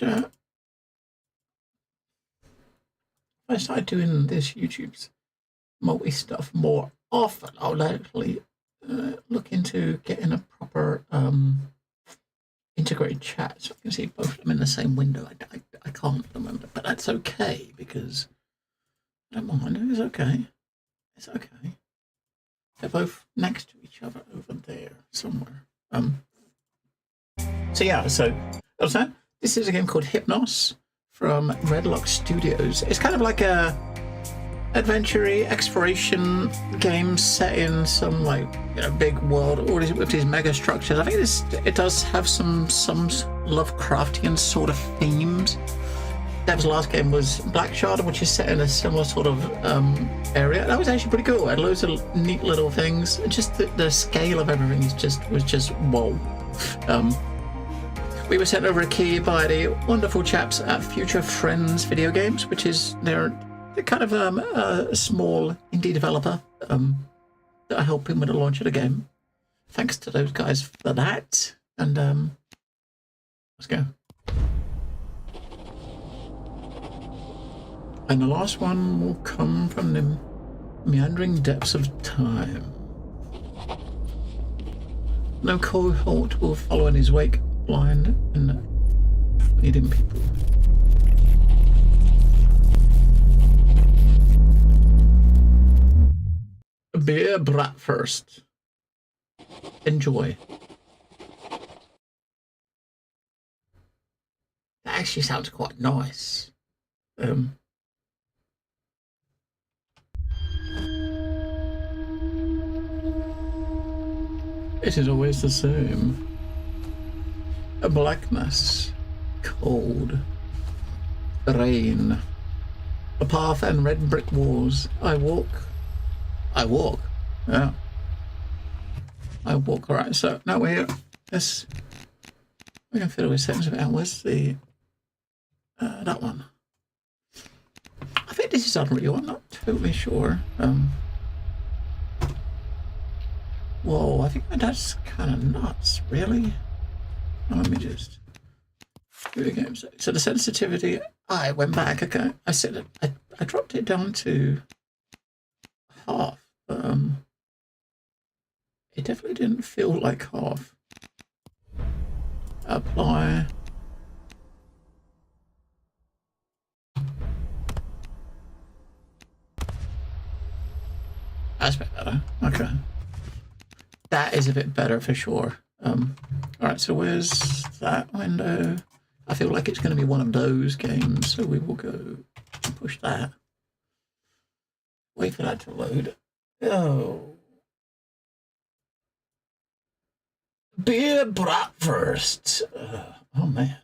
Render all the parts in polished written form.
chat. If I start doing this YouTube's multi stuff more often, I'll actually look into getting a proper integrated chat so I can see both of them in the same window. I can't remember, but that's okay because I don't mind. It's okay. It's okay. They're both next to each other over there somewhere. So yeah, so this is a game called Hypnos from Redlock Studios. It's kind of like a adventure-y exploration game set in some big world, all with these mega structures. I think it does have some Lovecraftian sort of themes. Dev's last game was Black Shard, which is set in a similar sort of area. That was actually pretty cool. It had loads of neat little things. Just the scale of everything was just whoa. We were sent over a key by the wonderful chaps at Future Friends Video Games, which is they're kind of a small indie developer that are helping with the launch of the game. Thanks to those guys for that. And let's go. And the last one will come from the meandering depths of time. No cohort will follow in his wake, blind and leading people. Beer brat first. Enjoy. That actually sounds quite nice. It is always the same. A blackness, cold, rain, a path and red brick walls. I walk. Yeah. I walk. All right. So now we're here. We can fiddle with settings of it out. Where's the that one? I think this is Unreal. I'm not totally sure. Whoa, I think that's kind of nuts, really. Let me just do it again. So the sensitivity, I went back, okay. I said I dropped it down to half. It definitely didn't feel like half. Apply. That's a bit better. Okay. That is a bit better for sure. All right, so where's that window? I feel like it's going to be one of those games, so we will go push that. Wait for that to load. Oh. Beer bratwurst. Oh, man.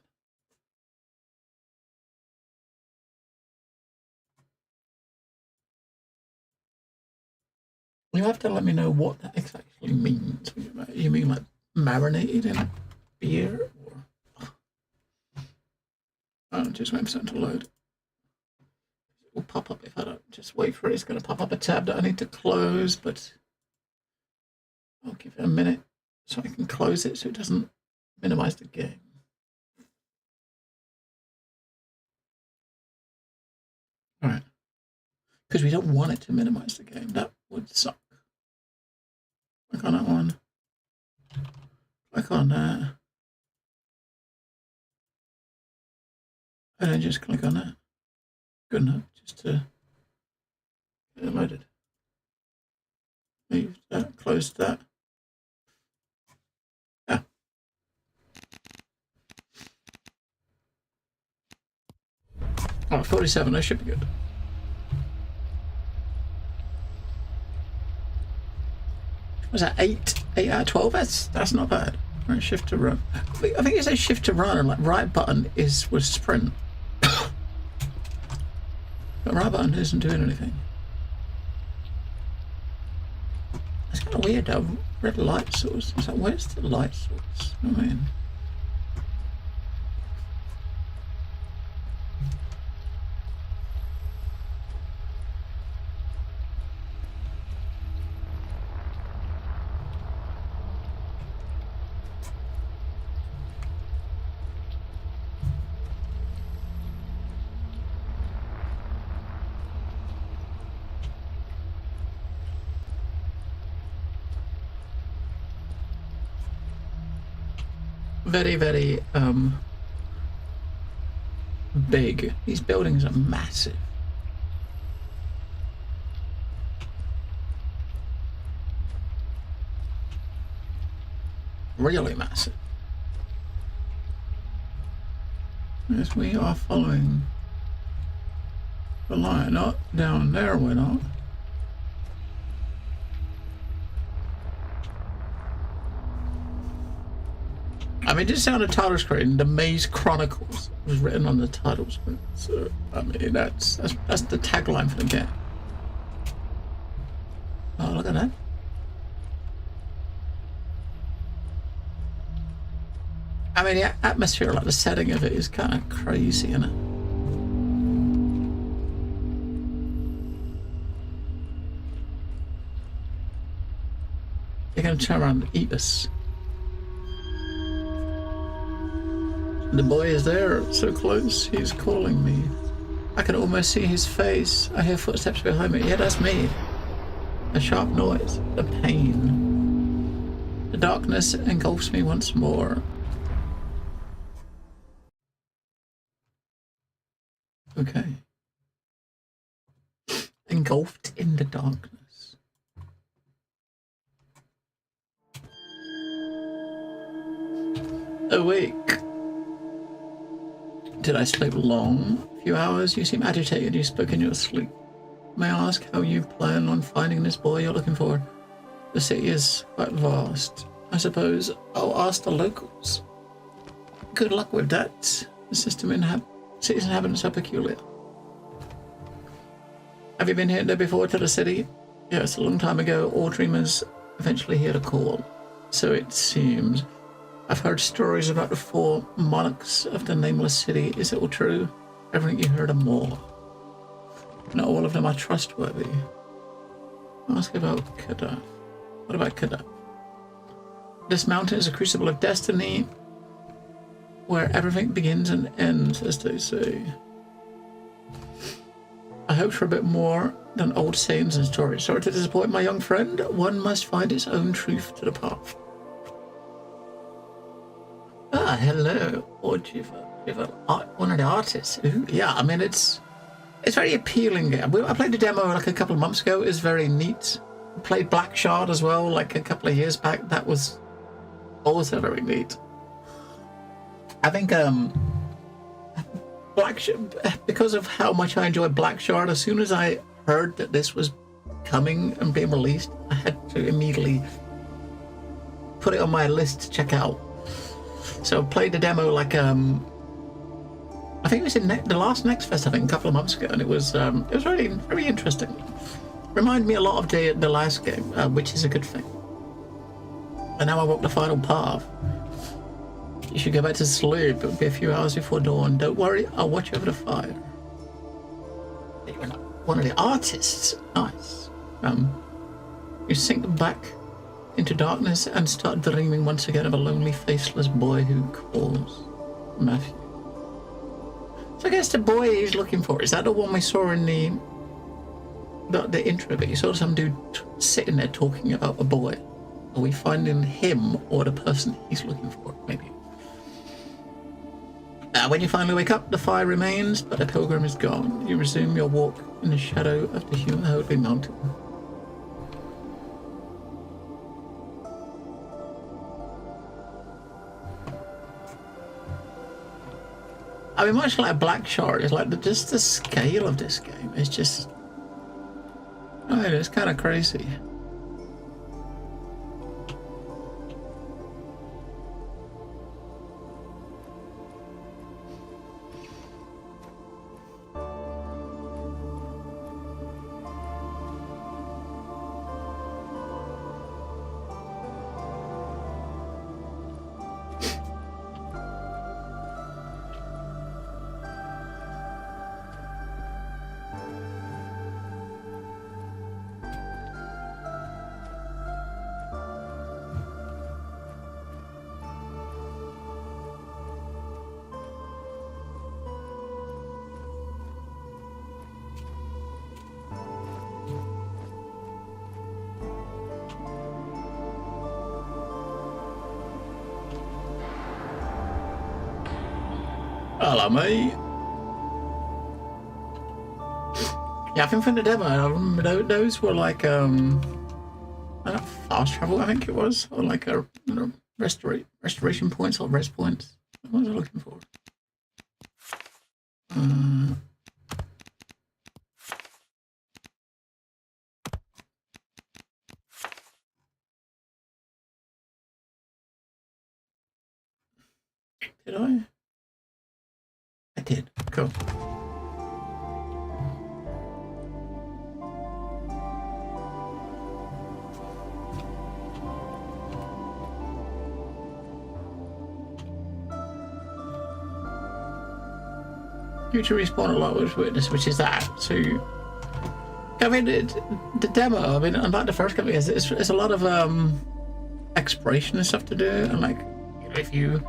You have to let me know what that exactly means. You mean like marinated in beer? Or... Oh, just wait for something to load. It will pop up if I don't just wait for it. It's going to pop up a tab that I need to close, but I'll give it a minute so I can close it so it doesn't minimize the game. All right. Because we don't want it to minimize the game. That would suck. Click on that one. Click on that. And then just click on that. Good enough just to get it loaded. Leave that, close that. Yeah. Oh, 47, that should be good. Was that 8 out of 12? That's not bad. Right, shift to run. I think it says shift to run, and like right button was sprint. But right button isn't doing anything. That's kind of weird though. Red light source. Is that where's the light source? I mean. very, very big. These buildings are massive. Really massive. Yes, we are following the line. Not down there, we're not. I mean, just on the title screen, The Maze Chronicles was written on the title screen. So, I mean, that's the tagline for the game. Oh, look at that. I mean, the atmosphere, like the setting of it is kind of crazy, isn't it? They're going to turn around and eat us. The boy is there, so close, he's calling me. I can almost see his face. I hear footsteps behind me. Yeah, that's me. A sharp noise, the pain. The darkness engulfs me once more. Okay. Engulfed in the darkness. Awake. Did I sleep long? A few hours? You seem agitated. You spoke in your sleep. May I ask how you plan on finding this boy you're looking for? The city is quite vast. I suppose I'll ask the locals. Good luck with that. The city's inhabitants are peculiar. Have you been here before to the city? Yes, a long time ago. All dreamers eventually hear the call. So it seems. I've heard stories about the 4 monarchs of the nameless city. Is it all true? Haven't you heard of more? Not all of them are trustworthy. Ask about Kadaf. What about Kadaf? This mountain is a crucible of destiny, where everything begins and ends, as they say. I hoped for a bit more than old sayings and stories. Sorry to disappoint my young friend. One must find its own truth to the path. Ah, hello. Or one of the artists. Ooh, yeah, I mean, it's very appealing. I played the demo like a couple of months ago. It was very neat. I played Black Shard as well, like a couple of years back. That was also very neat. I think because of how much I enjoyed Black Shard, as soon as I heard that this was coming and being released, I had to immediately put it on my list to check out. So I played the demo like I think it was in the last Next Fest, I think, a couple of months ago, and it was really very interesting. Reminded me a lot of the last game, which is a good thing. And now I walk the final path. You should go back to sleep. It'll be a few hours before dawn. Don't worry, I'll watch over the fire. You're one of the artists. Nice. You sink back into darkness and start dreaming once again of a lonely, faceless boy who calls Matthew. So I guess the boy he's looking for, is that the one we saw in the intro? But you saw some dude sitting there talking about a boy. Are we finding him or the person he's looking for? Maybe. When you finally wake up, the fire remains, but the pilgrim is gone. You resume your walk in the shadow of the Holy Mountain. I mean, much like Black Shard, it's like just the scale of this game is just... I mean, it's kind of crazy. Hello, mate. Yeah, I think from the demo, I remember those were like fast travel, I think it was, or like a restoration points or rest points. What was I looking for? Did I? I did. Cool. You to respawn a lot with witness, which is that. So, I mean, the demo. I mean, unlike the first game, it's a lot of exploration and stuff to do. And like, if you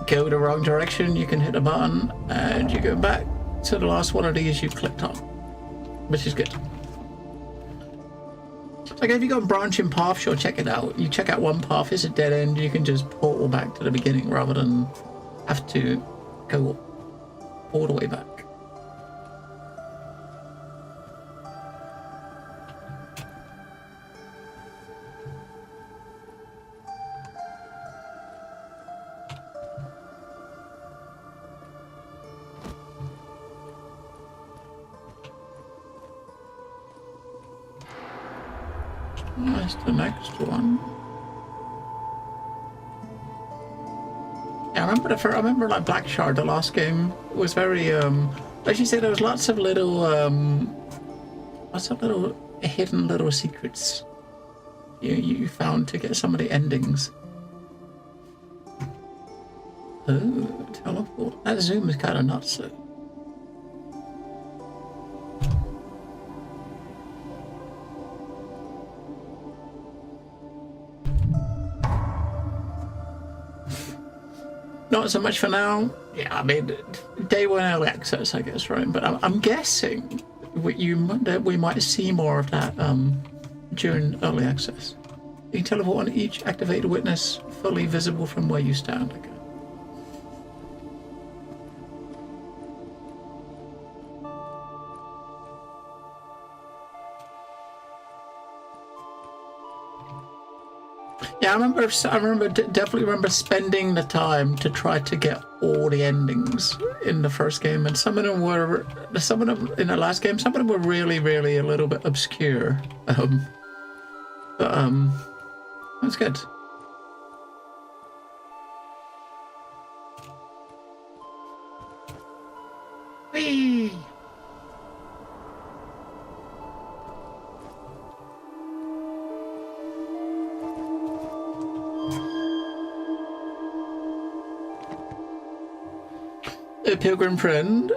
go the wrong direction, you can hit a button and you go back to the last one of these you clicked on, which is good. Like if you got branching paths, sure, check it out. You check out one path, it's a dead end. You can just portal back to the beginning rather than have to go all the way back. That's the next one. Yeah, I remember like Black Shard, the last game was very as you say, there was lots of little hidden little secrets you found to get some of the endings. Oh, teleport. That zoom is kind of nuts though. Not so much for now. Yeah, I mean, day one early access, I guess, right? But I'm guessing that we might see more of that during early access. You can teleport on each activated witness, fully visible from where you stand. Okay. Yeah, definitely remember spending the time to try to get all the endings in the first game, and some of them in the last game, some of them were really, really a little bit obscure. That's good. Whee! A pilgrim friend,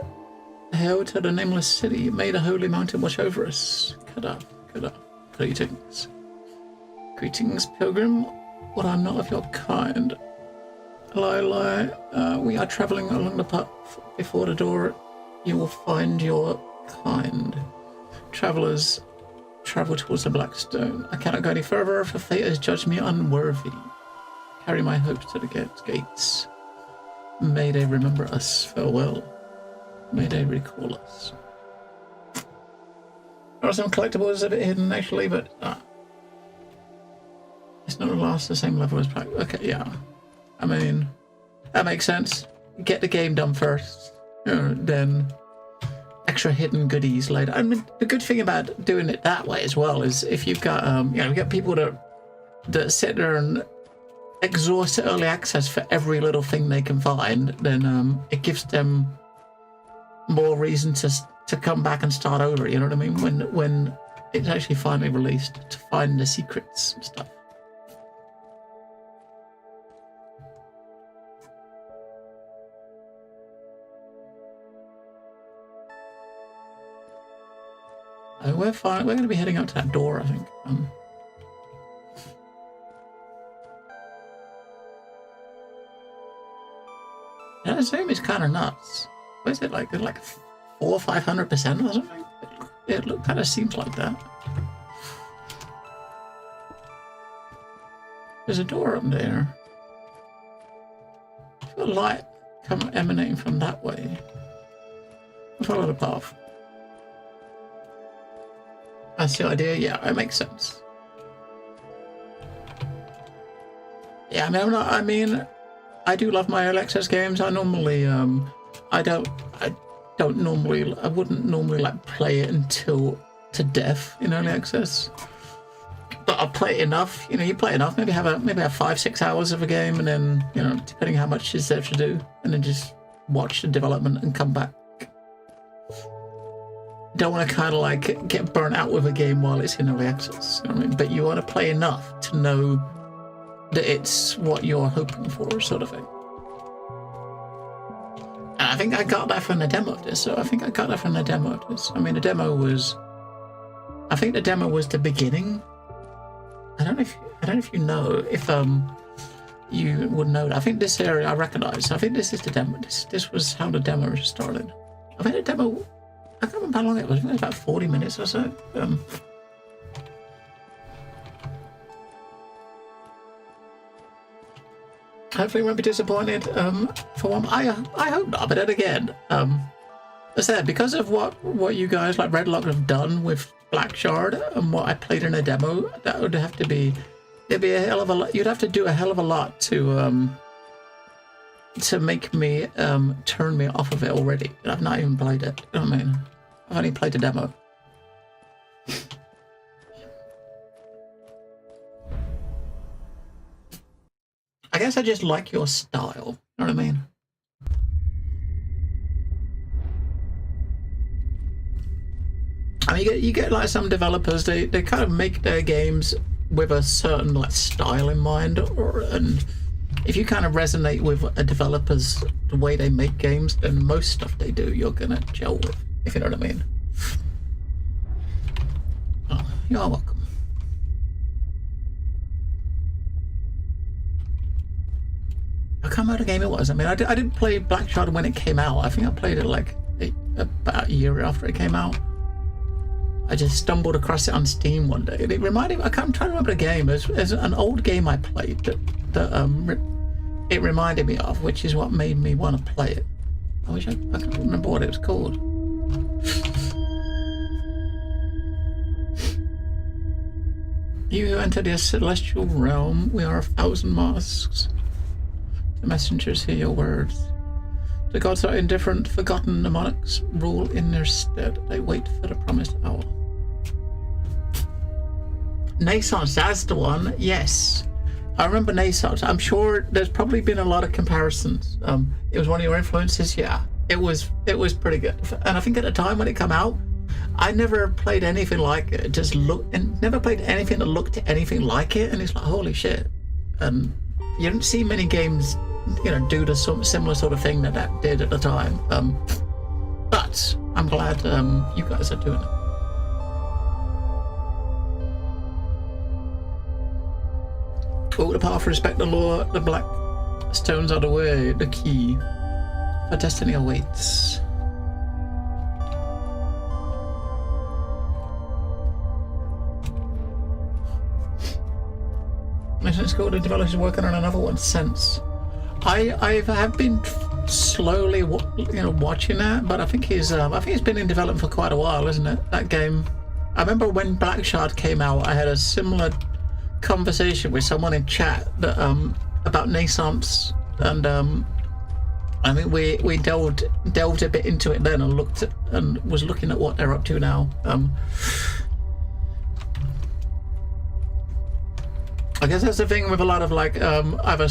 hail to the nameless city. May the holy mountain watch over us. Kada. Greetings. Greetings, pilgrim. But I'm not of your kind. Lie. We are traveling along the path. Before the door, you will find your kind. Travelers travel towards the black stone. I cannot go any further, for fate has judged me unworthy. Carry my hopes to the gates. May they remember us. Farewell. May they recall us. There are some collectibles a bit hidden actually, but it's not the same level as practice. Okay, yeah. I mean, that makes sense. Get the game done first, then extra hidden goodies later. I mean, the good thing about doing it that way as well is if you've got you get people that sit there and exhaust early access for every little thing they can find, then it gives them more reason to come back and start over. You know what I mean? When it's actually finally released, to find the secrets and stuff. We're fine. We're going to be heading up to that door, I think. That zoom is kind of nuts. What is it like? It's like 400 or 500% or something? It kind of seems like that. There's a door up there. come emanating from that way. Follow the path. That's the idea. Yeah, it makes sense. Yeah, I mean, I do love my early access games. I normally, I wouldn't normally like play it until to death in early access. But I'll play it enough. You know, you play enough. Maybe have 5-6 hours of a game, and then, you know, depending how much is there to do, and then just watch the development and come back. Don't want to kind of like get burnt out with a game while it's in early access. You know what I mean? But you want to play enough to know that it's what you're hoping for, sort of thing. And I think I got that from the demo of this. So I think I got that from the demo of this. I mean, the demo was. I think the demo was the beginning. I don't know if you know if you would know that. I think this area I recognize. I think this is the demo. This was how the demo started. I think the demo. I can't remember how long it was. I think it was about 40 minutes or so. Hopefully you won't be disappointed. For one, I hope not. But then again, as I said, because of what you guys like Redlock have done with Black Shard and what I played in a demo, that would have to be. It'd be a hell of a lot. You'd have to do a hell of a lot to make me turn me off of it already. I've not even played it. You know what I mean? I've only played the demo. I guess I just like your style. You know what I mean? I mean, you get like some developers. They kind of make their games with a certain like style in mind, and if you kind of resonate with a developer's the way they make games, then most stuff they do you're gonna gel with, if you know what I mean. Oh, you're welcome. I can't remember what game it was. I mean, I didn't play Black Shard when it came out. I think I played it like about a year after it came out. I just stumbled across it on Steam one day. It reminded me, I'm trying to remember the game. It's an old game I played that it reminded me of, which is what made me want to play it. I can't remember what it was called. You who enter the celestial realm, we are 1,000 masks. The messengers hear your words. The gods are indifferent, forgotten. The monarchs rule in their stead. They wait for the promised hour. Naissance, that's the one. Yes, I remember Naissance. I'm sure there's probably been a lot of comparisons. It was one of your influences. Yeah, it was pretty good. And I think at the time when it came out, I never played anything like it. Never played anything that looked anything like it. And it's like, holy shit. And you don't see many games, you know, do the similar sort of thing that did at the time. But I'm glad you guys are doing it. Oh, the path, respect the law, the black stones are the way, the key for destiny awaits. It's cool. The developers are working on another one since. I have been slowly, watching that, but I think it's been in development for quite a while, isn't it? That game. I remember when Black Shard came out, I had a similar conversation with someone in chat that about Naissance, and I think we delved a bit into it then and was looking at what they're up to now. I guess that's the thing with a lot of like either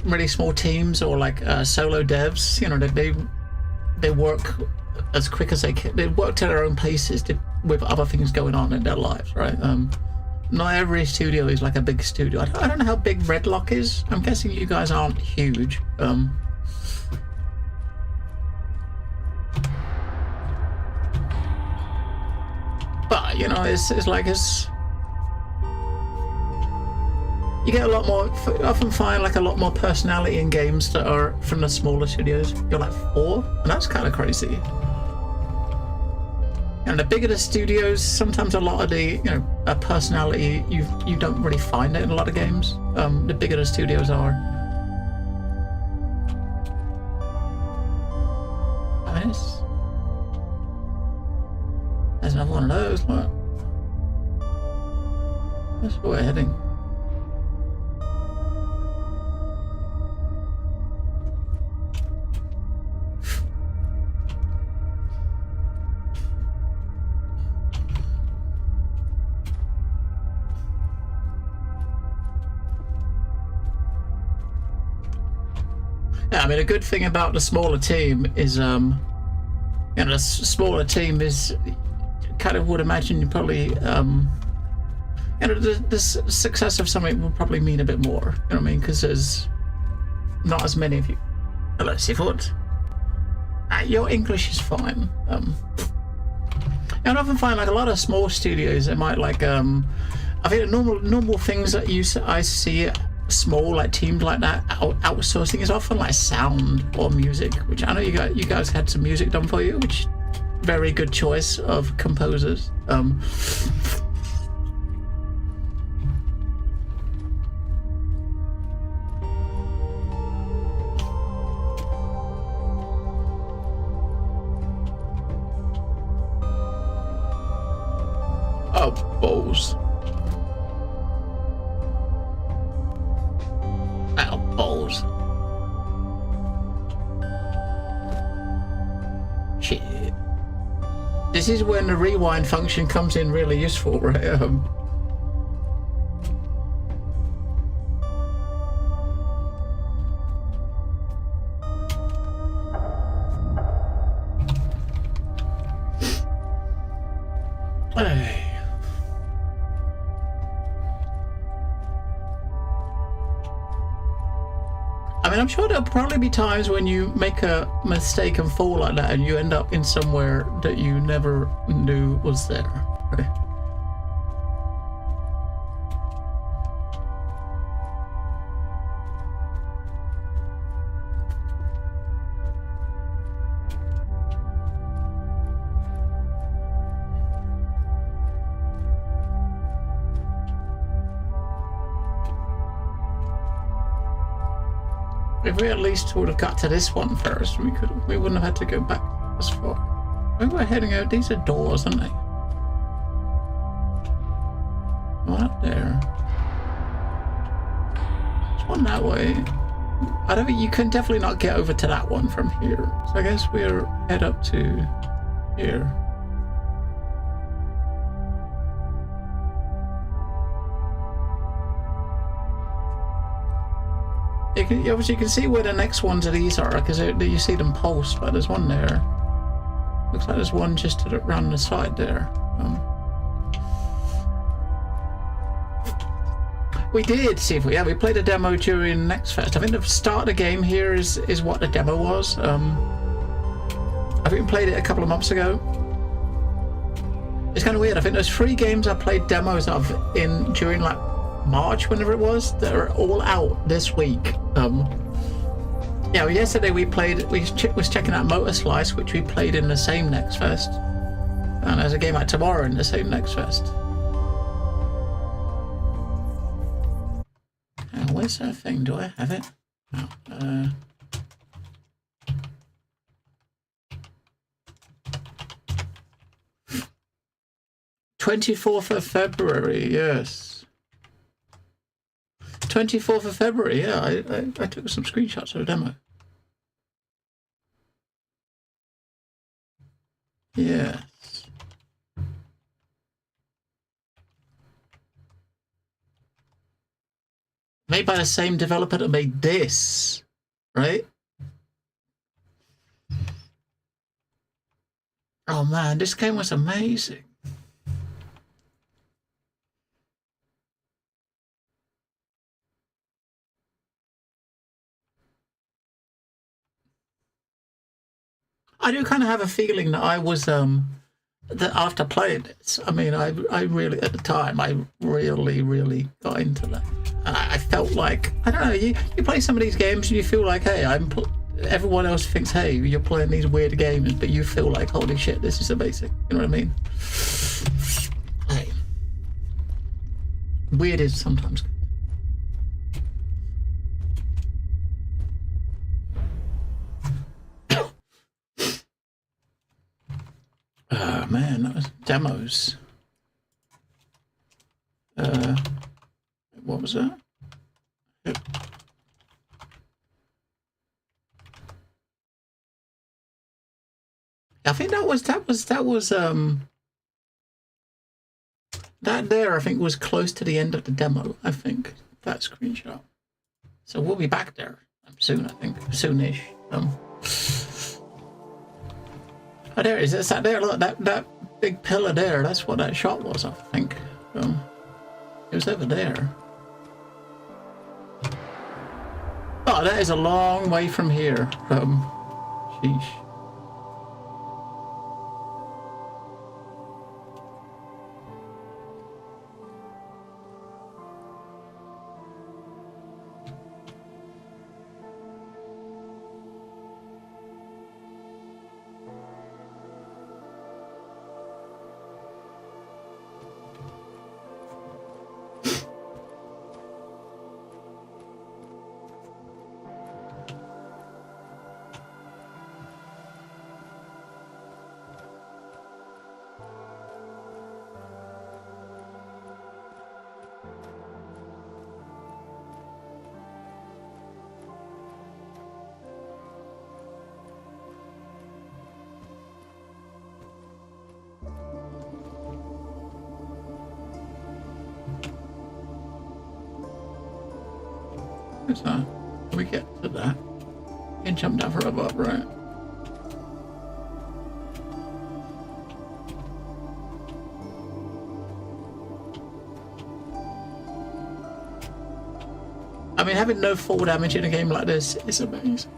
really small teams or like solo devs. You know, they work as quick as they can. They work to their own paces with other things going on in their lives, right? Not every studio is like a big studio. I don't know how big Redlock is. I'm guessing you guys aren't huge. But you know, it's you get a lot more. Often find like a lot more personality in games that are from the smaller studios. You're like 4, and that's kind of crazy. And the bigger the studios, sometimes a lot of the personality you don't really find it in a lot of games. The bigger the studios are. nice. There's another one of those. Look. That's where we're heading. Yeah, I mean, a good thing about the smaller team is, you know, the smaller team is kind of would imagine you probably, you know, the success of something will probably mean a bit more. You know what I mean? Because there's not as many of you. Hello, Seafoot. Your English is fine. I often find like a lot of small studios, they might like, I think the normal things that I see small like teams like that outsourcing is often like sound or music, which I know you guys had some music done for you, which very good choice of composers. Oh, balls. Oh, balls. Shit. This is when the rewind function comes in really useful, right? Hey. I mean, I'm sure there'll probably be times when you make a mistake and fall like that and you end up in somewhere that you never knew was there. Right? If we at least would have got to this one first, we wouldn't have had to go back as far. Where we're heading out, these are doors, aren't they? One up there. There's one that way. I don't think you can definitely not get over to that one from here. So I guess we'll head up to here. Obviously you can see where the next ones of these are because you see them pulse, but there's one there. Looks like there's one just around the side there. We did see if we played a demo during Next Fest. I think the start of the game here is what the demo was. I think we played it a couple of months ago. It's kind of weird. I think there's 3 games I played demos of during like March, whenever it was, that are all out this week. Yeah, well, yesterday we was checking out Motor Slice, which we played in the same Next Fest, and there's a game out tomorrow in the same Next Fest. Where's that thing? Do I have it? Oh, 24th of February, yes. 24th of February, yeah, I took some screenshots of the demo. Yes. Made by the same developer that made this, right? Oh man, this game was amazing. I do kind of have a feeling that I was that after playing this, I mean, I really at the time I really got into that, and I felt like, I don't know, you play some of these games and you feel like, hey, everyone else thinks, hey, you're playing these weird games, but you feel like, holy shit, this is amazing. You know what I mean? Hey, weird is sometimes good. man, that was demos. What was that? I think that was that there I think was close to the end of the demo, I think, that screenshot. So we'll be back there soon, I think. Soonish. Oh, there it is. It's that there, look, that big pillar there, that's what that shot was, I think. It was over there. Oh, that is a long way from here. Sheesh. So we get to that and jump down for above, right? I mean, having no fall damage in a game like this is amazing.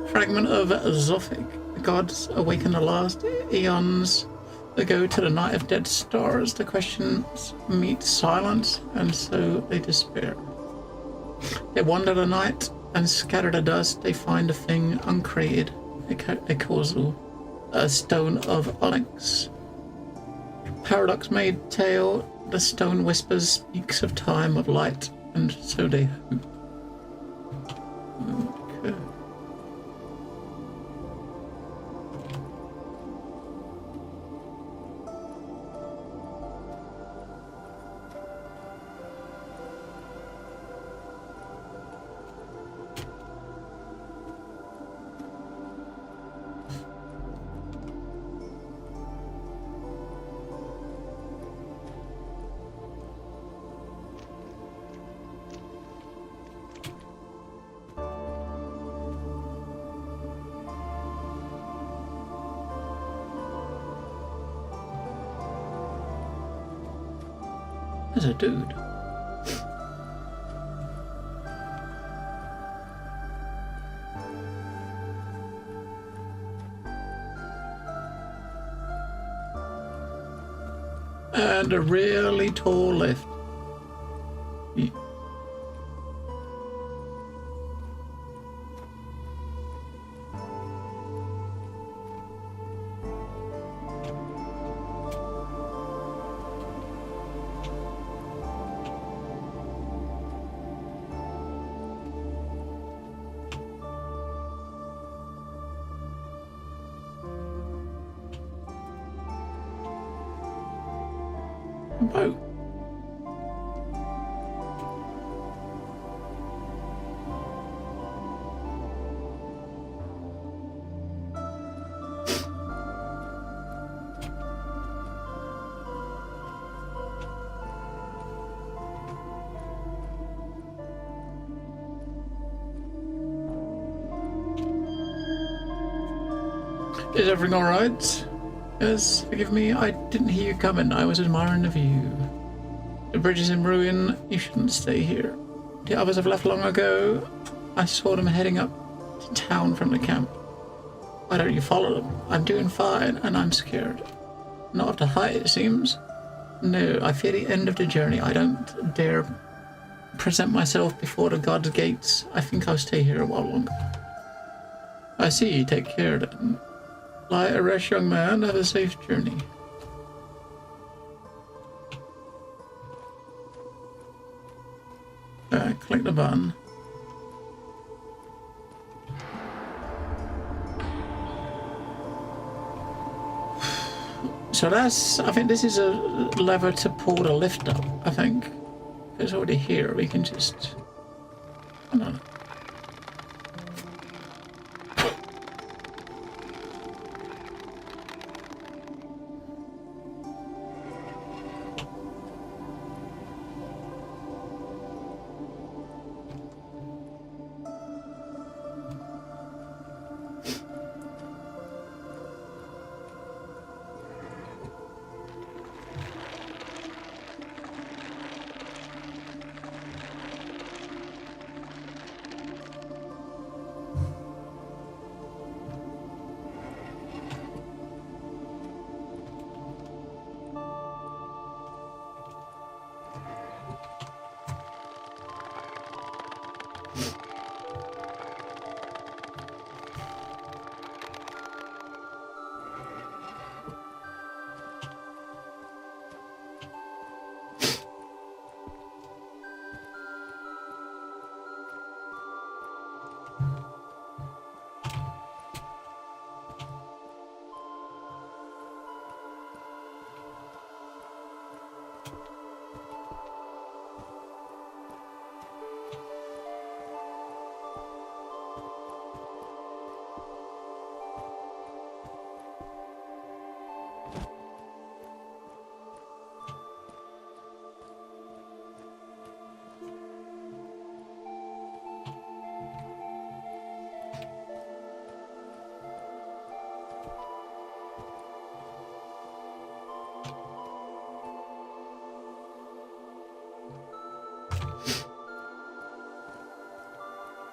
Fragment of Zophic. The gods awaken the last eons ago to the night of dead stars. The questions meet silence, and so they despair. They wander the night and scatter the dust. They find a thing uncreated, a causal, a stone of onyx. Paradox made tale. The stone whispers, speaks of time, of light, and so they hope. Okay. There's a dude. And a really tall lift. Boat. Is everything all right? Yes, forgive me, I didn't hear you coming. I was admiring the view. The bridge is in ruin. You shouldn't stay here. The others have left long ago. I saw them heading up to town from the camp. Why don't you follow them? I'm doing fine, and I'm scared. Not of the height, it seems. No, I fear the end of the journey. I don't dare present myself before the god's gates. I think I'll stay here a while longer. I see. Take care, then. Lie at rest, young man. Have a safe journey. Click the button. So that's, I think this is a lever to pull the lift up, I think. If it's already here, we can just, I don't know.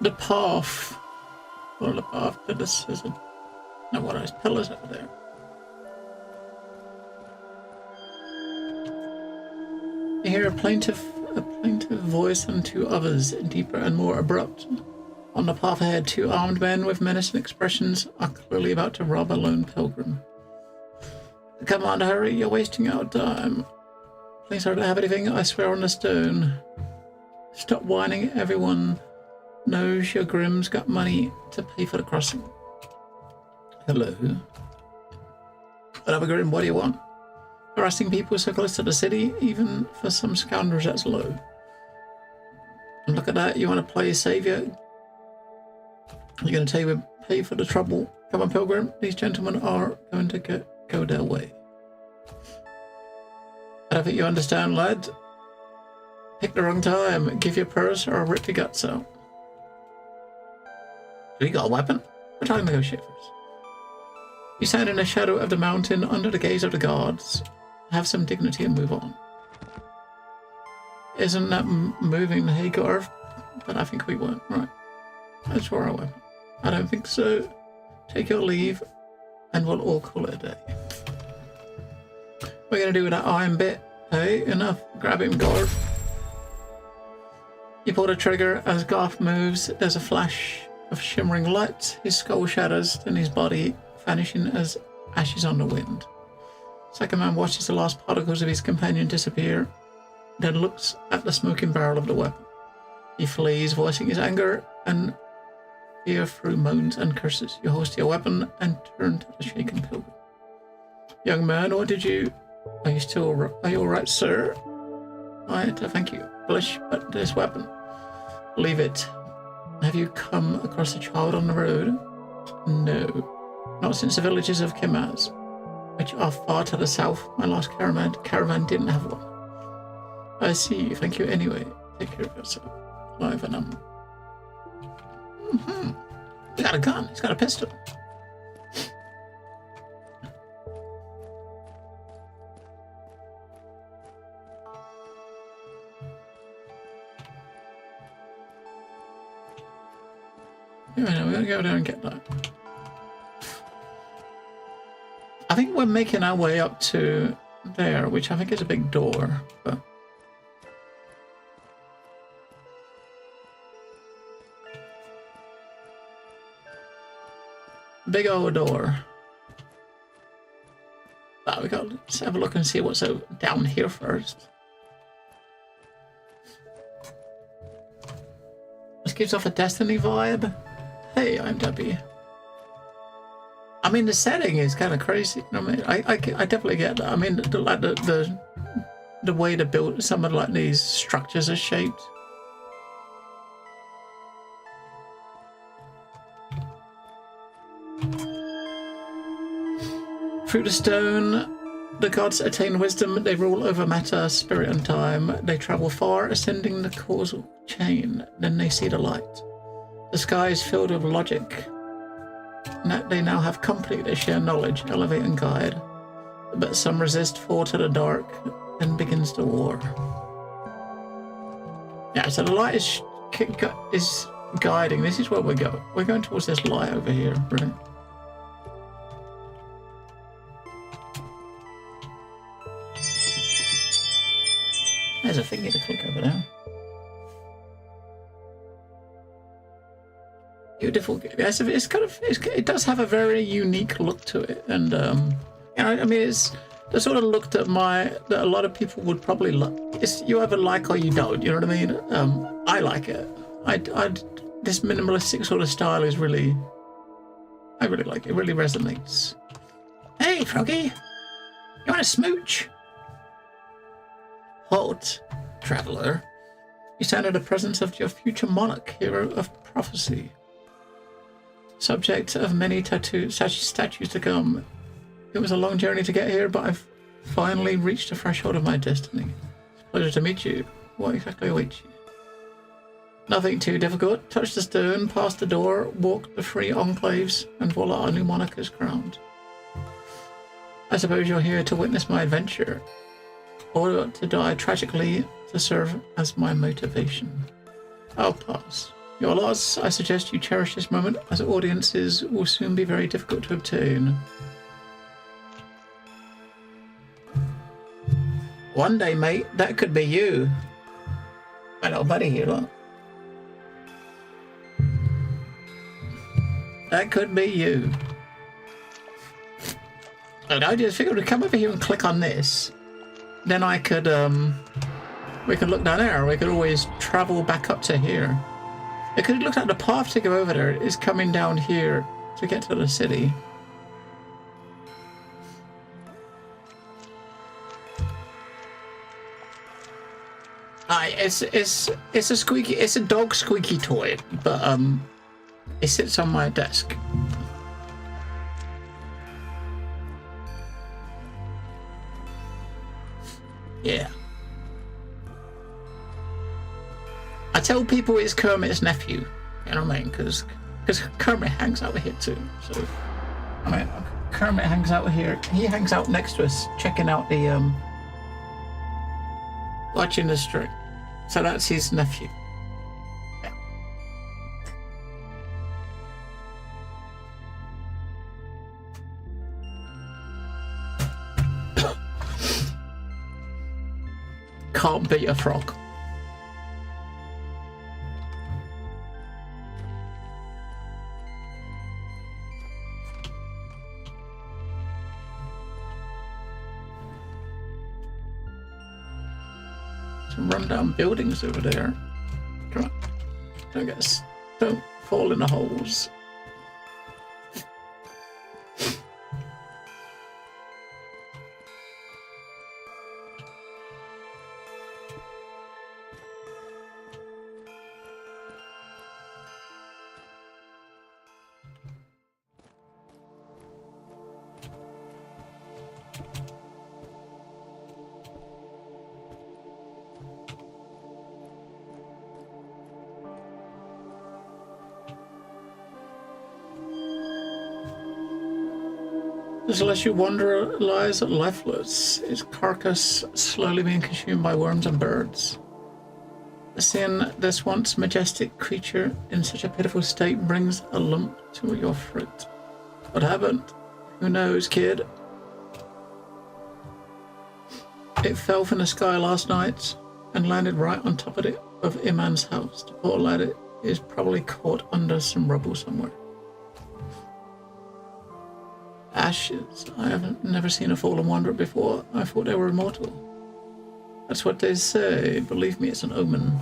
The path. Well, the path to the scissor. No, what are those pillars over there? You hear a plaintive voice and two others, deeper and more abrupt. On the path ahead, two armed men with menacing expressions are clearly about to rob a lone pilgrim. Come on, hurry, you're wasting our time. Please don't have anything, I swear on the stone. Stop whining, everyone knows your Grimm's got money to pay for the crossing. Hello. Another Grimm, what do you want? Harassing people so close to the city, even for some scoundrels, that's low. And look at that, you want to play savior? You're going to pay for the trouble. Come on, pilgrim, these gentlemen are going to go their way. I don't think you understand, lad. Pick the wrong time. Give your purse or I'll rip your guts out. You got a weapon? We're trying to negotiate first. You stand in the shadow of the mountain under the gaze of the guards. Have some dignity and move on. Isn't that moving, Hagar? But I think we won't. Right. That's for our weapon. I don't think so. Take your leave and we'll all call it a day. We're going to do that iron bit. Hey, enough. Grab him, Garth. You pull the trigger. As Garth moves, there's a flash of shimmering light. His skull shatters, then his body vanishing as ashes on the wind. Second man watches the last particles of his companion disappear, then looks at the smoking barrel of the weapon. He flees, voicing his anger and fear through moans and curses. You holster your weapon and turn to the shaken pilgrim. Young man, what did you... Are you all right, sir? Right, thank you. Blush, but this weapon. Leave it. Have you come across a child on the road? No. Not since the villages of Kimaz, which are far to the south. My last caravan didn't have one. I see. Thank you anyway. Take care of yourself. Live and He's got a gun. He's got a pistol. Yeah, we're gonna go down and get that. I think we're making our way up to there, which I think is a big door, but big old door. But we got let's have a look and see what's down here first. This gives off a Destiny vibe. Hey, I'm Debbie. I mean, the setting is kind of crazy. I mean, I definitely get that. I mean, the way to build some of like these structures are shaped. Through the stone, the gods attain wisdom. They rule over matter, spirit, and time. They travel far, ascending the causal chain. Then they see the light. The sky is filled with logic. They now have company. They share knowledge, elevate, and guide. But some resist, fall to the dark, then begins the war. Yeah, so the light is guiding. This is where we're going. We're going towards this light over here, right? There's a thingy to click over there. Beautiful. It's kind of. It does have a very unique look to it, and you know, I mean, it's the sort of look that a lot of people would probably like. It's you either like or you don't. You know what I mean? I like it. This minimalistic sort of style is really. I really like it. It really resonates. Hey, Froggy, you want a smooch? Halt, traveler. You stand in the presence of your future monarch, hero of prophecy. Subject of many statues to come. It was a long journey to get here, but I've finally reached the threshold of my destiny. It's a pleasure to meet you. What exactly awaits you? Nothing too difficult. Touch the stone, pass the door, walk the 3 enclaves, and voila, our new monarch is crowned. I suppose you're here to witness my adventure, or to die tragically to serve as my motivation. I'll pass. Your loss, I suggest you cherish this moment, as audiences will soon be very difficult to obtain. One day, mate, that could be you. My little buddy here, look. That could be you. And I just figured to come over here and click on this. Then I could, we could look down there. We could always travel back up to here. It could have looked at the path to go over there. It is coming down here to get to the city. It's a squeaky. It's a dog squeaky toy, but it sits on my desk. Yeah. I tell people it's Kermit's nephew, you know what I mean? Because Kermit hangs out here too. So, I mean, Kermit hangs out here. He hangs out next to us, checking out the watching the stream. So that's his nephew. Yeah. Can't beat a frog. Some rundown buildings over there. Come on. Don't fall in the holes. The celestial wanderer lies lifeless, his carcass slowly being consumed by worms and birds. Seeing this once majestic creature in such a pitiful state brings a lump to your throat. What happened? Who knows, kid? It fell from the sky last night and landed right on top of Iman's house. The poor lad is probably caught under some rubble somewhere. Ashes. I have never seen a fallen wanderer before. I thought they were immortal. That's what they say. Believe me, it's an omen.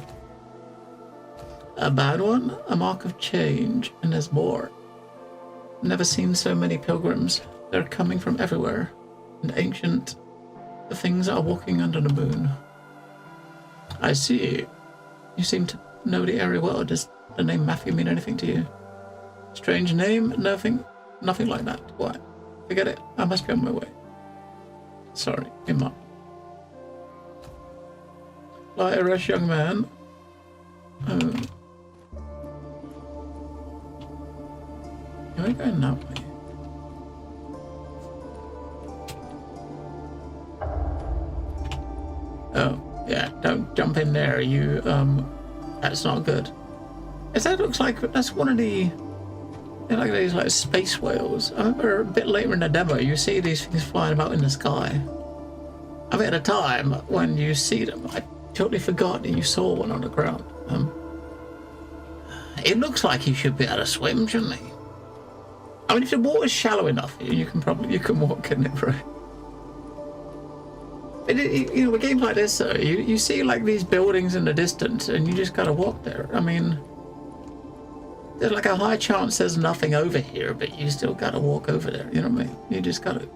A bad one? A mark of change, and there's more. Never seen so many pilgrims. They're coming from everywhere. And ancient. The things are walking under the moon. I see. You seem to know the area well. Does the name Matthew mean anything to you? Strange name? Nothing like that. What? Forget it. I must be on my way. Sorry, in my... Like a rash young man. Am I going that way? Oh, yeah, don't jump in there, you, that's not good. That looks like, that's one of the, they're like these, like, space whales. I remember a bit later in the demo, you see these things flying about in the sky. I mean, at a time, when you see them, I totally forgot that you saw one on the ground. It looks like he should be able to swim, shouldn't he? I mean, if the water's shallow enough, you can walk in it, right? But you know, with games like this, though, you see like these buildings in the distance, and you just gotta walk there. I mean, there's like a high chance there's nothing over here, but you still gotta walk over there. You know what I mean? You just gotta,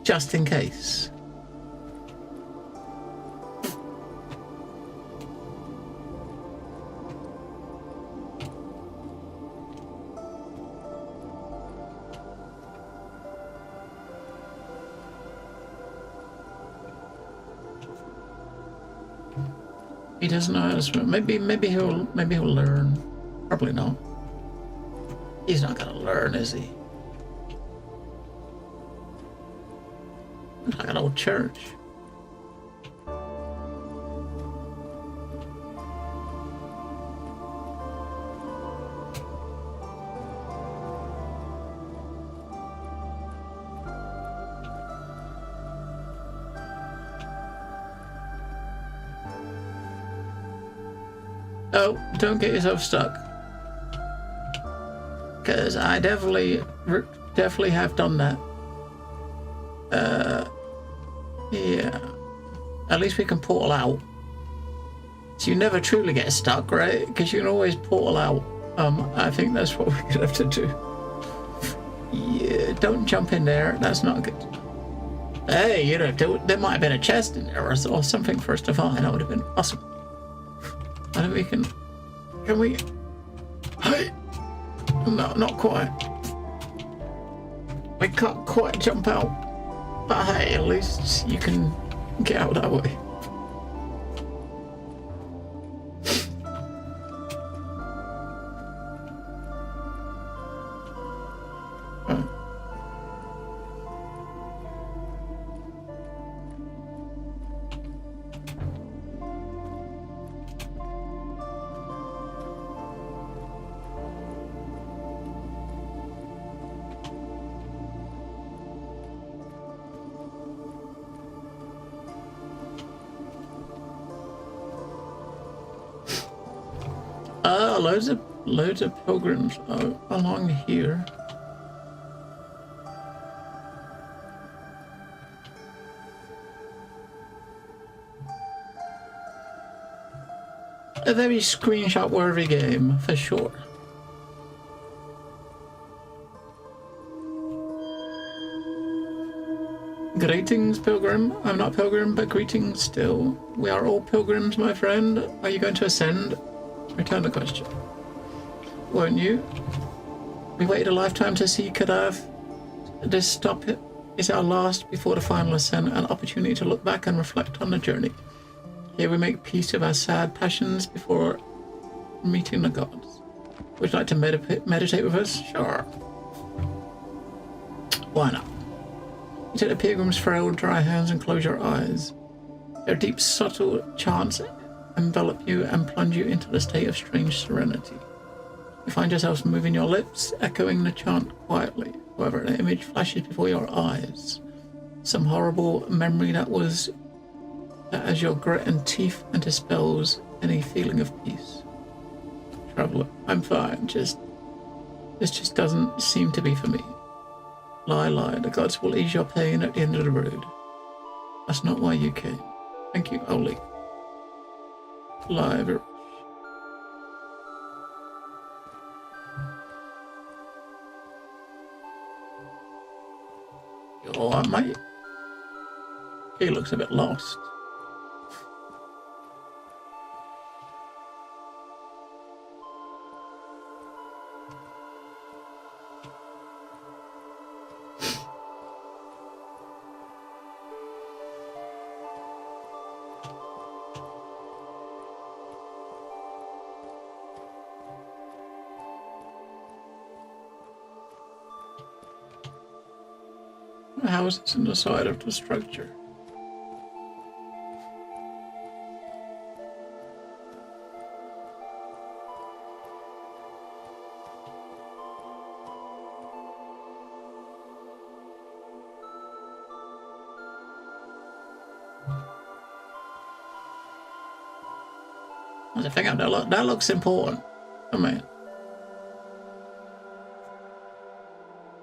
just in case. He doesn't know how to swim. Maybe he'll learn. Probably not. He's not gonna learn, is he? It's like an old church. Oh, don't get yourself stuck. Because I definitely have done that. Yeah. At least we can portal out. So you never truly get stuck, right? Because you can always portal out. I think that's what we're gonna have to do. Yeah, don't jump in there. That's not good. Hey, you know, there might have been a chest in there or something for us to find. That would have been awesome. I think we can we? Hey! No, not quite. We can't quite jump out. But hey, at least you can get out that way. Loads of pilgrims along here. A very screenshot-worthy game, for sure. Greetings, pilgrim. I'm not pilgrim, but greetings still. We are all pilgrims, my friend. Are you going to ascend? Return the question. Won't you? We waited a lifetime to see Kadav. This stop is our last before the final ascent, an opportunity to look back and reflect on the journey. Here we make peace with our sad passions before meeting the gods. Would you like to meditate with us? Sure. Why not? You take the pilgrim's frail, dry hands and close your eyes. Their deep, subtle chants envelop you and plunge you into the state of strange serenity. You find yourselves moving your lips, echoing the chant quietly. However, an image flashes before your eyes. Some horrible memory that has your grit and teeth and dispels any feeling of peace. Traveler, I'm fine. This just doesn't seem to be for me. Lie. The gods will ease your pain at the end of the road. That's not why you came. Thank you, Oli. Lie. You all right, mate? He looks a bit lost. How is this on the side of the structure? There's a thing up there. Look, that looks important. I mean,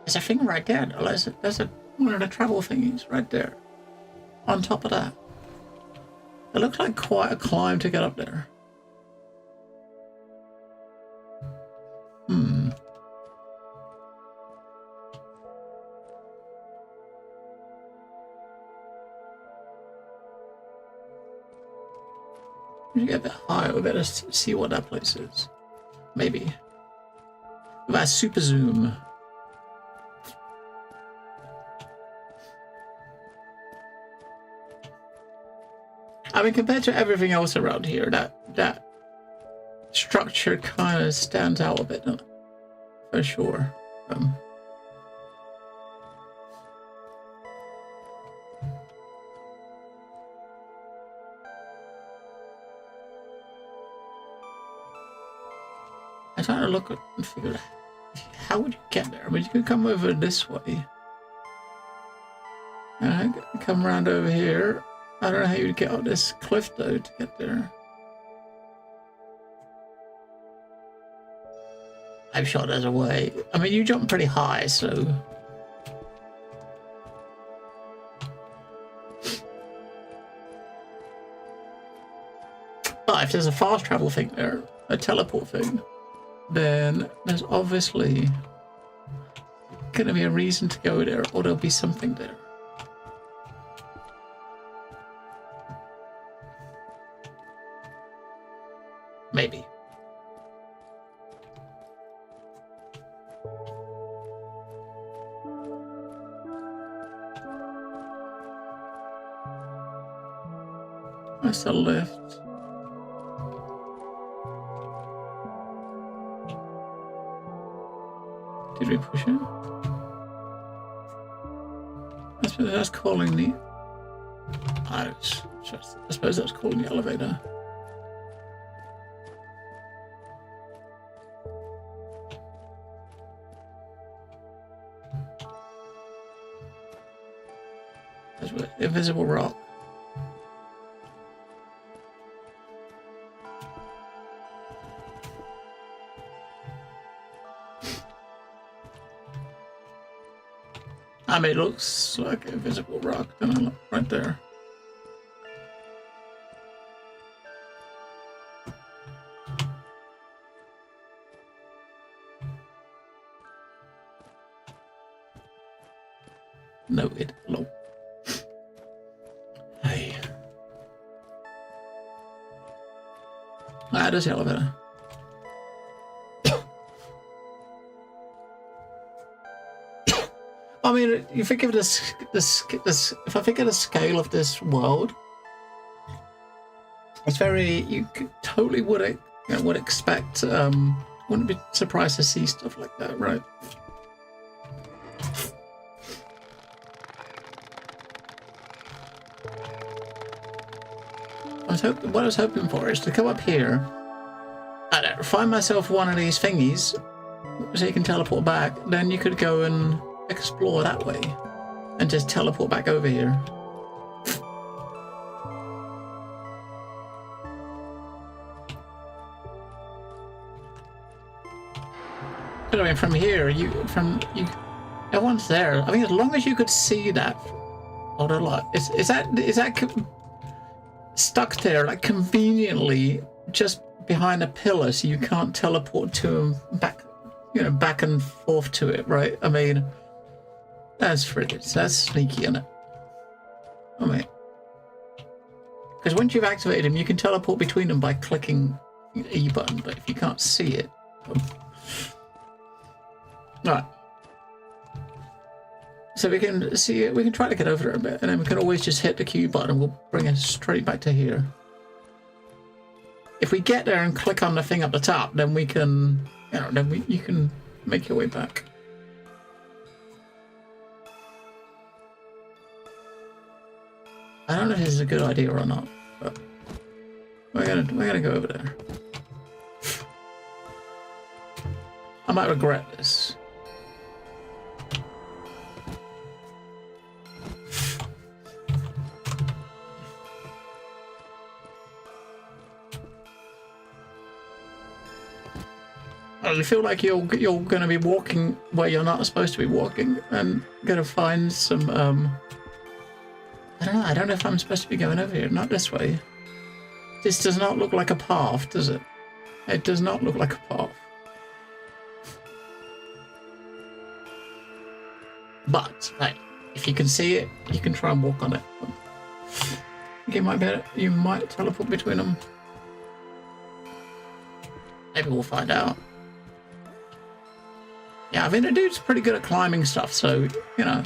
there's a thing right there. There's one of the travel thingies right there. On top of that. It looks like quite a climb to get up there. We should get a bit higher. We better see what that place is. Maybe. With our super zoom. I mean, compared to everything else around here, that structure kind of stands out a bit, for sure. I'm trying to look at and figure out how would you get there. I mean, you could come over this way. And come around over here. I don't know how you'd get up this cliff though to get there. I'm sure there's a way. I mean, you jump pretty high, so. But if there's a fast travel thing there, a teleport thing, then there's obviously going to be a reason to go there, or there'll be something there. Maybe. That's the lift. Did we push it? I suppose that's calling the... I suppose that's calling the elevator. That's what, invisible rock. I mean, it looks like a visible rock, doesn't it? Right there. No, it low. Hey. Ah, there's the elevator. I mean, you think of this. If I think of the scale of this world, it's very. You totally would expect. Wouldn't be surprised to see stuff like that, right? What I was hoping for is to come up here, find myself one of these thingies, so you can teleport back. Then you could go and explore that way and just teleport back over here. But I mean, from here, everyone's there. I mean, as long as you could see that, or a lot. Is that stuck there, like conveniently just behind a pillar, so you can't teleport to him back, back and forth to it, right? I mean. That's friggin', that's sneaky, isn't it? Oh, mate. Because once you've activated him, you can teleport between them by clicking the E button, but if you can't see it... Right. So we can see it, we can try to get over there a bit, and then we can always just hit the Q button and we'll bring us straight back to here. If we get there and click on the thing up the top, then we can, you know, then you can make your way back. I don't know if this is a good idea or not, but we're gonna go over there. I might regret this. You feel like you're going to be walking where you're not supposed to be walking, and going to find some I don't know if I'm supposed to be going over here. Not this way. This does not look like a path, does it? It does not look like a path. But hey, if you can see it, you can try and walk on it. You might teleport between them. Maybe we'll find out. Yeah, I mean, the dude's pretty good at climbing stuff, so, you know.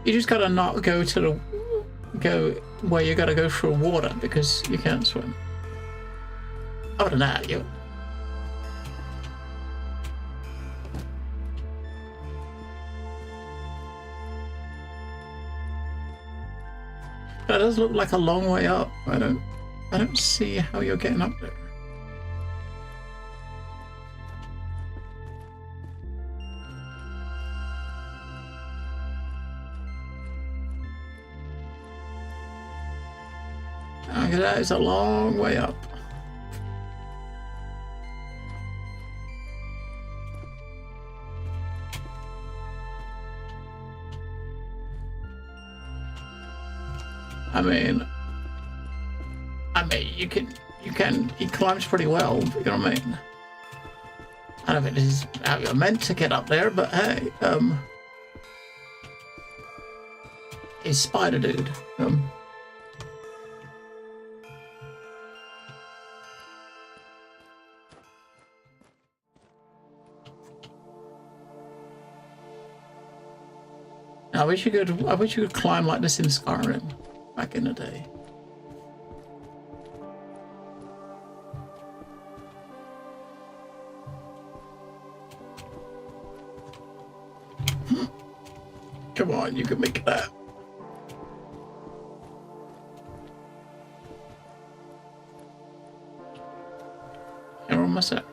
You just gotta not go where you gotta go through water because you can't swim. Other than that, you... That does look like a long way up. I don't see how you're getting up there. Okay, that is a long way up. I mean, he climbs pretty well, you know what I mean? I don't think this is how you're meant to get up there, but hey, he's Spider Dude. I wish you could climb like this in Skyrim back in the day. Come on, you can make that. You're almost there.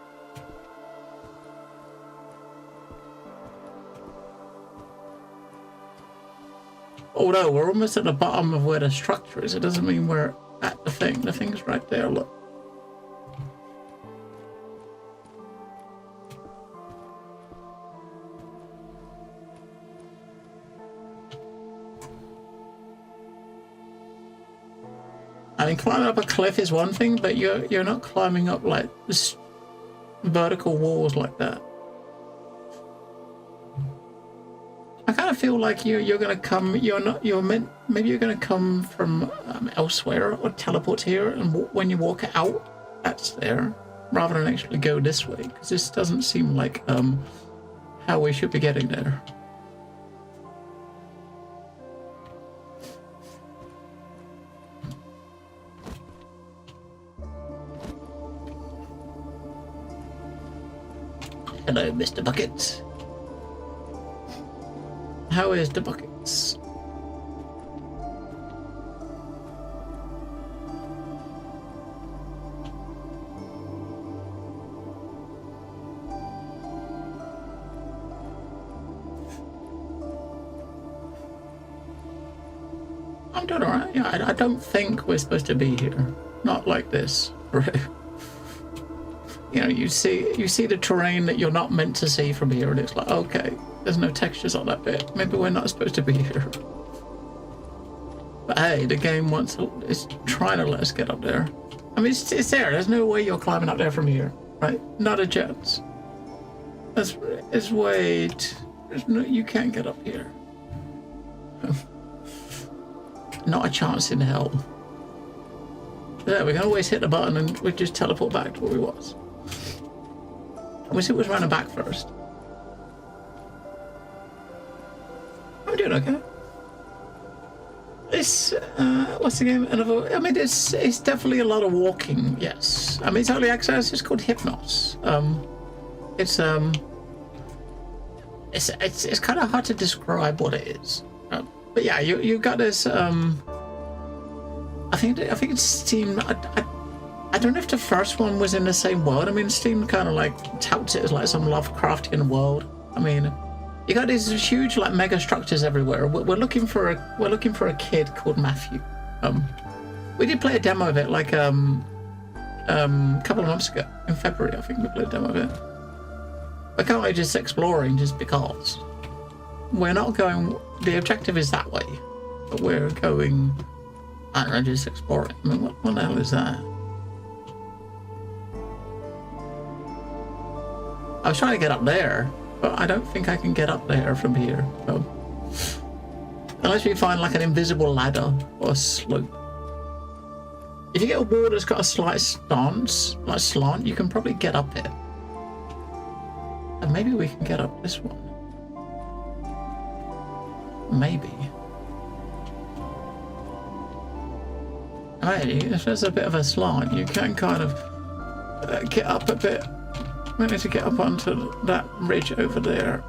Although we're almost at the bottom of where the structure is, it doesn't mean we're at the thing. The thing's right there, look. I mean, climbing up a cliff is one thing, but you're not climbing up like this vertical walls like that. I kind of feel like you're gonna come. Maybe you're gonna come from elsewhere or teleport here, and when you walk out, that's there, rather than actually go this way, because this doesn't seem like how we should be getting there. Hello, Mr. Bucket. How is the buckets? I'm doing alright. Yeah, I don't think we're supposed to be here. Not like this. You know, you see the terrain that you're not meant to see from here, and it's like, okay, there's no textures on that bit. Maybe we're not supposed to be here. But hey, the game is trying to let us get up there. I mean, it's there. There's no way you're climbing up there from here, right? Not a chance. It's wait. You can't get up here. Not a chance in hell. Yeah, we can always hit the button and we just teleport back to where we was. We'll see what's running back first. I'm doing okay. It's what's the game? I mean, it's definitely a lot of walking. Yes, I mean it's early access. It's called Hypnos. It's kind of hard to describe what it is. But yeah, you got this. I think it's Steam. I don't know if the first one was in the same world. I mean, Steam kind of like touts it as like some Lovecraftian world. I mean, you got these huge like mega structures everywhere. We're looking for a kid called Matthew. We did play a demo of it like a couple of months ago in February. I think we played a demo of it. We're currently just exploring just because. We're not going. The objective is that way, but we're going. I don't know, just exploring. I mean, what the hell is that? I was trying to get up there, but I don't think I can get up there from here. So, unless we find like an invisible ladder or a slope. If you get a wall that's got a slight slant, you can probably get up it. And maybe we can get up this one. Maybe. Right, if there's a bit of a slant, you can kind of get up a bit. We need to get up onto that ridge over there.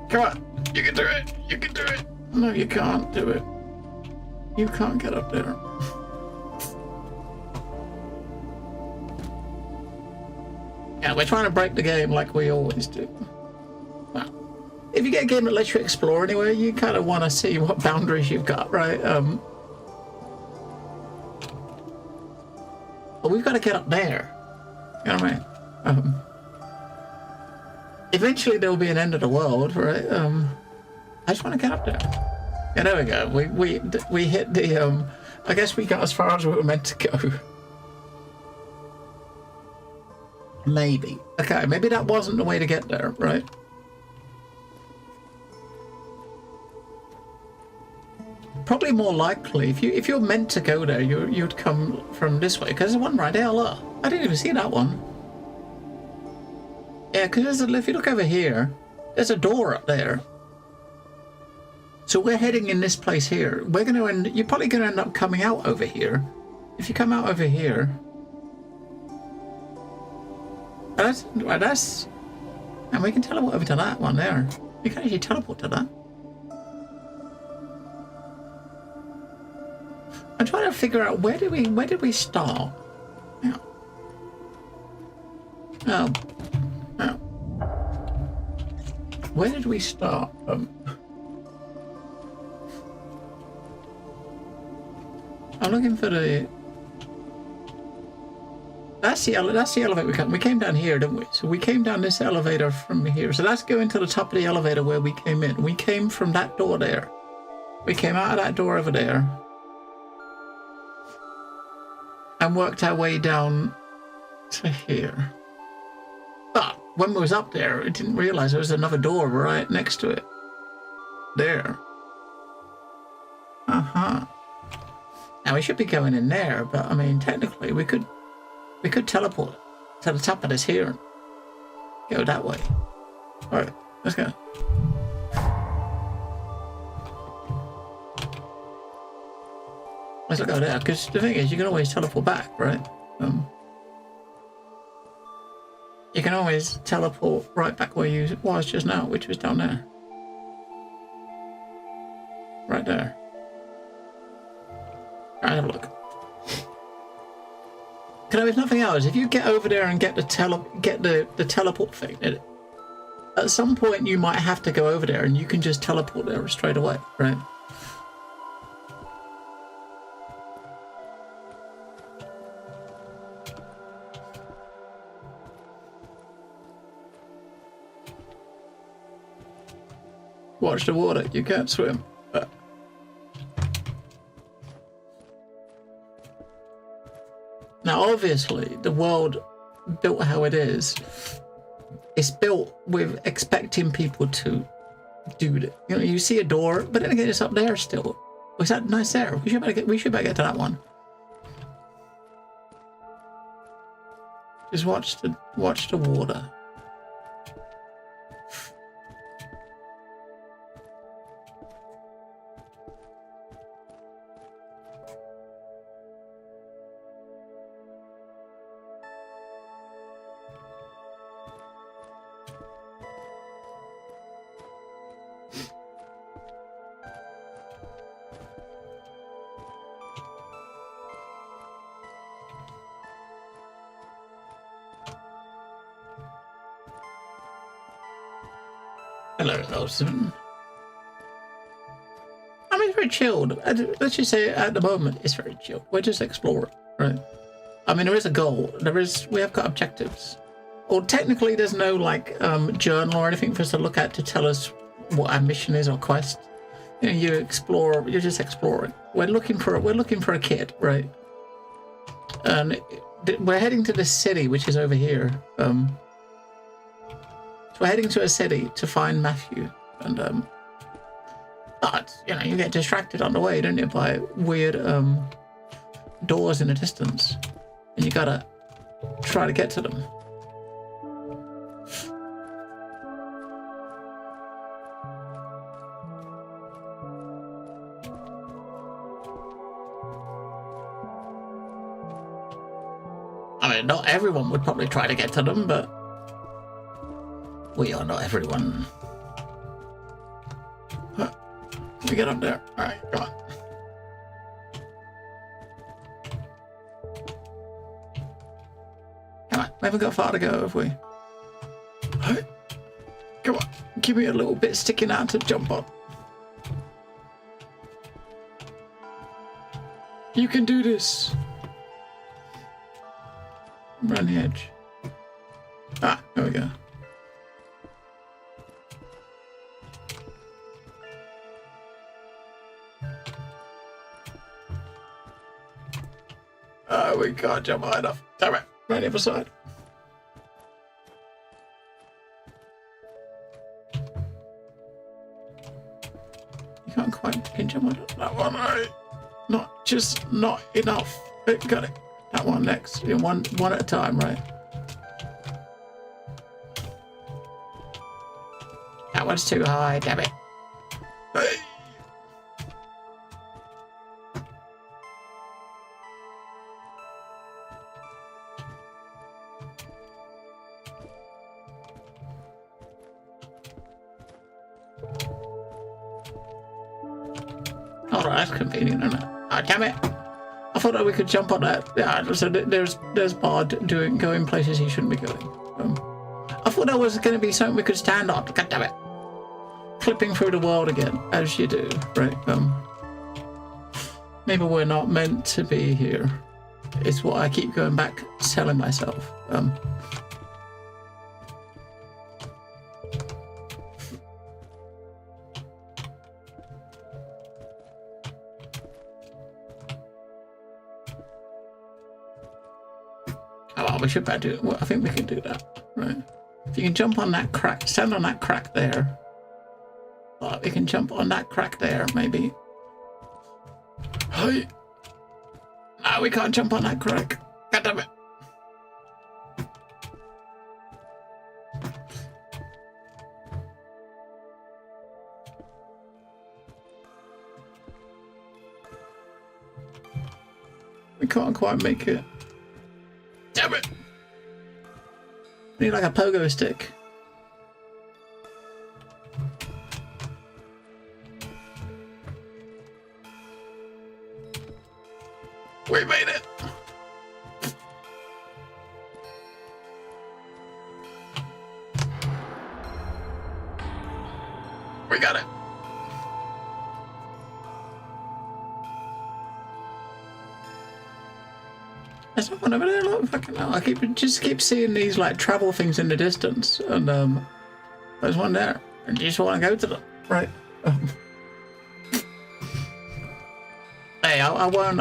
Come on, you can do it. You can do it. No, you can't do it. You can't get up there. Yeah, we're trying to break the game like we always do. Well, if you get a game that lets you explore anywhere, you kind of want to see what boundaries you've got, right? But we've got to get up there. You know what I mean? Eventually there'll be an end of the world, right? I just want to get up there. Yeah, there we go. We hit the. I guess we got as far as we were meant to go. Maybe. Okay, maybe that wasn't the way to get there, right? Probably more likely, if you're meant to go there, you'd come from this way. Because there's one right there. Look, I didn't even see that one. Yeah, because if you look over here, there's a door up there. So we're heading in this place here. We're going to end. You're probably going to end up coming out over here. If you come out over here, and we can teleport over to that one there. You can actually teleport to that. I'm trying to figure out where did we start? Yeah. Oh. Where did we start? I'm looking for the. That's the elevator we came down here, didn't we? So we came down this elevator from here. So that's going to the top of the elevator where we came in. We came from that door there. We came out of that door over there. And worked our way down to here. But when we was up there, we didn't realize there was another door right next to it. There. Uh-huh. Now we should be going in there, but I mean technically we could teleport to the top of this here and go that way. Alright, let's go. Let's go there, because the thing is, you can always teleport back, right? You can always teleport right back where you was just now, which was down there. Right there. Alright, have a look. Because if nothing else, if you get over there and get the teleport thing, at some point you might have to go over there and you can just teleport there straight away, right? Watch the water. You can't swim. Now, obviously, the world built how it is built with expecting people to do it. You know, you see a door, but then again, it's up there still. Was that nice there? We should better get to that one. Just watch the water. Hello, Elson. I mean, it's very chilled. Let's just say at the moment, it's very chilled. We're just exploring, right? I mean, there is a goal. We have got objectives. Or technically, there's no like journal or anything for us to look at to tell us what our mission is or quest. You know, you explore. You're just exploring. We're looking for a kid, right? And we're heading to the city, which is over here. So we're heading to a city to find Matthew, and but you know, you get distracted on the way, don't you, by weird doors in the distance, and you gotta try to get to them. I mean, not everyone would probably try to get to them, but we are not everyone. Can we get up there? All right, come on. Come on, we haven't got far to go, have we? All right. Come on, give me a little bit sticking out to jump on. You can do this. Around the edge. Ah, there we go. Oh, we can't jump high enough. Damn it. Right the other side. You can't quite jump on that one, right? Not enough. Got it. That one next. One at a time, right? That one's too high, damn it. Hey. That's convenient, isn't it? Oh, damn it. I thought that we could jump on that. Yeah, so there's Bard going places he shouldn't be going. I thought that was going to be something we could stand on. God damn it. Clipping through the world again, as you do, right? Maybe we're not meant to be here. It's what I keep going back telling myself. We should better do it. Well, I think we can do that, right? If you can jump on that crack, stand on that crack there. Oh, we can jump on that crack there, maybe. Hey. No, we can't jump on that crack. God damn it. We can't quite make it. Damn it! We need like a pogo stick. We made it! We got it! There's no one over there, look, fucking hell. I just keep seeing these like travel things in the distance, and there's one there. And you just want to go to them. right? Hey, I won't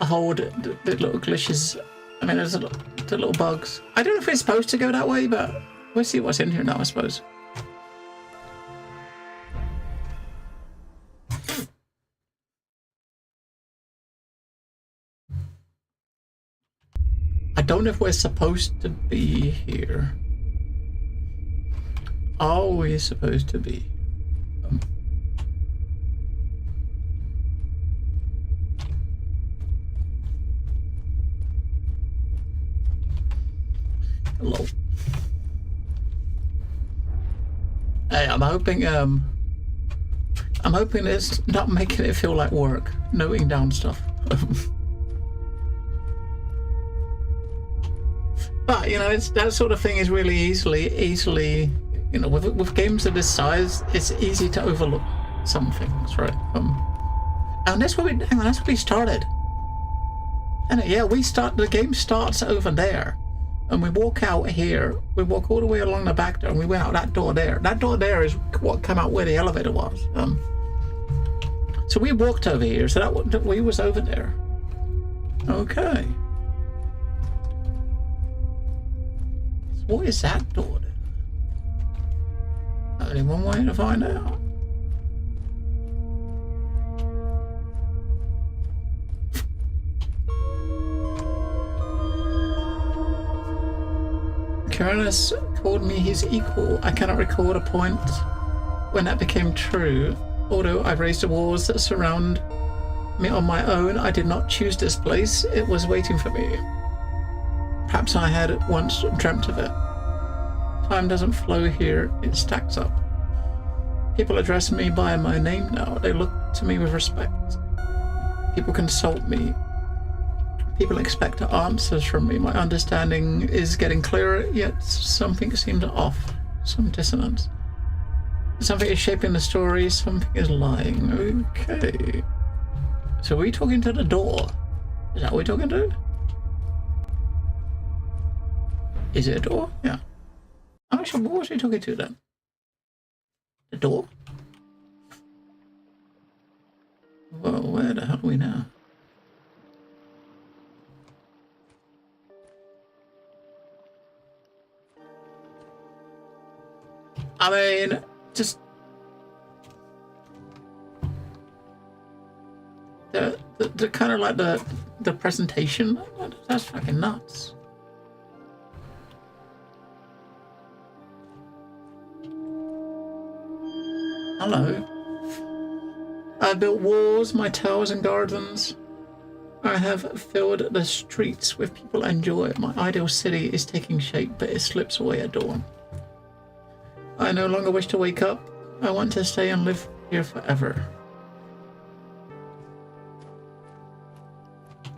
hold the little glitches. I mean, there's the little bugs. I don't know if it's supposed to go that way, but we'll see what's in here now, I suppose. I don't know if we're supposed to be here. Are we supposed to be? Hello. Hey, I'm hoping it's not making it feel like work, noting down stuff. But you know, it's that sort of thing is really easily, you know, with games of this size, it's easy to overlook some things, right? And that's where we started. And yeah, the game starts over there, and we walk out here. We walk all the way along the back door, and we went out that door there. That door there is what came out where the elevator was. So we walked over here. So that we was over there. Okay. What is that door then? Only one way to find out. Cronus called me his equal. I cannot record a point when that became true. Although I've raised the walls that surround me on my own, I did not choose this place. It was waiting for me. Perhaps I had once dreamt of it. Time doesn't flow here, it stacks up. People address me by my name now. They look to me with respect. People consult me. People expect answers from me. My understanding is getting clearer, yet something seems off. Some dissonance. Something is shaping the story, something is lying. Okay. So are we talking to the door? Is that what we're talking to? Is it a door? Yeah. Actually, what was we talking to then? The door? Well, where the hell are we now? I mean, just the kind of like the presentation. That's fucking nuts. Hello. I built walls, my towers and gardens. I have filled the streets with people I enjoy. My ideal city is taking shape, but it slips away at dawn. I no longer wish to wake up. I want to stay and live here forever.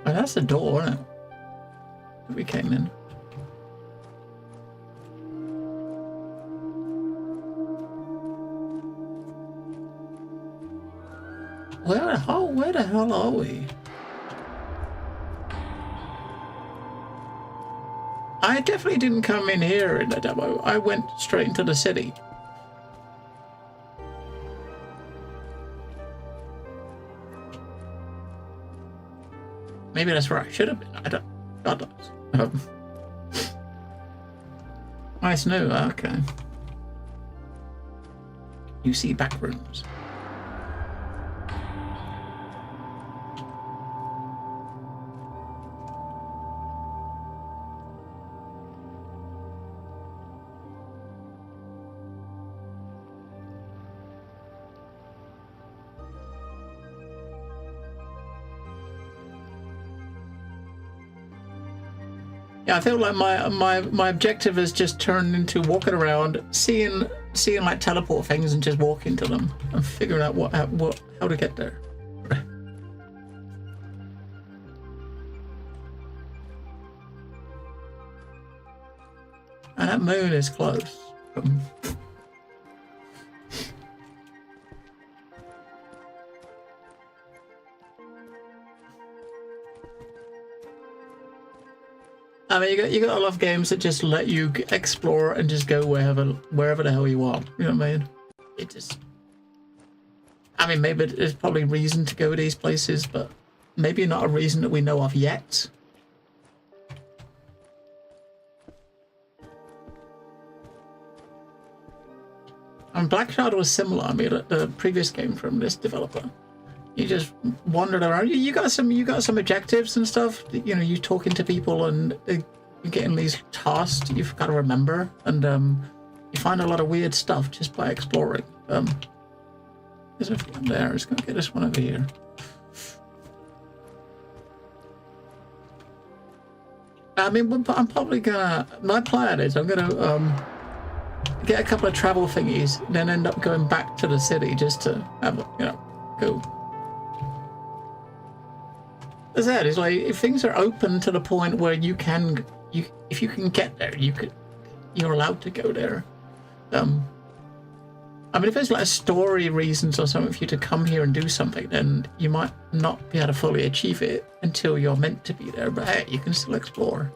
Oh, that's the door, isn't it? We came in. Where the hell are we? I definitely didn't come in here in the demo. I went straight into the city. Maybe that's where I should have been. I don't. God knows. Nice new. Okay. You see back rooms. Yeah, I feel like my objective has just turned into walking around, seeing like teleport things and just walking to them and figuring out how to get there. And that moon is close. I mean, you got a lot of games that just let you explore and just go wherever the hell you want. You know what I mean? it just... I mean, maybe there's probably reason to go to these places, but maybe not a reason that we know of yet. And Black Shadow was similar. I mean, the previous game from this developer, you just wandered around. You got some objectives and stuff. You know, you talking to people and you're getting these tasks you've got to remember, and you find a lot of weird stuff just by exploring. There's a few there. Let's go get this one over here. I mean, I'm probably gonna. My plan is I'm gonna get a couple of travel thingies, then end up going back to the city just to have, go. As I said, it's like if things are open to the point where if you can get there, you're allowed to go there. I mean, if there's like story reasons or something for you to come here and do something, then you might not be able to fully achieve it until you're meant to be there. But hey, you can still explore.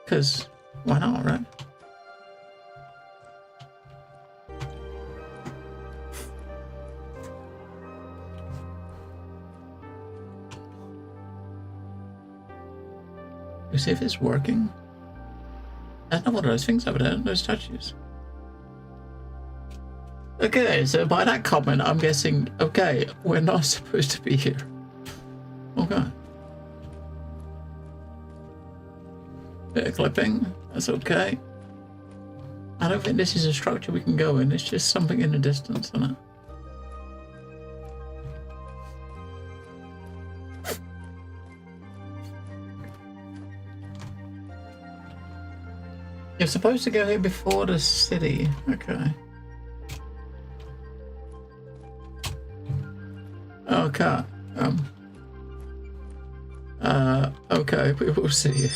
Because why not, right? You see if it's working? That's not one of those things over there, those statues. Okay, so by that comment, I'm guessing, okay, we're not supposed to be here. Okay. Bit of clipping, that's okay. I don't think this is a structure we can go in, it's just something in the distance, isn't it? You're supposed to go here before the city. Okay. Okay. Okay, we will see you.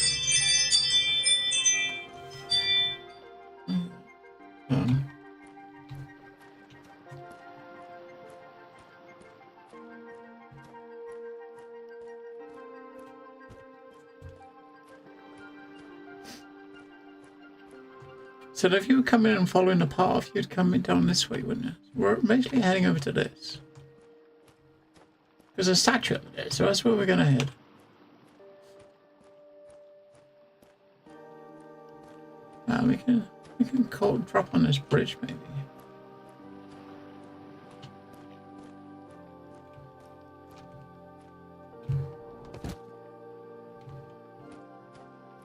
So if you were coming and following the path, you'd come down this way, wouldn't you? We're basically heading over to this. There's a statue over there, so that's where we're gonna head. We can drop on this bridge maybe.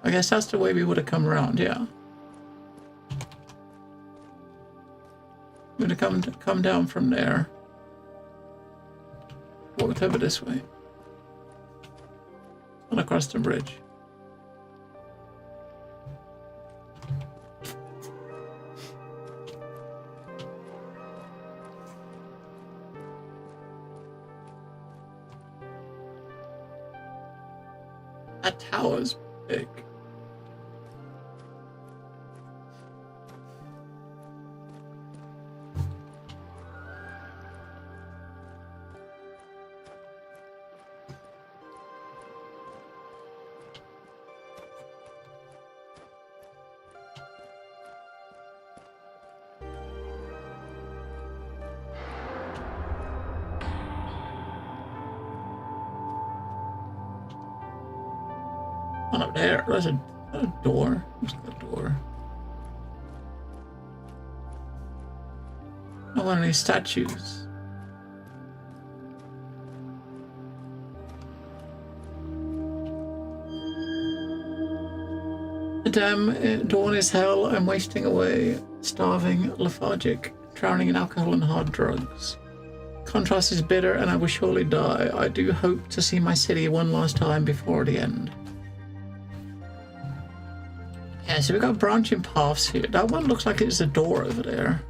I guess that's the way we would have come around, yeah. We're gonna come down from there. Walk over this way. And across the bridge. That tower's big. One up there. There's a door. What's that door? Oh, one of these statues. Damn, dawn is hell. I'm wasting away, starving, lethargic, drowning in alcohol and hard drugs. Contrast is bitter, and I will surely die. I do hope to see my city one last time before the end. Yeah, so we've got branching paths here. That one looks like it's a door over there.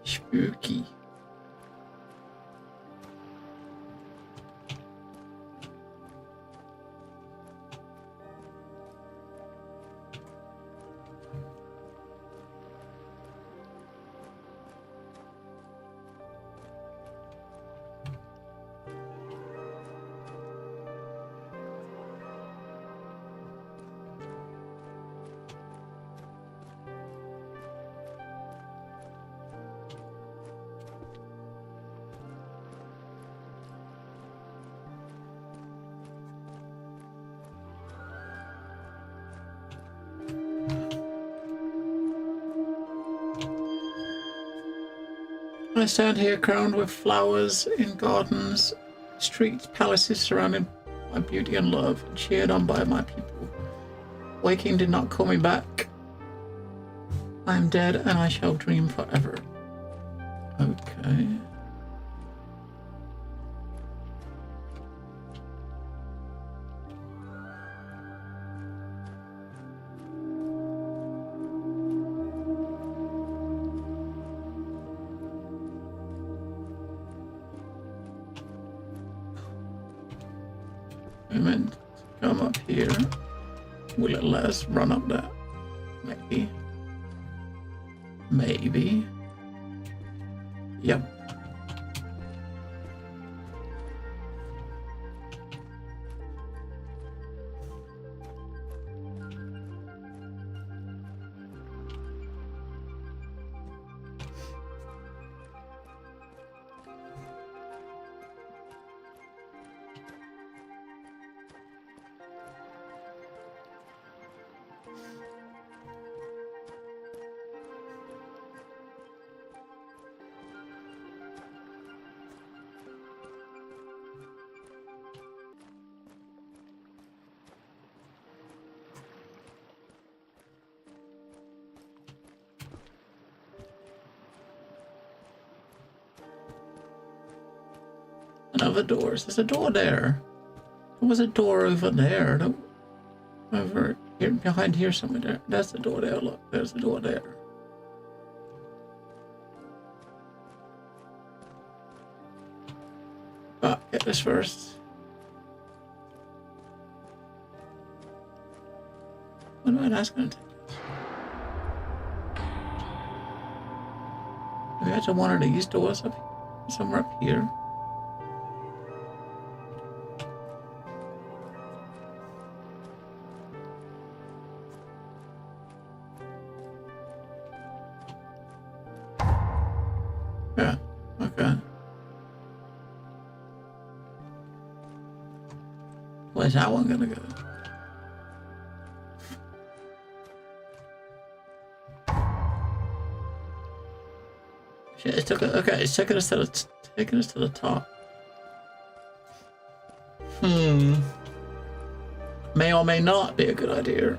Spooky. I stand here crowned with flowers in gardens, streets, palaces surrounded by beauty and love, and cheered on by my people. Waking did not call me back. I am dead and I shall dream forever. Okay. I meant to come up here. Will it let us run up there? Maybe. Maybe. Yep. Another doors. There's a door there. There was a door over there. Over here, behind here somewhere there. That's the door there. Look, there's the door there. Ah, get this first. What am I that's gonna take? Maybe I to one of these doors up here, somewhere up here. Yeah, okay. Where's that one gonna go? Shit, it took okay, it's taking us to the top. May or may not be a good idea.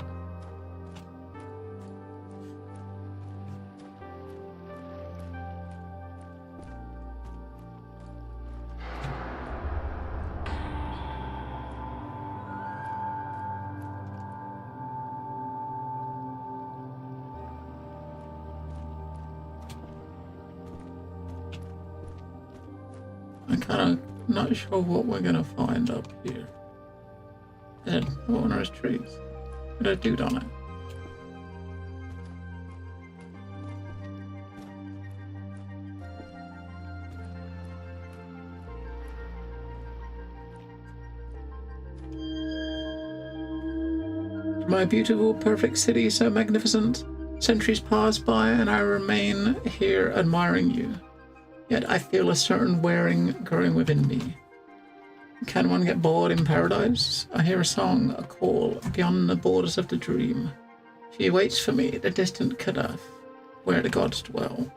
I'm kind of not sure what we're gonna find up here. And one of those trees. What did I do on it? My beautiful, perfect city, so magnificent. Centuries pass by and I remain here admiring you. Yet I feel a certain wearing growing within me. Can one get bored in paradise? I hear a song, a call, beyond the borders of the dream. She waits for me, the distant Kadaf, where the gods dwell.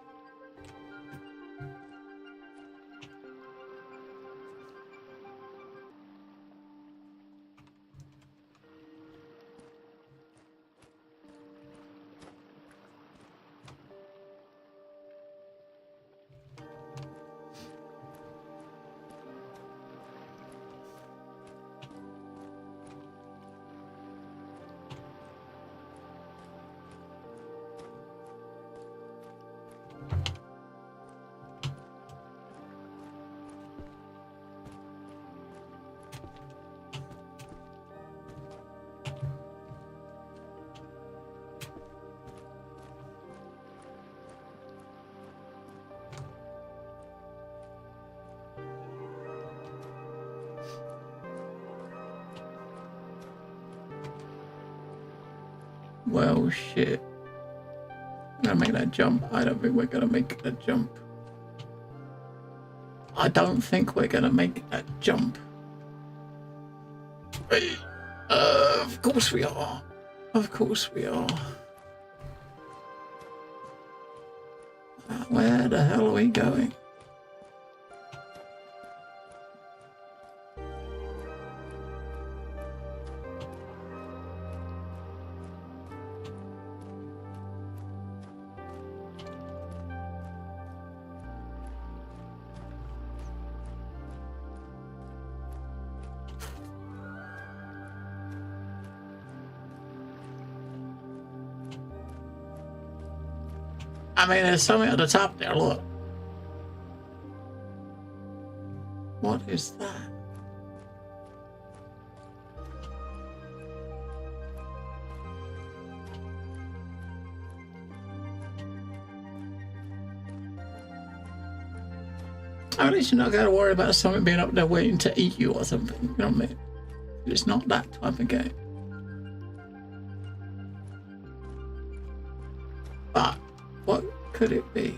Well, shit. I'm gonna make that jump. I don't think we're gonna make that jump. I don't think we're gonna make that jump. Of course we are. Of course we are. Where the hell are we going? I mean, there's something at the top there, look. What is that? At least you're not going to worry about something being up there waiting to eat you or something, you know what I mean? It's not that type of game. But what could it be?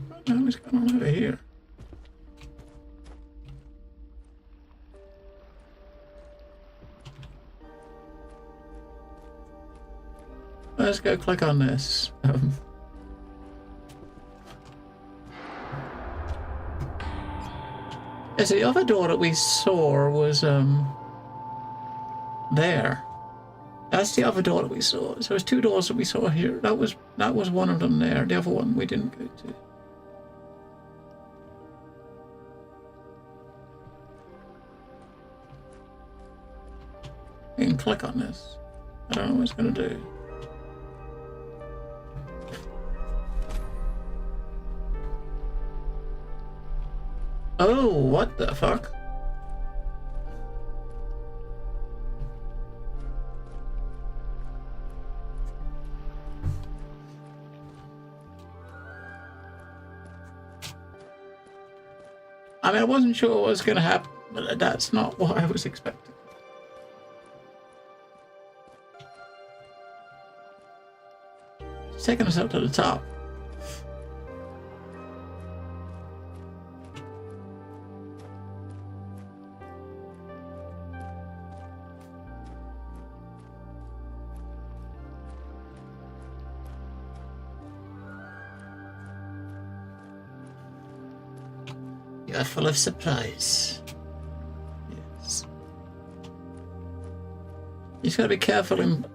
What the hell is going on over here? Let's go click on this. Yes, the other door that we saw was there. That's the other door that we saw. So there's two doors that we saw here. That was one of them there. The other one we didn't go to. You can click on this. I don't know what it's going to do. Oh, what the fuck? I mean, I wasn't sure what was going to happen, but that's not what I was expecting. It's taking us up to the top. You're full of surprise. Yes. You just gotta be careful in,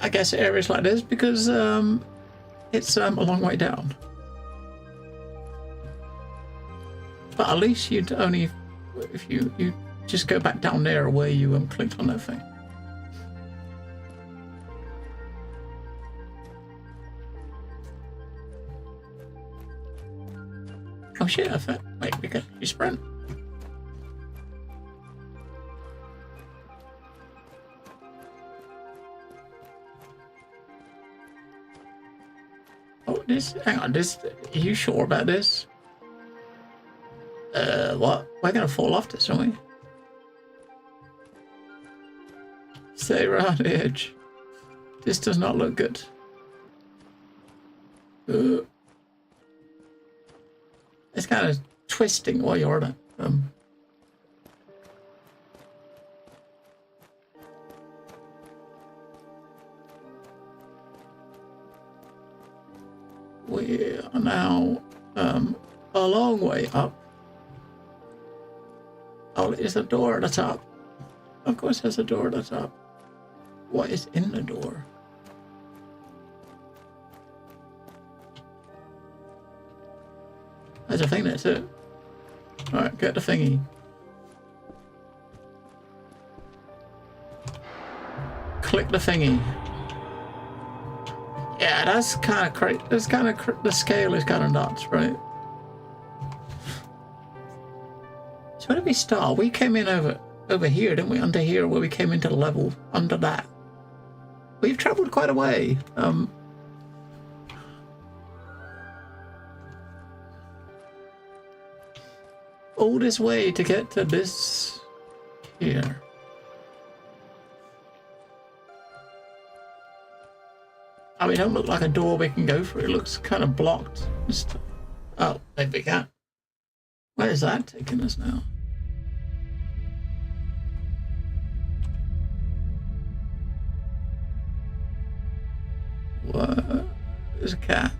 I guess, areas like this because it's a long way down. But at least you'd only, if you just go back down there where you clicked on that thing. Oh shit, I thought, wait, we got you sprint. Oh, this, hang on, this, are you sure about this? What? We're gonna fall off this, aren't we? Stay around the edge. This does not look good. It's kind of twisting while you're on it. We are now a long way up. Oh, there's a door at the top. Of course there's a door at the top. What is in the door? There's a thing there too. Alright, get the thingy. Click the thingy. Yeah, that's kind of crazy. That's kind of the scale is kind of nuts, right? So where did we start? We came in over here, didn't we? Under here, where we came into the level under that. We've travelled quite a way. All this way to get to this here. I mean, it don't look like a door we can go through. It looks kind of blocked. Oh, maybe we can. Where is that taking us now? What? There's a cat.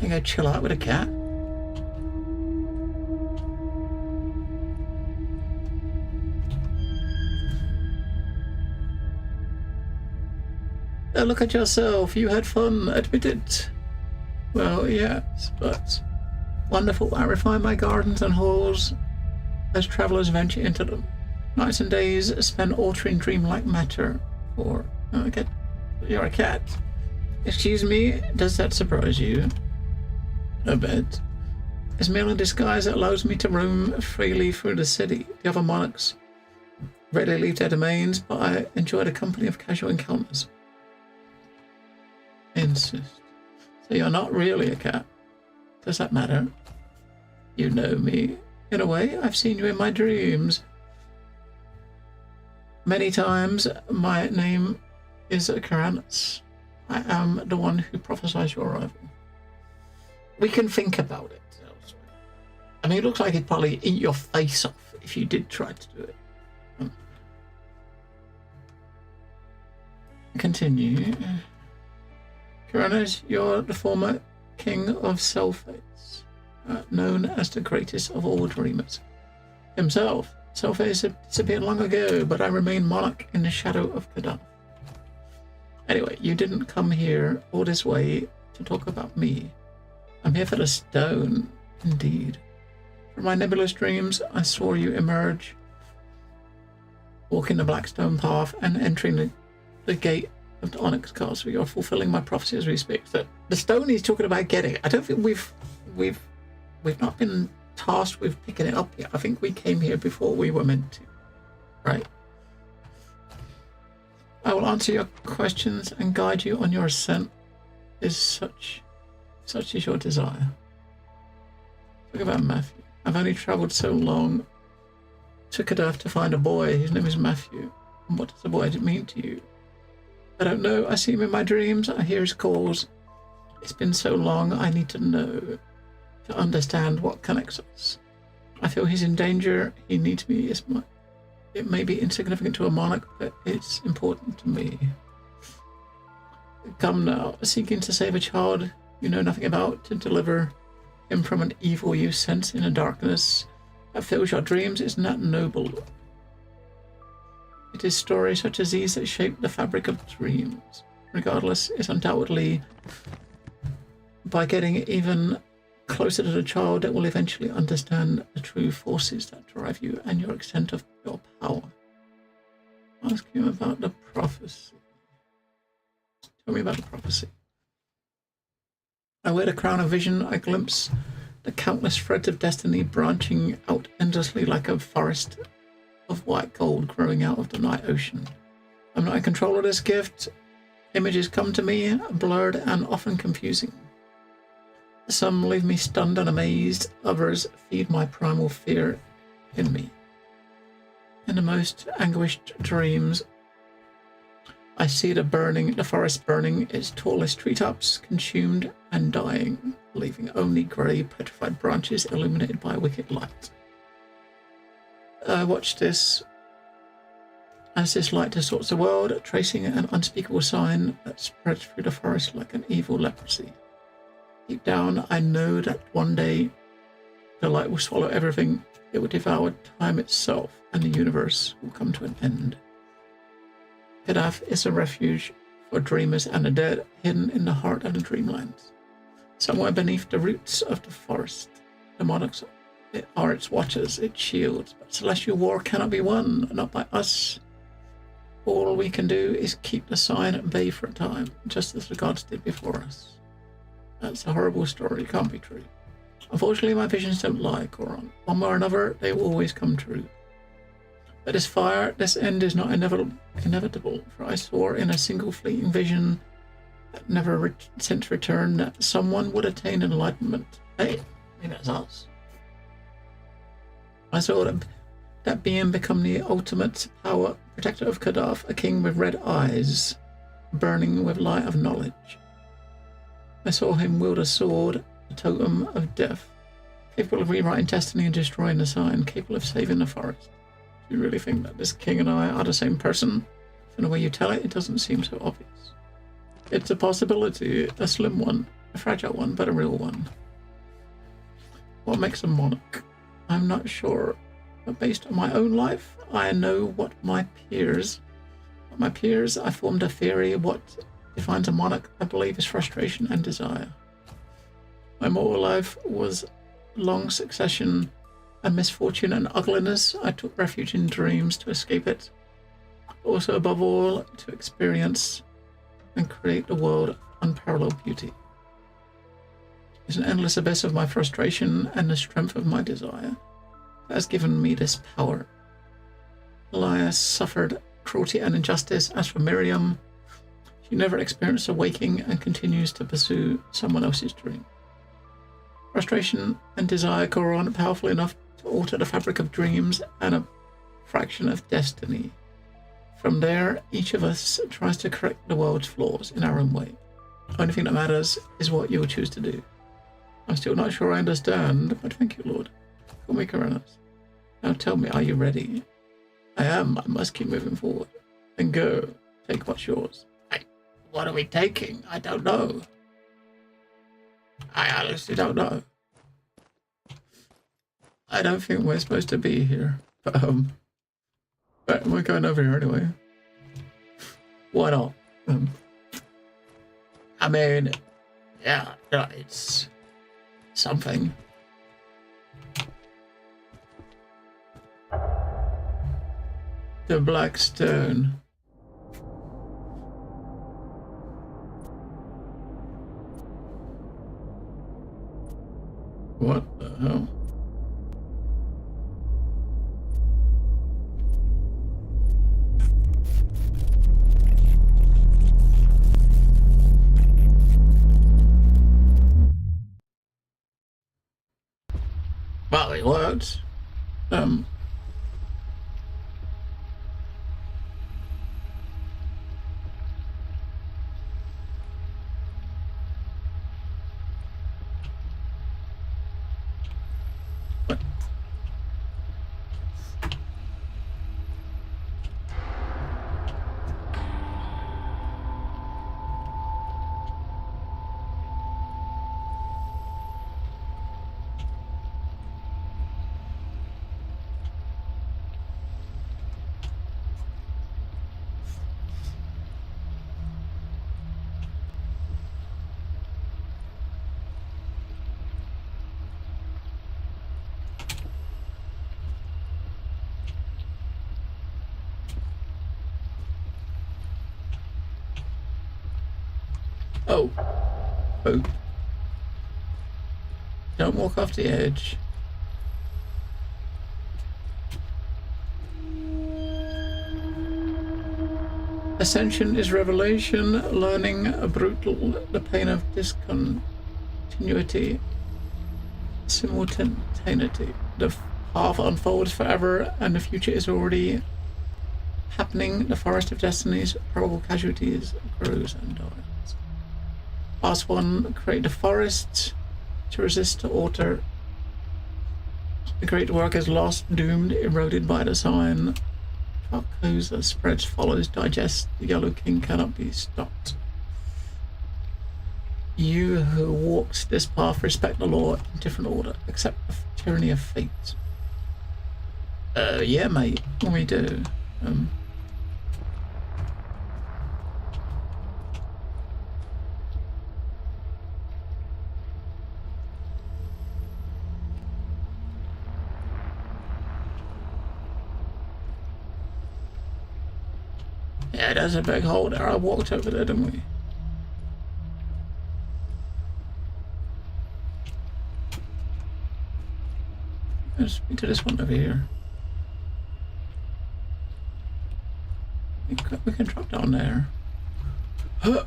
You go chill out with a cat. Oh, look at yourself. You had fun. Admit it. Well, yes, but wonderful. I refine my gardens and halls as travelers venture into them. Nights and days spent altering dreamlike matter for... Oh, okay. You're a cat. Excuse me, does that surprise you? A bit. It's merely a disguise that allows me to roam freely through the city. The other monarchs rarely leave their domains, but I enjoy the company of casual encounters. Insist. So you're not really a cat. Does that matter? You know me. In a way, I've seen you in my dreams. Many times, my name is Karanis. I am the one who prophesies your arrival. We can think about it elsewhere. I mean, it looks like it'd probably eat your face off if you did try to do it. Continue. Karanis, you're the former king of Selface, known as the greatest of all dreamers. Himself, Selface had disappeared long ago, but I remain monarch in the shadow of Gaddafi. Anyway, you didn't come here all this way to talk about me. I'm here for the stone, indeed. From my nebulous dreams, I saw you emerge, walking the Blackstone path and entering the gate of the Onyx Castle. You're fulfilling my prophecy as we speak. So the stone he's talking about getting. I don't think we've not been tasked with picking it up yet. I think we came here before we were meant to, right? I will answer your questions and guide you on your ascent. Is such is your desire. Talk about Matthew. I've only travelled so long. Took it off to find a boy. His name is Matthew. And what does the boy mean to you? I don't know. I see him in my dreams. I hear his calls. It's been so long. I need to know, to understand what connects us. I feel he's in danger. He needs me. It may be insignificant to a monarch, but it's important to me. Come now, seeking to save a child you know nothing about, to deliver him from an evil you sense in the darkness that fills your dreams. Isn't that noble? It is stories such as these that shape the fabric of dreams. Regardless, it's undoubtedly by getting even closer to the child that will eventually understand the true forces that drive you and your extent of your power. Ask him about the prophecy. Tell me about the prophecy. I wear the crown of vision. I glimpse the countless threads of destiny branching out endlessly like a forest of white gold growing out of the night ocean. I'm not in control of this gift. Images come to me, blurred and often confusing. Some leave me stunned and amazed. Others feed my primal fear in me. In the most anguished dreams, I see the forest burning, its tallest treetops consumed and dying, leaving only grey, petrified branches illuminated by a wicked light. I watch this as this light distorts the world, tracing an unspeakable sign that spreads through the forest like an evil leprosy. Deep down, I know that one day the light will swallow everything. It will devour time itself, and the universe will come to an end. Gaddafi is a refuge for dreamers and the dead, hidden in the heart of the dreamlands. Somewhere beneath the roots of the forest, the monarchs are its watchers, its shields, but celestial war cannot be won, not by us. All we can do is keep the sign at bay for a time, just as the gods did before us. That's a horrible story, it can't be true. Unfortunately, my visions don't lie, Goron. One way or another, they will always come true. But this fire, this end is not inevitable, for I saw in a single fleeting vision that never since returned that someone would attain enlightenment. Hey, maybe that's us. I saw that being become the ultimate power protector of Kadaf, a king with red eyes, burning with light of knowledge. I saw him wield a sword, a totem of death, capable of rewriting destiny and destroying the sign, capable of saving the forest. Do you really think that this king and I are the same person? From the way you tell it, it doesn't seem so obvious. It's a possibility, a slim one, a fragile one, but a real one. What makes a monarch? I'm not sure, but based on my own life, I know what my peers, I formed a theory. What defines a monarch, I believe, is frustration and desire. My mortal life was long succession and misfortune and ugliness. I took refuge in dreams to escape it. Also, above all, to experience and create the world of unparalleled beauty. It's an endless abyss of my frustration and the strength of my desire that has given me this power. Elias suffered cruelty and injustice. As for Miriam, she never experienced a waking and continues to pursue someone else's dream. Frustration and desire go on powerful enough to alter the fabric of dreams and a fraction of destiny. From there, each of us tries to correct the world's flaws in our own way. The only thing that matters is what you will choose to do. I'm still not sure I understand, but thank you, Lord. Call me Karanos. Now tell me, are you ready? I am. I must keep moving forward. Then go. Take what's yours. What are we taking? I don't know. I honestly don't know. I don't think we're supposed to be here. But we're going over here anyway. Why not? I mean, yeah, it's something. The Black Stone. What the hell? Well, it worked. Oh. Oh. Don't walk off the edge. Ascension is revelation, learning the pain of discontinuity, simultaneity. The path unfolds forever and the future is already happening. The forest of destinies, probable casualties, grows and dies. Pass one, create the forest to resist, to alter. The great work is lost, doomed, eroded by the sign. Carcosa spreads, follows, digests. The Yellow King cannot be stopped. You who walks this path respect the law in different order, accept the tyranny of fate. Yeah, mate, we do. Yeah, there's a big hole there. I walked over there, didn't we? Let's speak to this one over here. We can drop down there. Huh.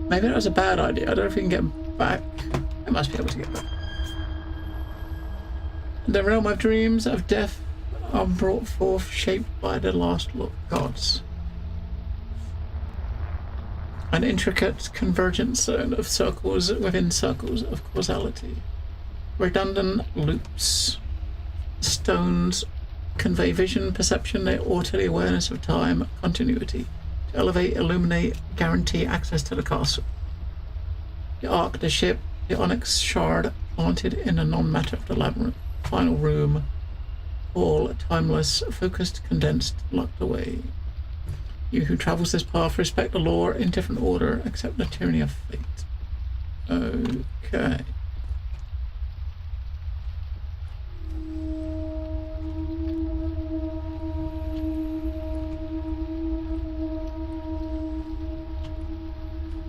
Maybe that was a bad idea. I don't know if we can get back. I must be able to get back. The realm of dreams of death are brought forth, shaped by the last gods. An intricate convergence of circles within circles of causality. Redundant loops. Stones convey vision, perception, or to the awareness of time, continuity. To elevate, illuminate, guarantee access to the castle. The ark, the ship, the onyx shard planted in the non-matter of the labyrinth. Final room. All timeless, focused, condensed, locked away. You who travels this path respect the law in different order, accept the tyranny of fate. Okay.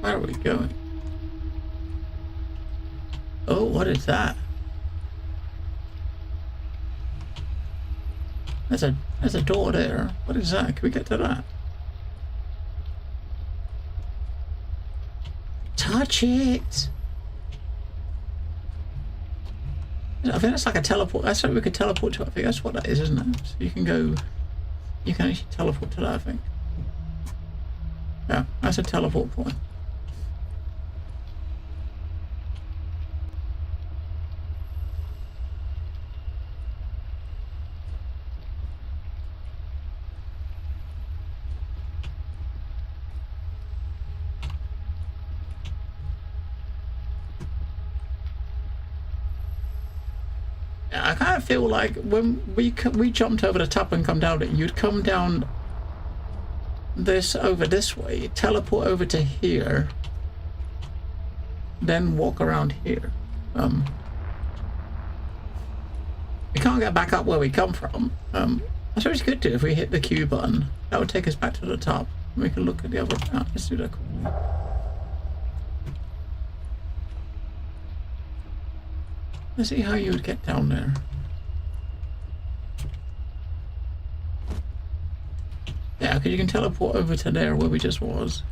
Where are we going? Oh, what is that? There's a door there. What is that? Can we get to that? Touch it! I think that's like a teleport. That's what we could teleport to. I think that's what that is, isn't it? So you can go... You can actually teleport to that, I think. Yeah, that's a teleport point. I kind of feel like when we jumped over the top and come down it, you'd come down this over this way, teleport over to here, then walk around here. We can't get back up where we come from. I suppose we could do if we hit the Q button. That would take us back to the top. We can look at the other. Oh, let's do that quickly. Let's see how you would get down there. Yeah, because you can teleport over to there where we just was.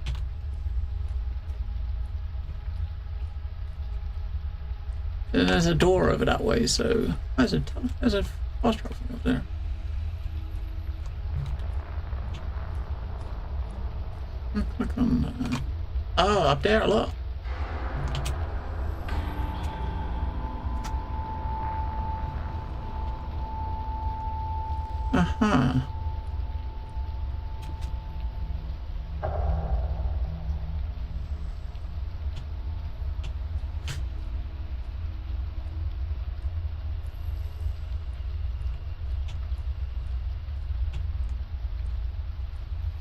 And there's a door over that way, so there's a fast travel thing up there. Click on that. Oh, up there, look. Uh-huh.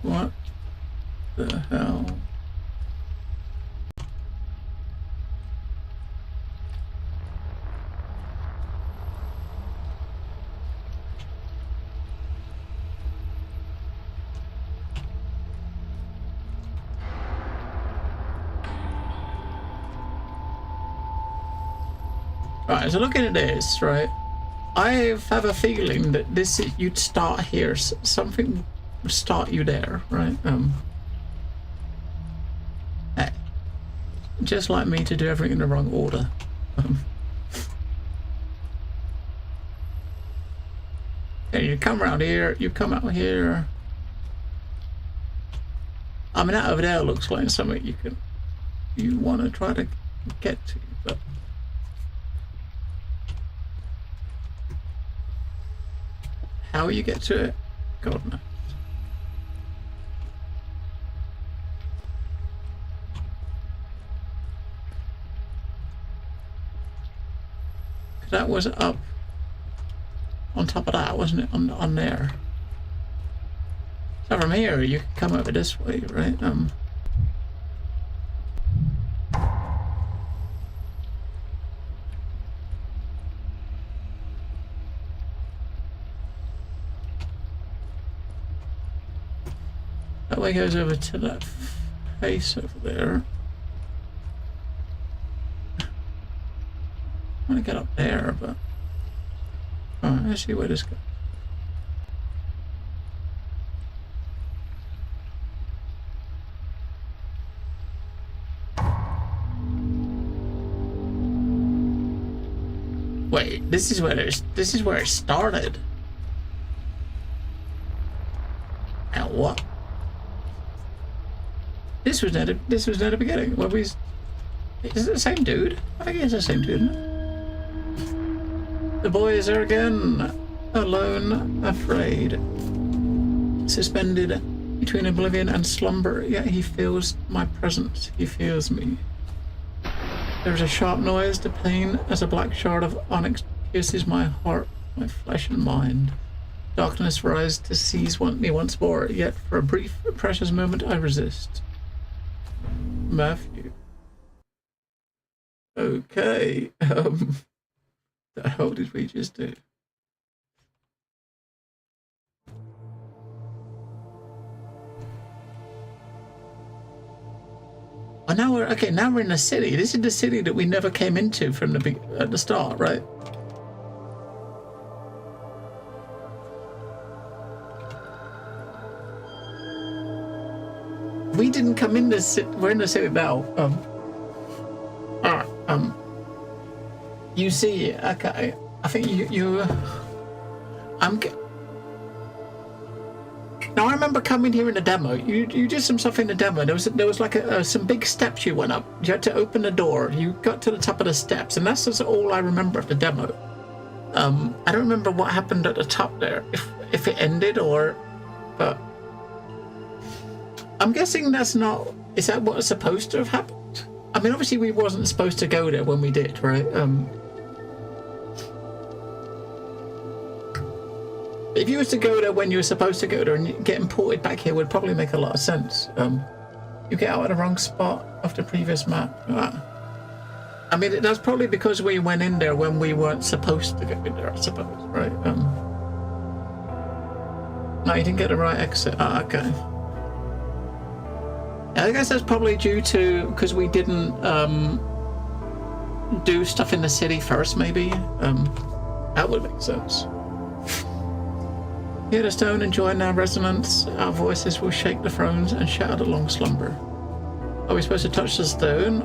What the hell? Right, so looking at this, right, I have a feeling that this you'd start here, something would start you there, right? Hey, just like me to do everything in the wrong order. And you come around here, you come out here. I mean, that over there looks like something you want to try to get to, but. How you get to it, God knows. Because that was up on top of that, wasn't it? On there. So from here, you can come over this way, right? That way goes over to that face over there. I want to get up there, but... Oh, let's see where this goes. Wait, this is where it started. Now what? This was not the beginning. Well, is it the same dude? I think it's the same dude. Isn't it? The boys are again alone, afraid, suspended between oblivion and slumber. Yet he feels my presence. He feels me. There is a sharp noise, the pain as a black shard of onyx pierces my heart, my flesh and mind. Darkness rises to seize me once more, yet for a brief, precious moment I resist. Matthew. Okay, the hell did we just do? Oh, now we're okay. Now we're in the city. This is the city that we never came into from at the start, right? We didn't come in this city. We're in the city now. You see, okay. I think Now I remember coming here in the demo. You did some stuff in the demo. There was like some big steps you went up. You had to open the door. You got to the top of the steps, and that's just all I remember of the demo. I don't remember what happened at the top there. If it ended or, but I'm guessing that's not. Is that what was supposed to have happened? I mean, obviously we wasn't supposed to go there when we did, right? If you was to go there when you were supposed to go there and get imported back here would probably make a lot of sense. You get out at the wrong spot of the previous map. I mean, that's probably because we went in there when we weren't supposed to go in there, I suppose, right? No, you didn't get the right exit. Okay. I guess that's probably due to because we didn't do stuff in the city first, maybe. That would make sense. Hear the stone and join our resonance. Our voices will shake the thrones and shatter the long slumber. Are we supposed to touch the stone?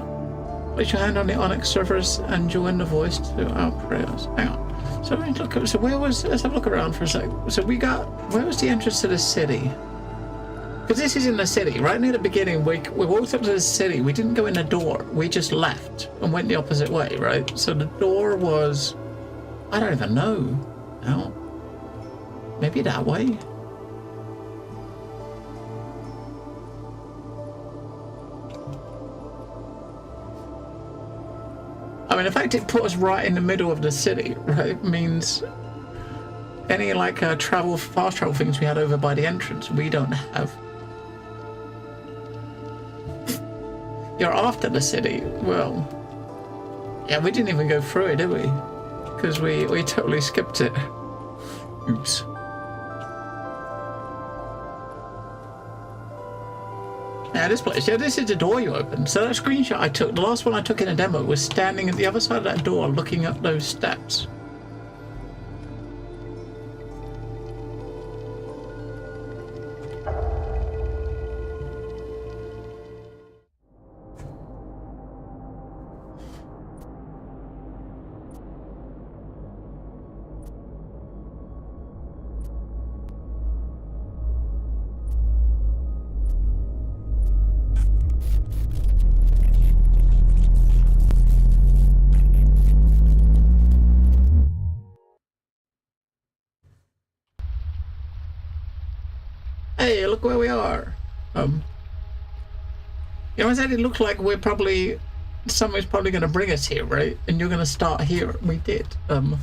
Place your hand on the onyx surface and join the voice to our prayers. Hang on. So where was? Let's have a look around for a sec. So where was the entrance to the city? Because this is in the city, right near the beginning. We walked up to the city. We didn't go in the door. We just left and went the opposite way, right? So the door was, I don't even know now. Maybe that way? I mean, the fact it put us right in the middle of the city, right, means any like fast travel things we had over by the entrance, we don't have. You're after the city. Well, yeah, we didn't even go through it, did we? Because we totally skipped it. Oops. Yeah, this place. Yeah, this is the door you opened. So that screenshot I took, the last one I took in a demo, was standing at the other side of that door looking up those steps. Hey, look where we are. You know, I said it looks like we're probably, somebody's probably going to bring us here, right? And you're going to start here. We did. So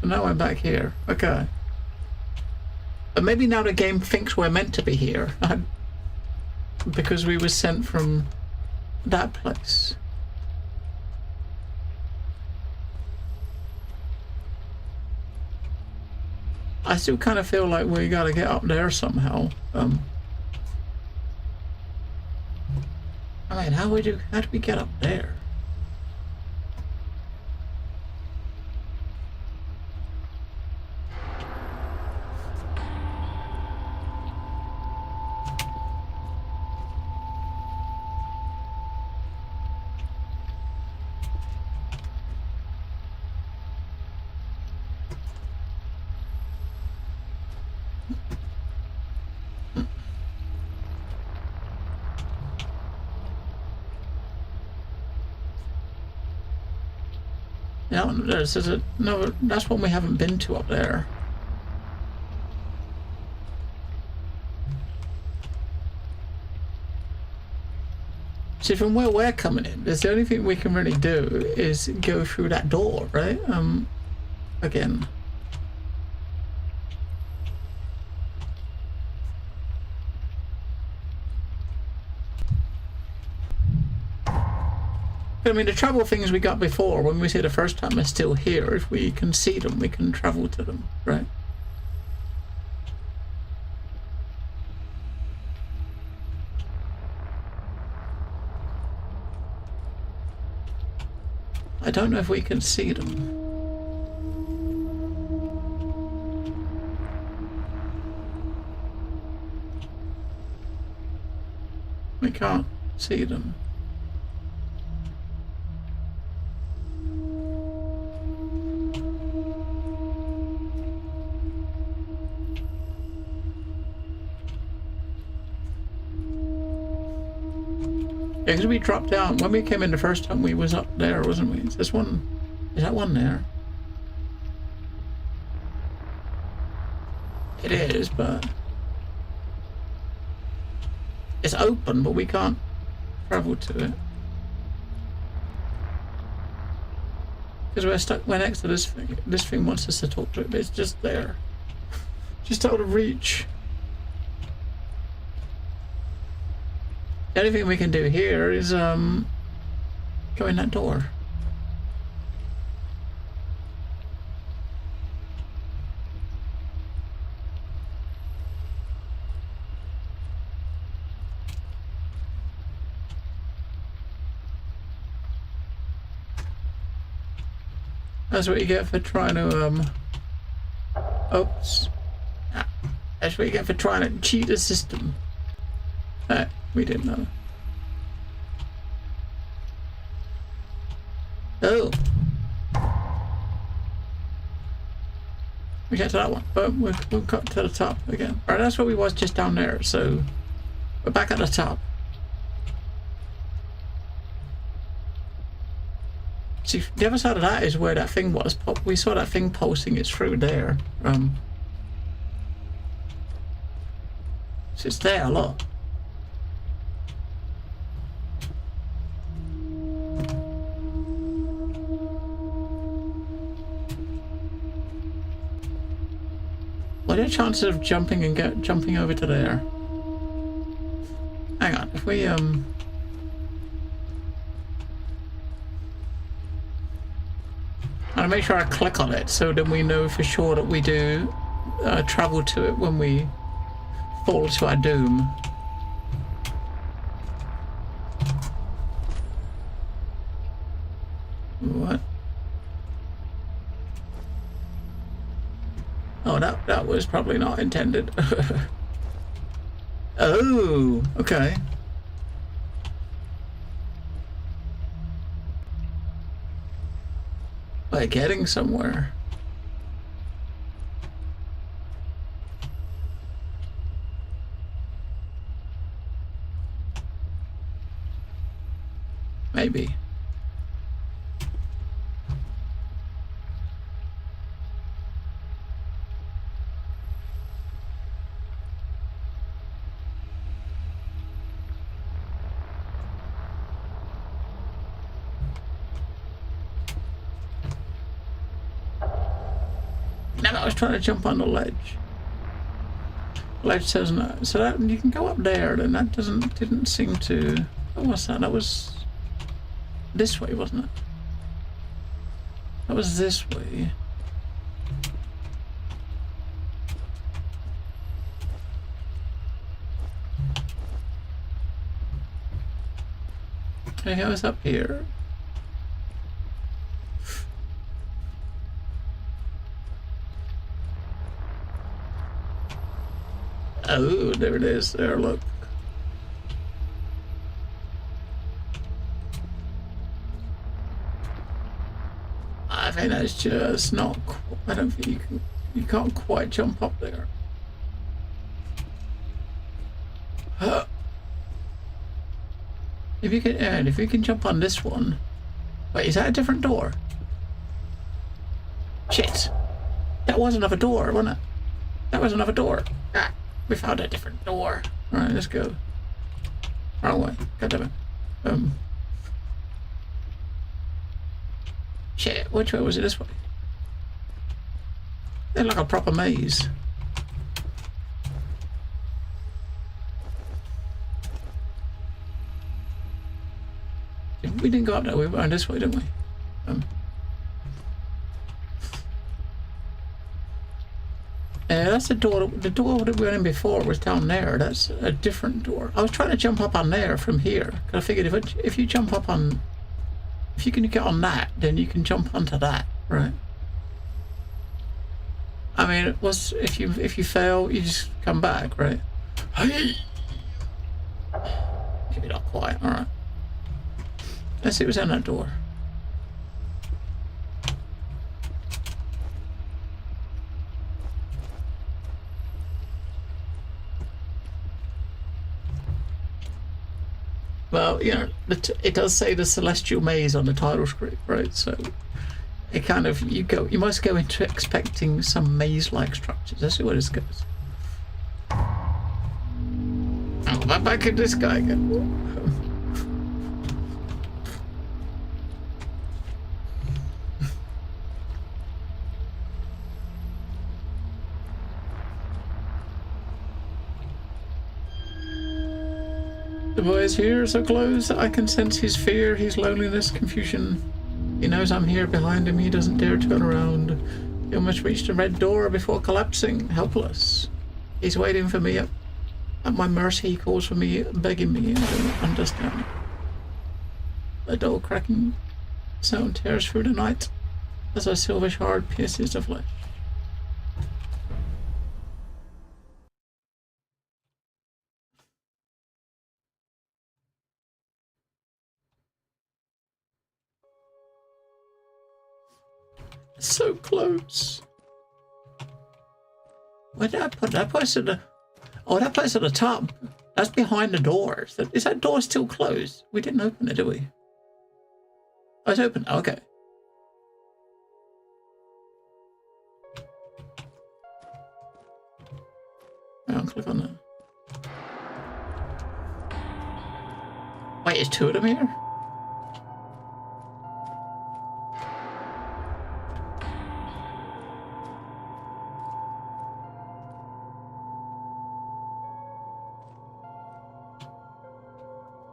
now I'm back here. Okay. But maybe now the game thinks we're meant to be here. Because we were sent from that place. I still kind of feel like we gotta get up there somehow. I mean, how do we get up there? Yeah, no, that's one we haven't been to up there. See, from where we're coming in, there's the only thing we can really do is go through that door, right? Again. I mean, the travel things we got before, when we see the first time, are still here. If we can see them, we can travel to them, right? I don't know if we can see them. We can't see them. Yeah, because we dropped down. When we came in the first time, we was up there, wasn't we? Is this one? Is that one there? It is, but it's open, but we can't travel to it. Because we're stuck, we're next to this thing. This thing wants us to talk to it, but it's just there. Just out of reach. The only thing we can do here is go in that door. That's what you get for trying to oops. That's what you get for trying to cheat the system. We didn't know. Oh. We get to that one. But we'll cut to the top again. Alright, that's where we was just down there, so we're back at the top. See, the other side of that is where that thing was. We saw that thing pulsing it through there. So it's there a lot. What are the chances of jumping and jumping over to there? Hang on, if we I want to make sure I click on it so then we know for sure that we do travel to it when we fall to our doom. What? Oh, that was probably not intended. Oh, okay. We're getting somewhere. Maybe. I was trying to jump on the ledge. The ledge says no. So that you can go up there, and that didn't seem to. What was that? That was this way, wasn't it? That was this way. Okay, what's up here? Oh, there it is. There, look. I think that's just not. I don't think you can. You can't quite jump up there. If you can, and if you can jump on this one. Wait, is that a different door? Shit! That was another door, wasn't it? That was another door. Ah, we found a different door. All right, let's go. Wrong way. God damn it. Shit, which way was it? This way? They're like a proper maze. We didn't go up there. We went this way, didn't we? Yeah, that's the door. The door that we went in before was down there. That's a different door. I was trying to jump up on there from here. Cause I figured if you jump up on, if you can get on that, then you can jump onto that, right? I mean, it was if you fail, you just come back, right? Hey, maybe not quite. All right. Let's see what's in that door. Well, you know, it does say the Celestial Maze on the title screen, right? So it kind of you must go into expecting some maze-like structures. Let's see where this goes. Oh, back at this guy again. The boy is here, so close. I can sense his fear, his loneliness, confusion. He knows I'm here behind him. He doesn't dare turn around. He almost reached the red door before collapsing, helpless. He's waiting for me at my mercy. He calls for me, begging me. I don't understand. A dull cracking sound tears through the night as a silver shard pierces the flesh. So close. Where did I put that place at the... Oh, that place at the top. That's behind the door. Is that door still closed? We didn't open it, did we? Oh, it's open. Okay. I'll click on that. Wait, is two of them here?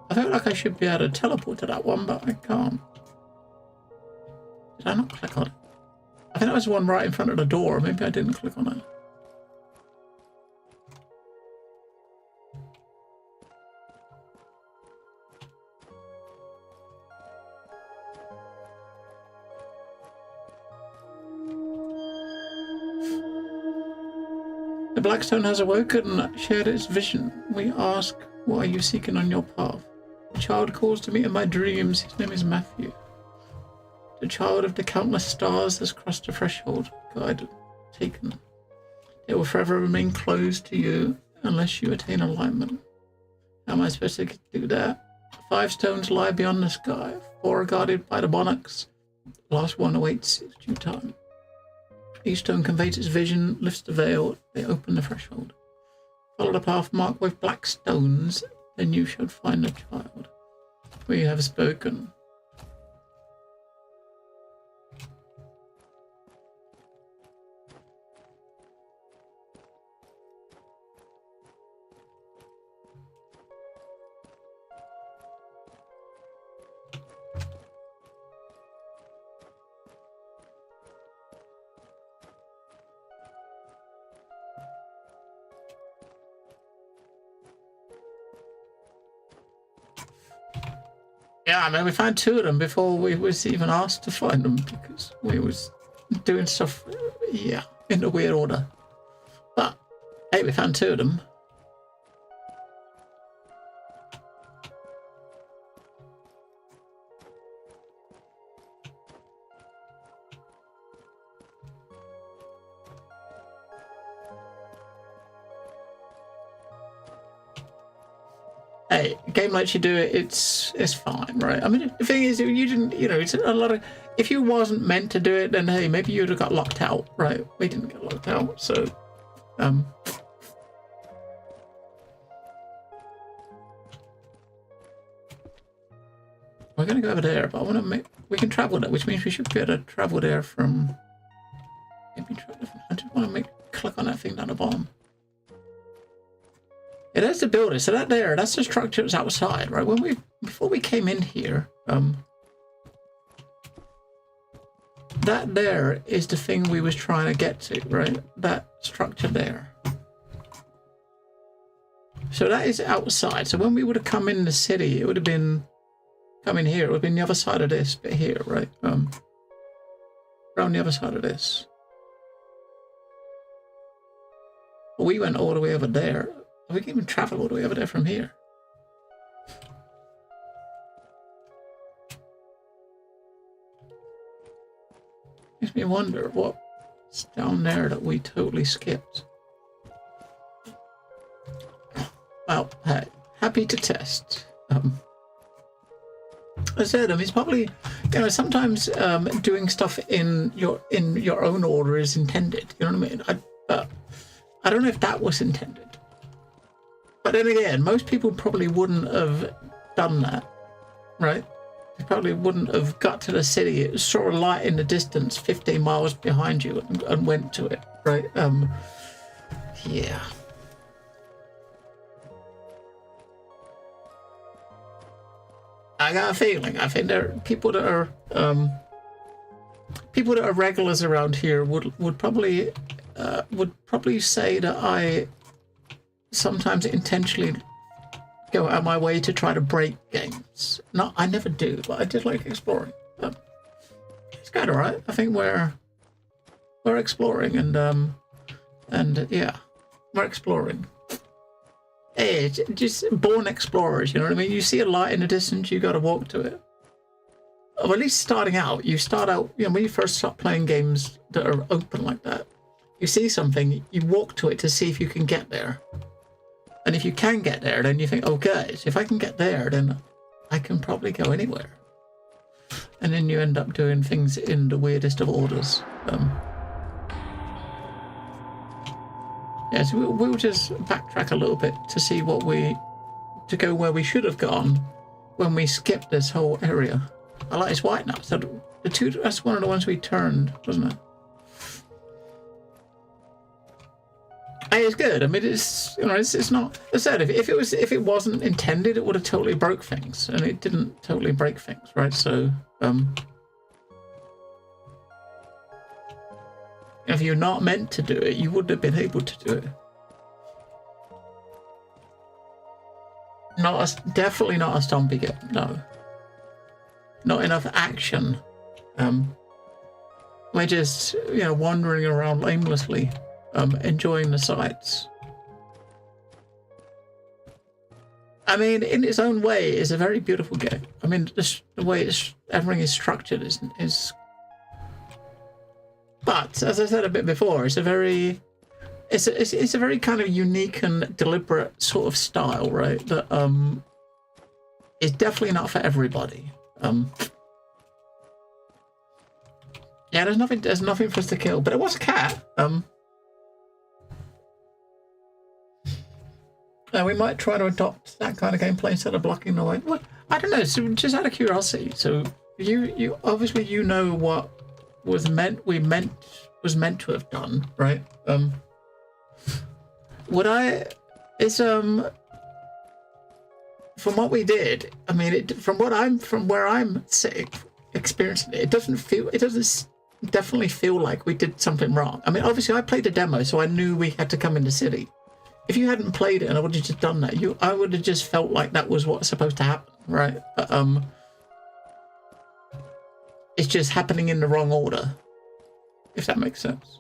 I feel like I should be able to teleport to that one, but I can't. Did I not click on it? I think that was the one right in front of the door. Maybe I didn't click on it. The Blackstone has awoken and shared its vision. We ask, what are you seeking on your path? The child calls to me in my dreams. His name is Matthew. The child of the countless stars has crossed the threshold, guided, taken. It will forever remain closed to you unless you attain alignment. How am I supposed to do that? 5 stones lie beyond the sky. 4 are guarded by the monarchs. The last one awaits its due time. Each stone conveys its vision, lifts the veil, they open the threshold. Follow the path marked with black stones, then you should find the child. We have spoken. Yeah, I mean, we found 2 of them before we was even asked to find them because we was doing stuff, yeah, in a weird order. But, hey, we found 2 of them. Hey, a game lets you do it, it's fine, right? I mean, the thing is, you didn't, you know, it's a lot of, if you wasn't meant to do it, then hey, maybe you'd have got locked out, right? We didn't get locked out, so, we're gonna go over there, but I want to make, we can travel there, which means we should be able to travel there from, maybe, I just want to make, click on that thing down the bottom. It has the building, so that there, that's the structure that's outside, right? When we, before we came in here, that there is the thing we was trying to get to, right? That structure there. So that is outside. So when we would have come in the city, it would have been coming here. It would have been the other side of this bit here, right? Around the other side of this. We went all the way over there. We can even travel all the way over there from here. Makes me wonder what's down there that we totally skipped. Well, hey, happy to test. As I said, it's probably, you know, sometimes doing stuff in your own order is intended. You know what I mean? I don't know if that was intended. But then again, most people probably wouldn't have done that, right? They probably wouldn't have got to the city, saw a light in the distance 15 miles behind you and went to it, right? Yeah. I got a feeling. I think there are people that are regulars around here would probably say that I sometimes intentionally go out of my way to try to break games. No, I never do, but I did like exploring. It's kind of right. I think we're exploring and yeah, we're exploring. Hey, it's just born explorers, you know what I mean? You see a light in the distance, you got to walk to it. Or at least starting out, you start out, you know, when you first start playing games that are open like that, you see something, you walk to it to see if you can get there. And if you can get there, then you think, oh, guys, if I can get there, then I can probably go anywhere. And then you end up doing things in the weirdest of orders. Yeah, so we'll just backtrack a little bit to see to go where we should have gone when we skipped this whole area. I like it's white now. So that's one of the ones we turned, wasn't it? Hey, it's good. I mean, it's, you know, it's not. As I said, if it wasn't intended, it would have totally broke things, and it didn't totally break things, right? So, if you're not meant to do it, you wouldn't have been able to do it. Definitely not a zombie game. No, not enough action. We're just, you know, wandering around aimlessly. Enjoying the sights. I mean, in its own way, it's a very beautiful game. I mean, the way everything is structured is. But as I said a bit before, it's a very kind of unique and deliberate sort of style, right? That is definitely not for everybody. Yeah, there's nothing for us to kill, but it was a cat. We might try to adopt that kind of gameplay instead of blocking the way. Well, I don't know. So just out of curiosity, so you obviously you know what was meant to have done, right? From what we did, I mean, from where I'm sitting, experiencing it, it doesn't definitely feel like we did something wrong. I mean, obviously I played a demo, so I knew we had to come in the city. If you hadn't played it and I would have just done that, I would have just felt like that was what's supposed to happen, right? But It's just happening in the wrong order, if that makes sense.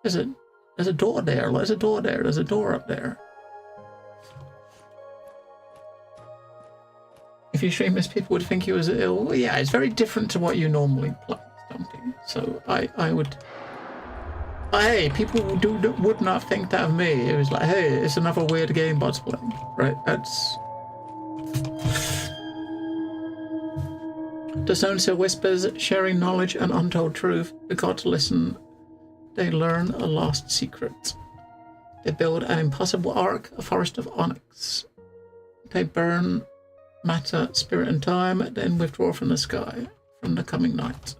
There's a door there. There's a door there. There's a door up there. If you stream this, people would think you was ill. Well, yeah, it's very different to what you normally play, Stumpy. So I would. Hey, people would not think that of me. It was like, hey, it's another weird game Bod's playing, right? That's. The zone still whispers, sharing knowledge and untold truth. The gods listen. They learn a lost secret. They build an impossible ark, a forest of onyx. They burn matter, spirit, and time, then withdraw from the sky, from the coming night.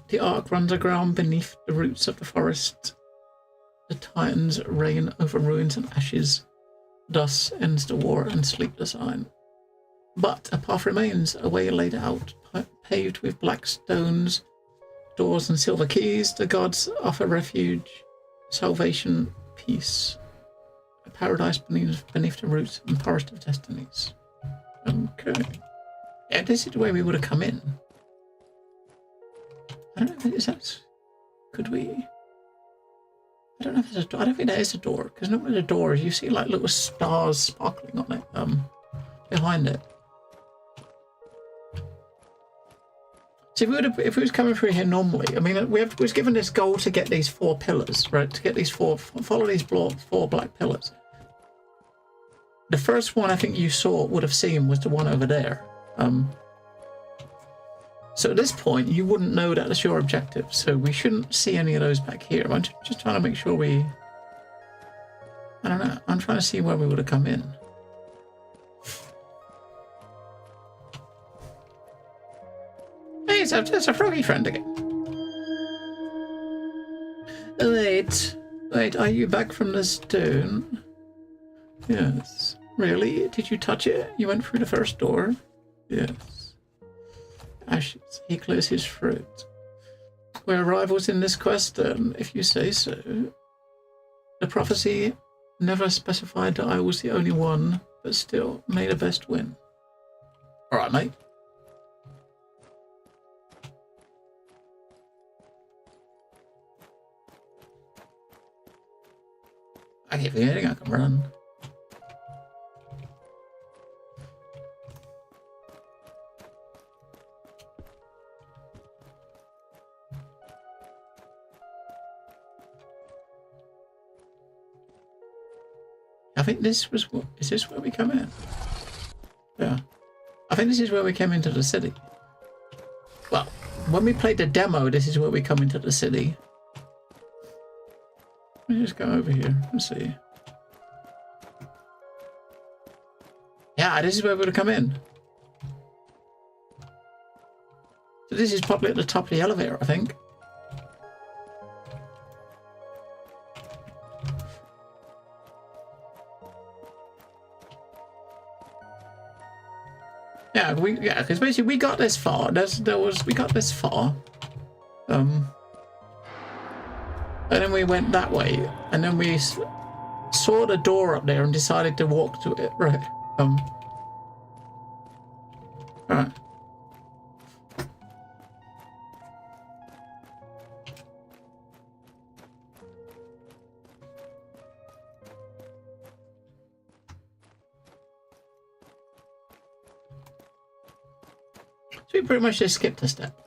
The ark runs aground beneath the roots of the forest. The titans reign over ruins and ashes. Thus ends the war and sleepless iron. But a path remains, a way laid out, paved with black stones, doors and silver keys. The gods offer refuge, salvation, peace. A paradise beneath the roots and forest of destinies. Okay. Yeah, this is the way we would have come in. I don't know if that's... Could we... I don't know if there's a door. I don't think there is a door, because normally the doors, you see like little stars sparkling on it, behind it. So if we was coming through here normally, I mean, we was given this goal to get these 4 pillars, right? To get these follow these 4 black pillars. The first one I think you would have seen was the one over there. So at this point, you wouldn't know that that's your objective. So we shouldn't see any of those back here. I'm just trying to make sure we... I don't know. I'm trying to see where we would have come in. Hey, it's a froggy friend again. Wait, are you back from the stone? Yes. Really? Did you touch it? You went through the first door? Yes. Ashes. He clears his throat. We're rivals in this quest, then, if you say so. The prophecy never specified that I was the only one, but still, may the best win. Alright, mate. I keep forgetting I can run. I think this was what... Is this where we come in? Yeah. I think this is where we came into the city. Well, when we played the demo, this is where we come into the city. Let me just go over here and see. Yeah, this is where we would have come in. So this is probably at the top of the elevator, I think. Yeah, because basically we got this far. We got this far. And then we went that way, and then we saw the door up there and decided to walk to it. Right. Right. So we pretty much just skipped a step.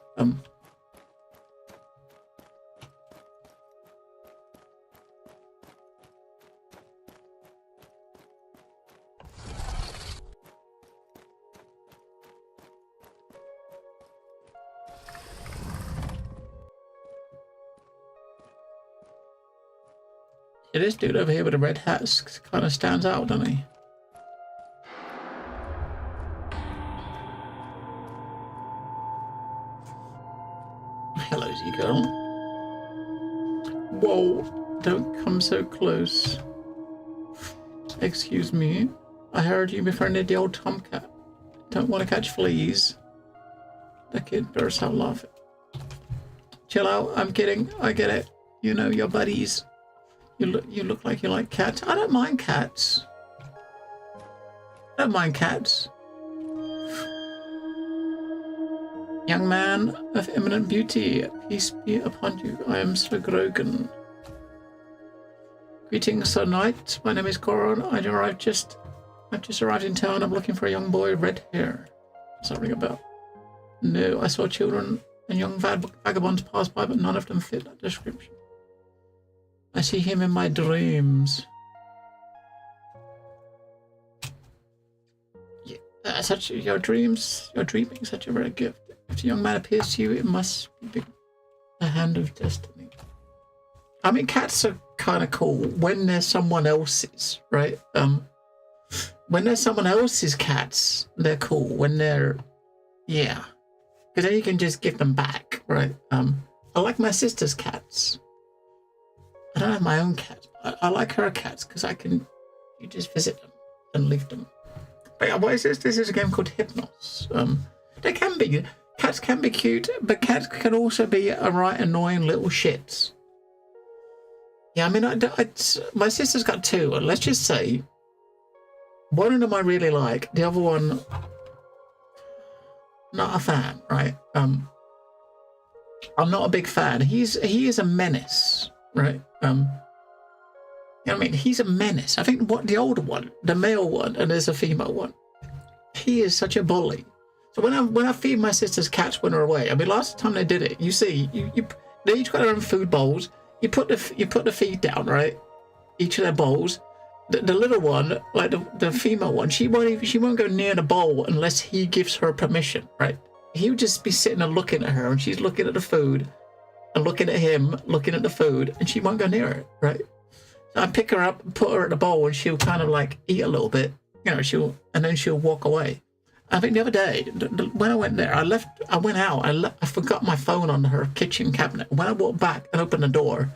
Yeah, this dude over here with a red hat kind of stands out, doesn't he? Hello, Z-Girl. Whoa, don't come so close. Excuse me. I heard you befriended the old tomcat. Don't want to catch fleas. The kid bursts out laughing. Chill out, I'm kidding. I get it. You know, your buddies. You look like you like cats. I don't mind cats. I don't mind cats. Young man of eminent beauty, peace be upon you. I am Sir Grogan. Greetings, Sir Knight. My name is Goron. I've just arrived in town. I'm looking for a young boy, red hair. Does that ring a bell? No, I saw children and young vagabonds pass by, but none of them fit that description. I see him in my dreams. Yeah, your dreaming such a rare gift. If the young man appears to you, it must be the hand of destiny. I mean, cats are kind of cool when they're someone else's, right? When they're someone else's cats, they're cool. When they're, yeah, because then you can just give them back, right? I like my sister's cats. I don't have my own cats. I like her cats because you just visit them and leave them. But yeah, what is this? This is a game called Hypnos. Cats can be cute, but cats can also be a right annoying little shits. Yeah, I mean, my sister's got two, and let's just say, one of them I really like, the other one, not a fan, right? I'm not a big fan. He is a menace, right? You know what I mean? He's a menace. I think the older one, the male one, and there's a female one. He is such a bully. So when I feed my sister's cats when they're away, I mean, last time they did it, you see, they each got their own food bowls. You put the feed down, right? Each of their bowls. The little one, like the female one, she won't go near the bowl unless he gives her permission, right? He would just be sitting and looking at her, and she's looking at the food, and looking at him, looking at the food, and she won't go near it, right? So I pick her up, and put her at the bowl, and she'll kind of like eat a little bit, you know. And then she'll walk away. I think the other day, when I went there, I went out. I forgot my phone on her kitchen cabinet. When I walked back and opened the door,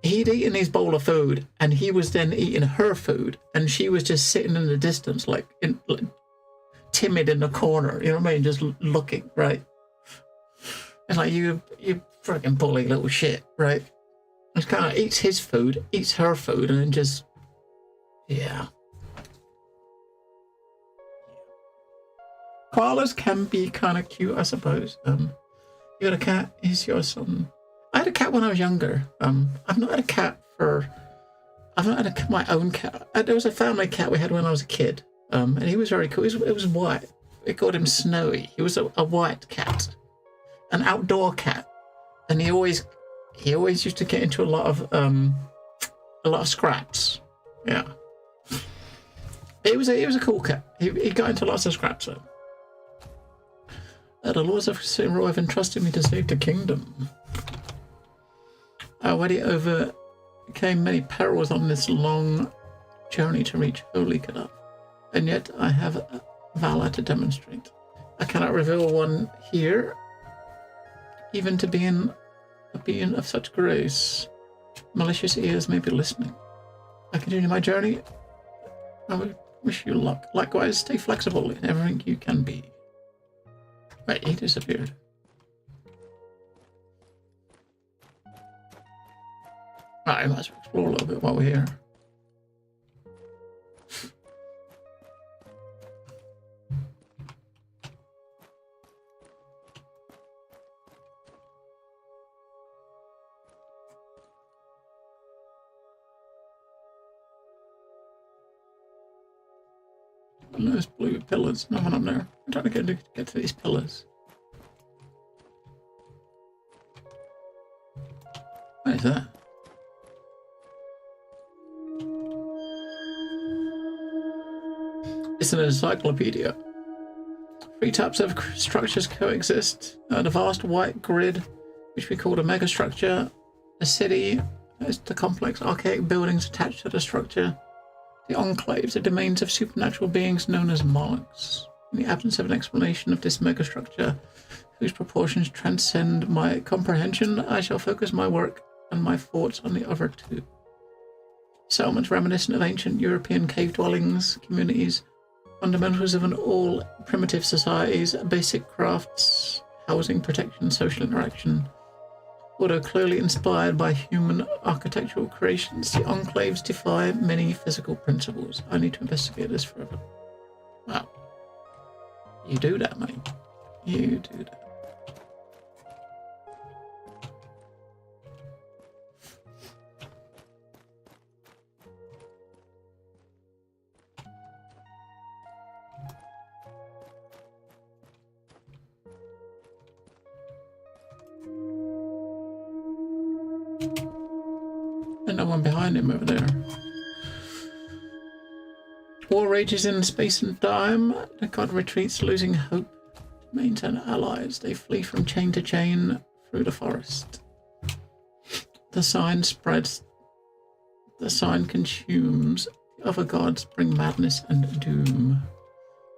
he'd eaten his bowl of food, and he was then eating her food, and she was just sitting in the distance, like timid in the corner. You know what I mean? Just looking, right? It's like you freaking bully little shit, right? It kind of eats his food, eats her food, and then just, yeah. Koalas can be kind of cute, I suppose. You got a cat? Is your son? I had a cat when I was younger. I've not had my own cat. There was a family cat we had when I was a kid. And he was very cool. It was white. We called him Snowy. He was a white cat, an outdoor cat, and he always used to get into a lot of scraps. Yeah, it was a cool cat. He got into lots of scraps though. The lords of Simro have entrusted me to save the kingdom. I already overcame many perils on this long journey to reach Holy Kadaf, and yet I have valor to demonstrate. I cannot reveal one here, even to a being of such grace. Malicious ears may be listening. I continue my journey. I wish you luck. Likewise, stay flexible in everything you can be. Wait, he disappeared. Alright, I might as well explore a little bit while we're here. And those blue pillars. No one up there. I'm trying to get to these pillars. What is that? It's an encyclopedia. 3 types of structures coexist. The vast white grid, which we call a megastructure. The city is the complex archaic buildings attached to the structure. The enclaves are domains of supernatural beings known as monarchs. In the absence of an explanation of this megastructure, whose proportions transcend my comprehension, I shall focus my work and my thoughts on the other 2. Settlements reminiscent of ancient European cave dwellings, communities, fundamentals of an all primitive societies, basic crafts, housing, protection, social interaction. Although clearly inspired by human architectural creations, the enclaves defy many physical principles. I need to investigate this further. Wow. You do that, mate. You do that. And no one behind him over there. War rages in space and time. The god retreats, losing hope to maintain allies. They flee from chain to chain through the forest. The sign spreads. The sign consumes. The other gods bring madness and doom.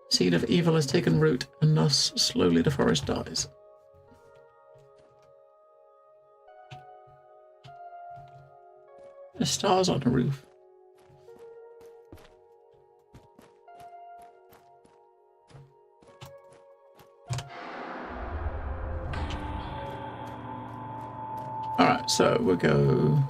The seed of evil has taken root, and thus slowly the forest dies. There's stars on the roof. Alright, so we'll go...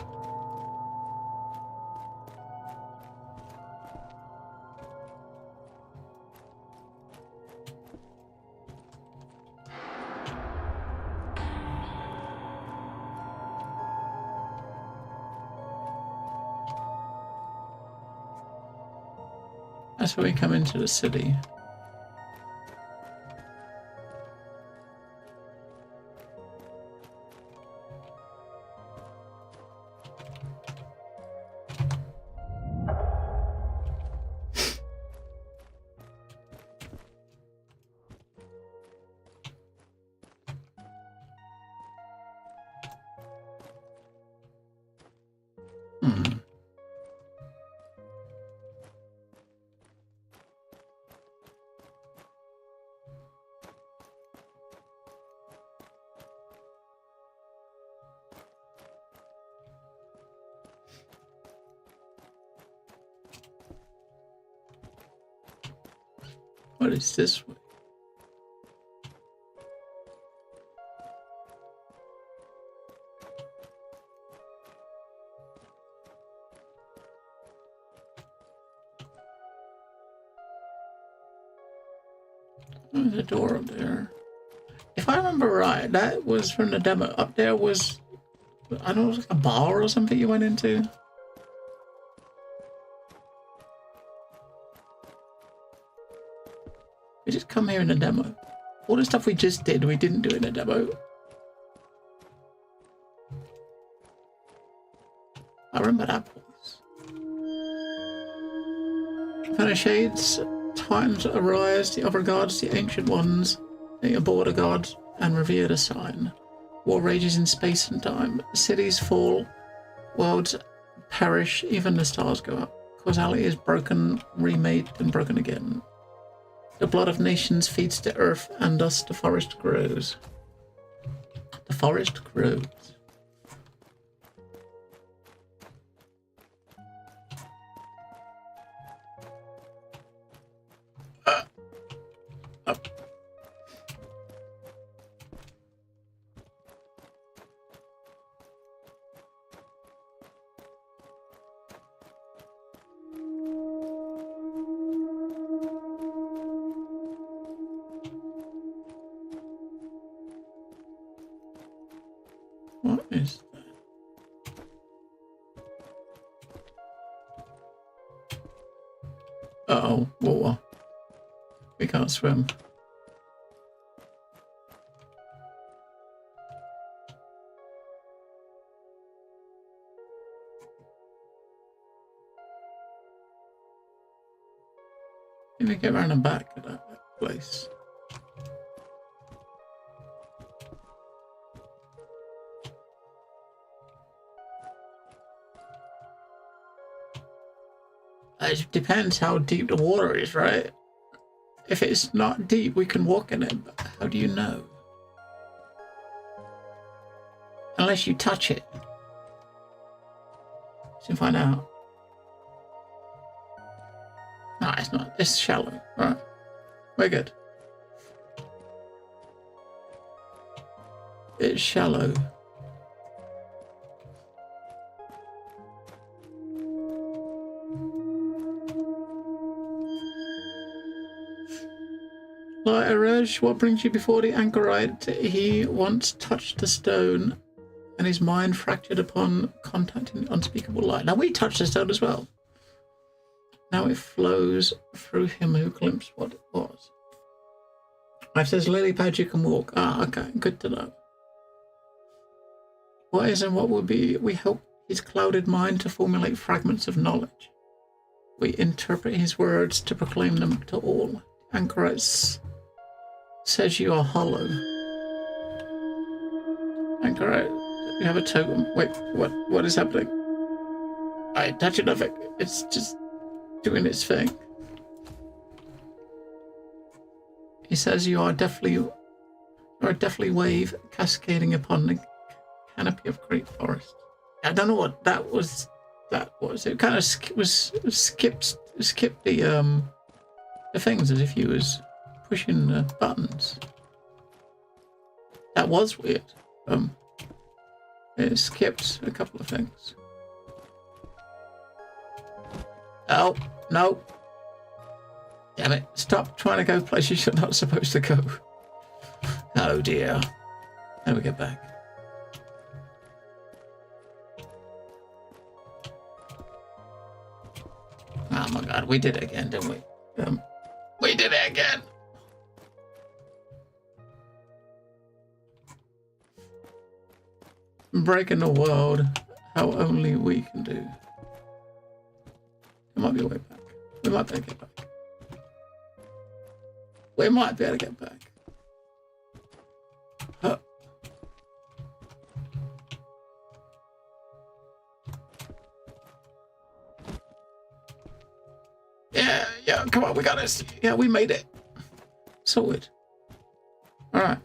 That's where we come into the city. What is this way? There's a door up there. If I remember right, that was from the demo. Up there was, I don't know, it was like a bar or something you went into. We just come here in the demo. All the stuff we just did, we didn't do in the demo. I remember that place. Inferno shades, times arise, the other gods, the ancient ones, they abhor the gods and revere the sign. War rages in space and time. Cities fall, worlds perish, even the stars go up. Causality is broken, remade, and broken again. The blood of nations feeds the earth, and thus the forest grows. The forest grows. Up. What is that? Uh-oh, water. We can't swim. Let me get around the back of that place. It depends how deep the water is, right? If it's not deep, we can walk in it, but how do you know? Unless you touch it. So find out. No, it's not. It's shallow. Right. We're good. It's shallow. Light Erej, what brings you before the anchorite? He once touched the stone, and his mind fractured upon contacting unspeakable light. Now we touched the stone as well. Now it flows through him who glimpsed what it was. If there's lily pad, you can walk. Ah, okay, good to know. What is and what will be? We hope his clouded mind to formulate fragments of knowledge. We interpret his words to proclaim them to all. Anchorite says you are hollow. Anchorite, you have a totem. Wait, what is happening? I touch nothing. It's just doing its thing. He says you are definitely wave cascading upon the canopy of great forest. I don't know what that was. It kind of skipped the things as if he was pushing the buttons. That was weird. It skipped a couple of things. Oh no! Damn it! Stop trying to go places you're not supposed to go. Oh dear. How do we get back? Oh my god, we did it again, didn't we? We did it again! Breaking the world, how only we can do. There might be a way back. We might be able to get back. We might be able to get back. Huh. Yeah, come on, we got this. Yeah, we made it. Sorted. Alright.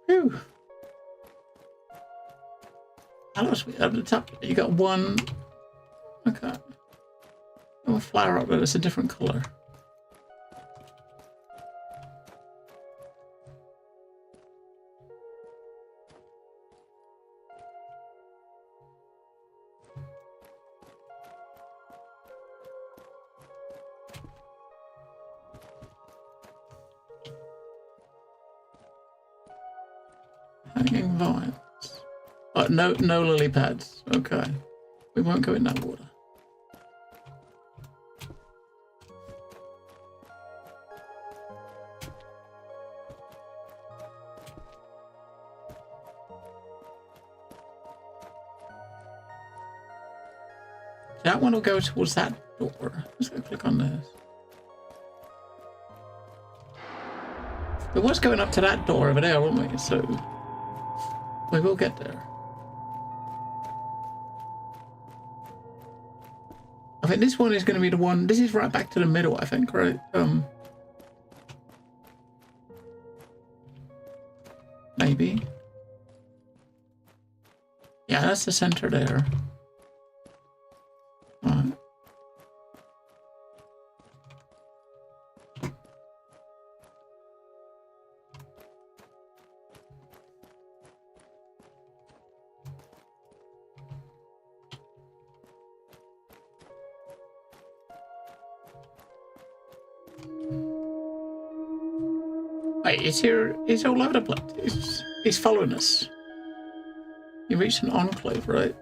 Phew. How else we at the top? You got one. Okay. A flower up there that's a different colour. Hanging vines. Oh, no lily pads. Okay. We won't go in that water. That one will go towards that door. Let's go click on this. It was going up to that door over there, wasn't we? So we will get there. I think this one is going to be the one. This is right back to the middle, I think, right? Maybe. Yeah, that's the center there. Alright. Wait, he's here. He's all over the place. He's following us. You reached an enclave, right?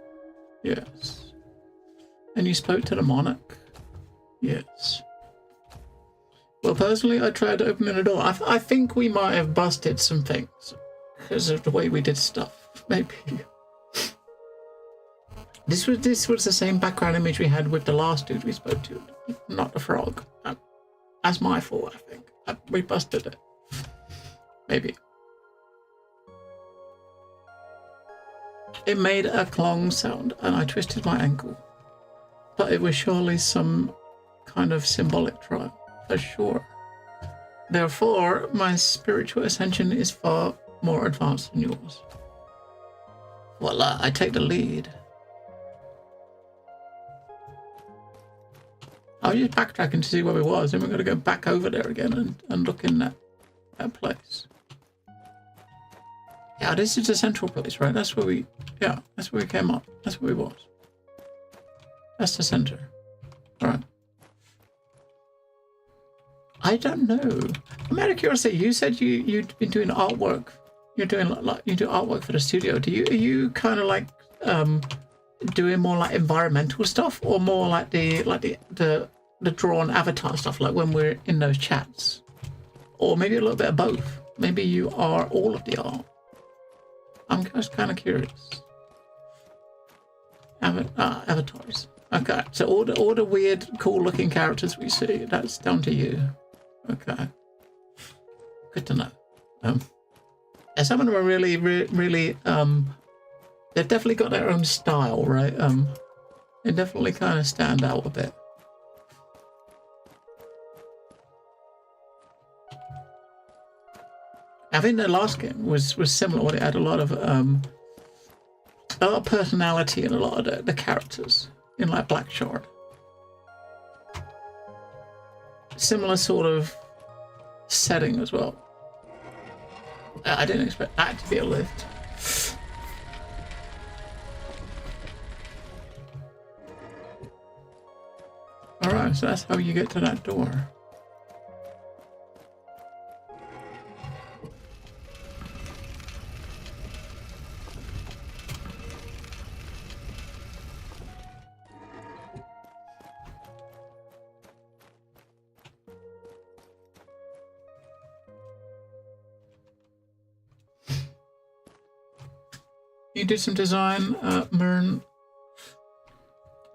Yes. And you spoke to the monarch? Yes. Well, personally, I tried opening the door. I think we might have busted some things because of the way we did stuff. Maybe. This was the same background image we had with the last dude we spoke to, not the frog. That's my fault, I think. We busted it. Maybe. It made a clong sound, and I twisted my ankle. But it was surely some kind of symbolic trial, for sure. Therefore, my spiritual ascension is far more advanced than yours. Voila, I take the lead. I was just backtracking to see where we was, and we're going to go back over there again and look in that place. Yeah, this is the central place, right? That's where we came up. That's where we was. That's the center. All right. I don't know. I'm out of curiosity. You said you'd been doing artwork. You're doing you do artwork for the studio. Are you kind of like doing more like environmental stuff, or more like the drawn avatar stuff, like when we're in those chats, or maybe a little bit of both? Maybe you are all of the art. I'm just kind of curious. Avatars. Okay, so all the weird, cool-looking characters we see, that's down to you. Okay. Good to know. And some of them are really, really, they've definitely got their own style, right? They definitely kind of stand out a bit. I think the last game was similar. It had a lot of personality in a lot of the characters in like Black Shard. Similar sort of setting as well. I didn't expect that to be a lift. Alright, so that's how you get to that door. You did some design, Mern.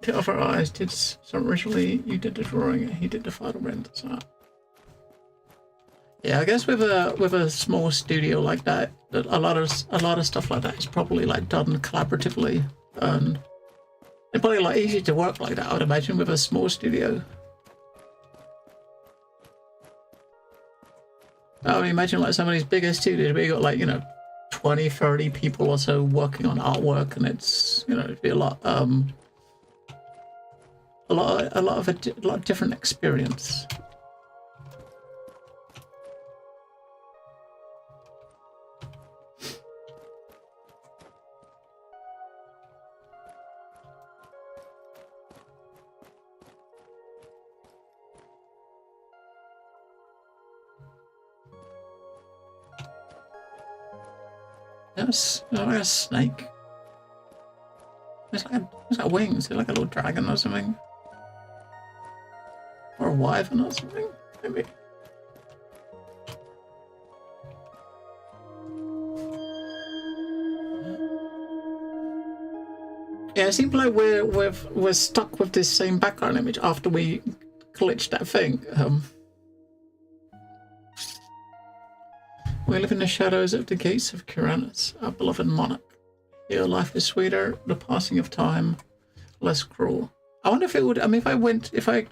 To Other Eyes did some originally. You did the drawing, he did the final render design. Yeah, I guess with a small studio like that, a lot of stuff like that is probably like done collaboratively, and it's probably like easy to work like that, I would imagine, with a small studio. I would imagine like some of these bigger studios where you got like, you know, 20, 30 people or so working on artwork, and it's, you know, it'd be a lot of different experience. That's like a snake. It's like wings. It's like a little dragon or something. Or a wyvern or something, maybe. Yeah, it seems like we're stuck with this same background image after we glitched that thing. We live in the shadows of the gates of Kyranus, our beloved monarch. Here life is sweeter, the passing of time less cruel. I wonder if it would, I mean, if I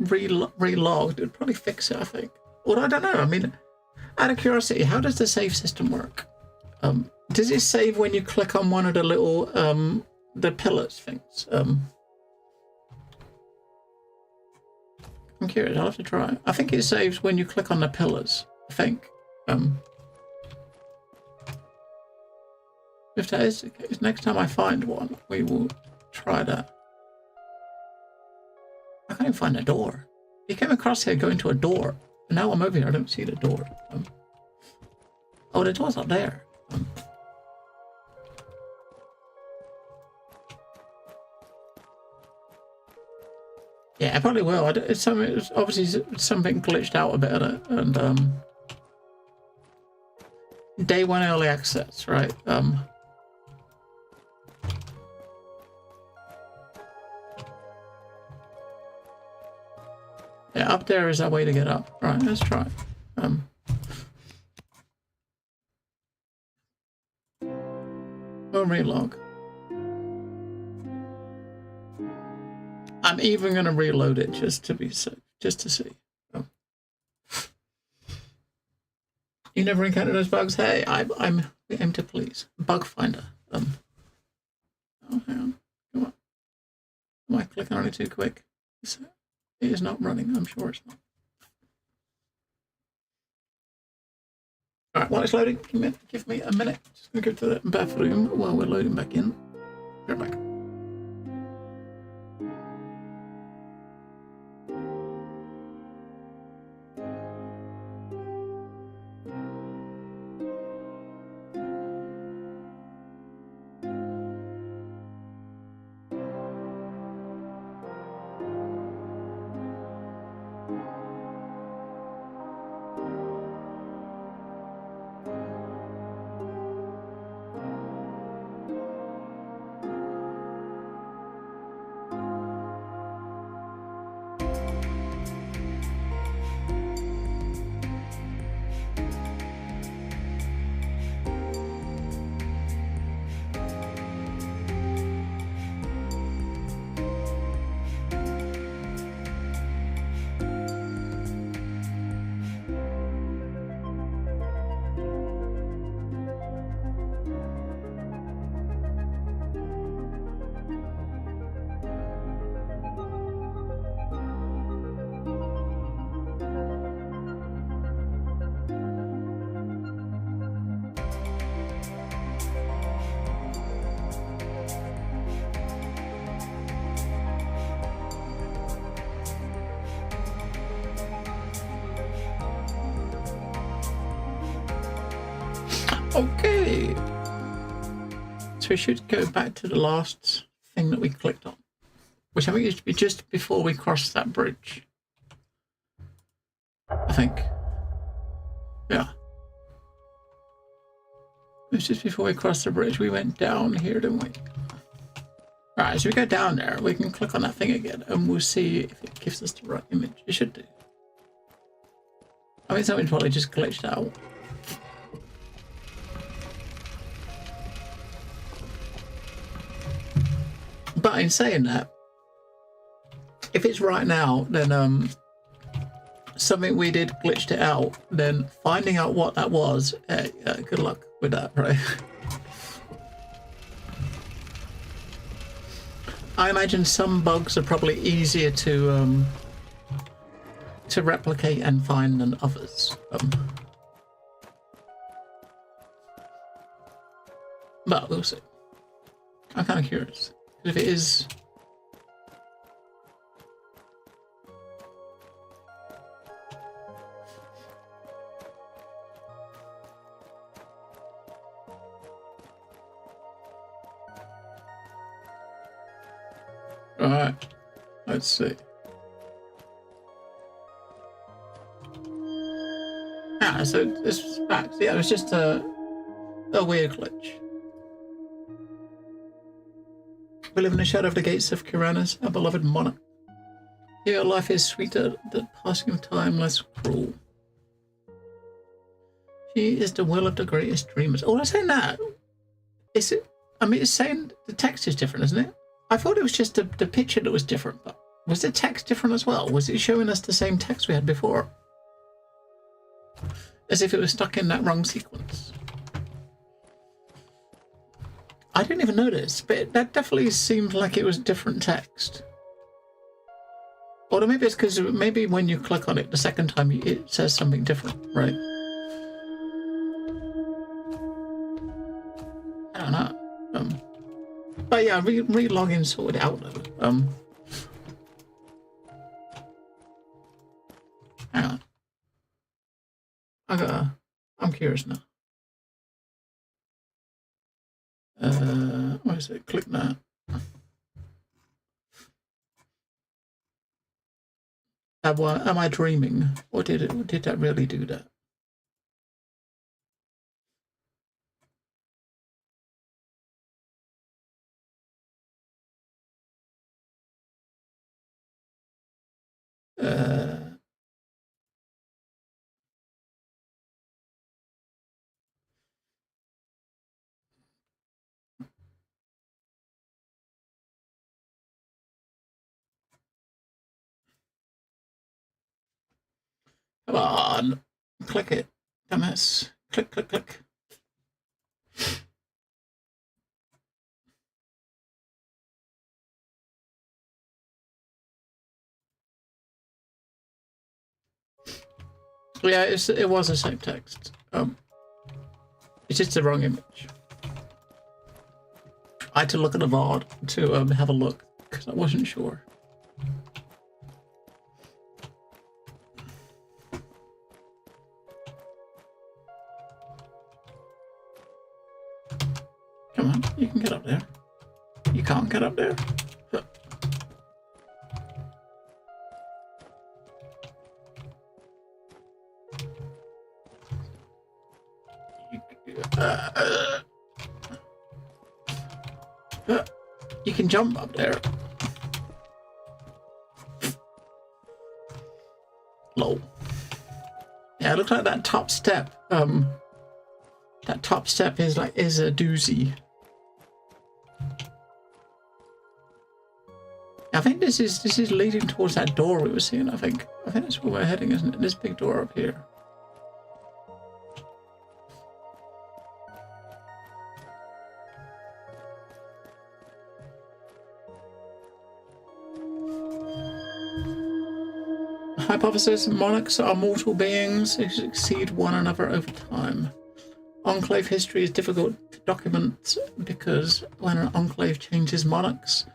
relogged, it would probably fix it, I think. Or I don't know, I mean, out of curiosity, how does the save system work? Does it save when you click on one of the little, the pillars things? I'm curious, I'll have to try. I think it saves when you click on the pillars, I think. If that is the case, next time I find one, we will try that. I can't even find a door. You came across here going to a door. And now I'm over here, I don't see the door. Oh, the door's up there. Yeah, I probably will. It's obviously something glitched out a bit of it. And day one early access, right? Yeah, up there is our way to get up. Right, let's try. We'll relog. I'm even gonna reload it just to be safe, just to see. Oh. You never encountered those bugs? Hey, I'm aim to please. Bug finder. Oh, hang on. Come on. Am I clicking on it too quick? It is not running, I'm sure it's not. Alright, while it's loading, give me a minute. Just gonna go to the bathroom while we're loading back in. Be right back. Okay. So we should go back to the last thing that we clicked on, which I think used to be just before we crossed that bridge. I think. Yeah. It was just before we crossed the bridge. We went down here, didn't we? Alright, so we go down there. We can click on that thing again, and we'll see if it gives us the right image. It should do. I mean, something probably just glitched out. But in saying that, if it's right now, then something we did glitched it out. Then finding out what that was, good luck with that, right? I imagine some bugs are probably easier to replicate and find than others. But we'll see. I'm kind of curious. If it is... Alright, let's see. Ah, so it's back. Yeah, it was just a weird glitch. We live in the shadow of the gates of Kuranas, our beloved monarch. Here life is sweeter, the passing of time less cruel. She is the will of the greatest dreamers. Oh, I'm saying that. Is it? I mean, it's saying the text is different, isn't it? I thought it was just the picture that was different, but was the text different as well? Was it showing us the same text we had before? As if it was stuck in that wrong sequence. I didn't even notice, but that definitely seemed like it was different text. Or maybe it's because maybe when you click on it the second time, it says something different, right? I don't know. But yeah, re-login sorted out though. Hang on. I'm curious now. Where is it? Click that. Am I dreaming? Or did that really do that? Come on. Click it. Dumbass. Click, click, click. Yeah, it was the same text. It's just the wrong image. I had to look at the VOD to have a look because I wasn't sure. Come on, you can get up there. You can't get up there. You can jump up there. Lol. Yeah, it looks like that top step. That top step is a doozy. I think this is leading towards that door we were seeing. I think that's where we're heading, isn't it? This big door up here. Hypothesis: monarchs are mortal beings who succeed one another over time. Enclave history is difficult to document because when an enclave changes monarchs,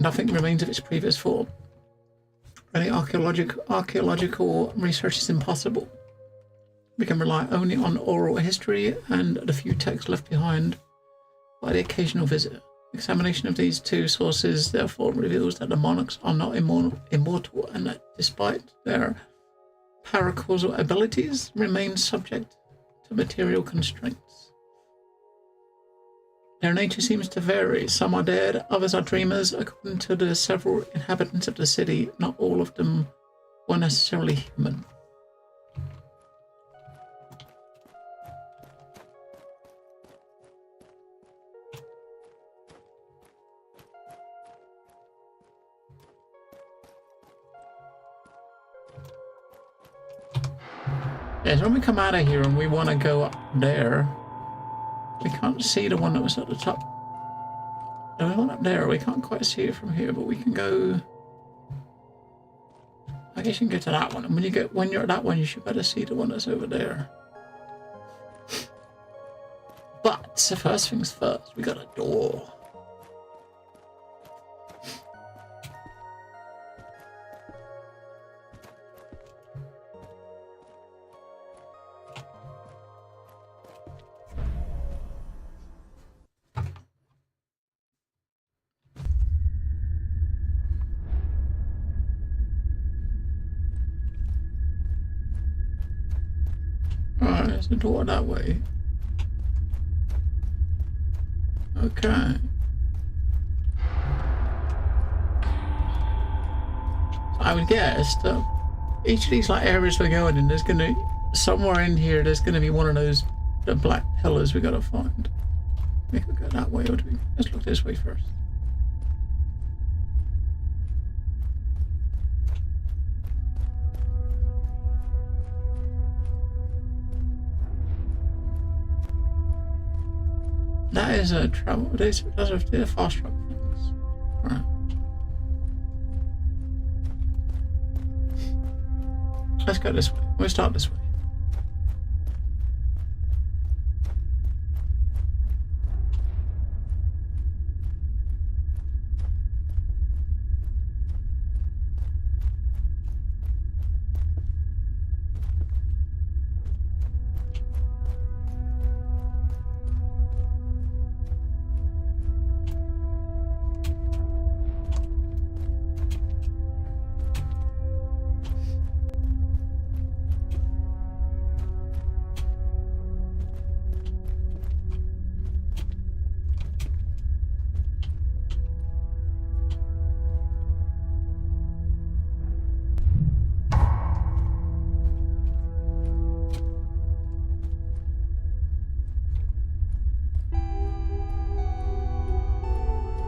nothing remains of its previous form. Any archaeological research is impossible. We can rely only on oral history and the few texts left behind by the occasional visitor. Examination of these two sources therefore reveals that the monarchs are not immortal and that despite their paracausal abilities, remain subject to material constraints. Their nature seems to vary. Some are dead, others are dreamers. According to the several inhabitants of the city, not all of them were necessarily human. Yeah, so when we come out of here and we want to go up there, we can't see the one that was at the top. The one up there, we can't quite see it from here, but we can go... I guess you can go to that one. And when you're at that one, you should better see the one that's over there. But first things first, we got a door. Alright, there's a door that way. Okay. I would guess that each of these like areas we're going in, there's gonna somewhere in here there's gonna be one of those the black pillars we gotta find. We could go that way, or do we? Let's look this way first. That is a travel. Those are fast travel things. Alright. Let's go this way. We'll start this way.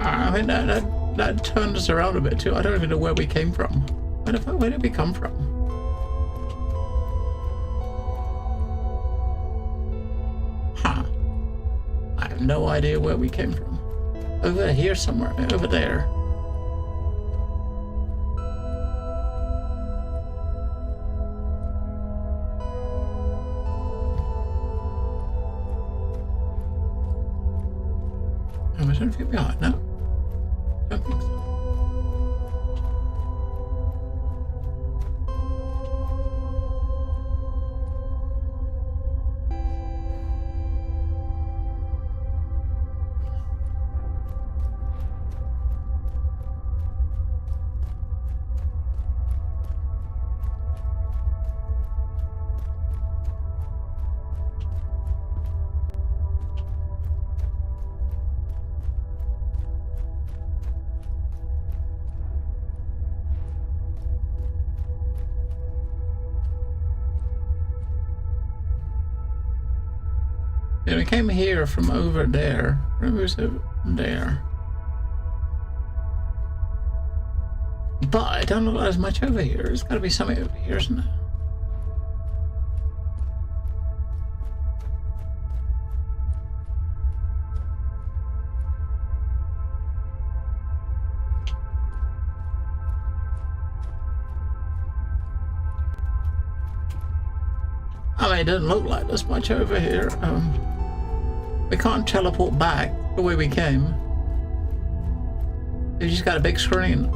I think that turned us around a bit too. I don't even know where we came from. Where did we come from? Huh. I have no idea where we came from. Over here somewhere. Over there. Oh, is there anything behind? No. I don't think so. Yeah, we came here from over there. Where was it? There. But I don't look like there's much over here. There's got to be something over here, isn't there? I mean, it doesn't look like there's much over here. We can't teleport back the way we came. We've just got a big screen.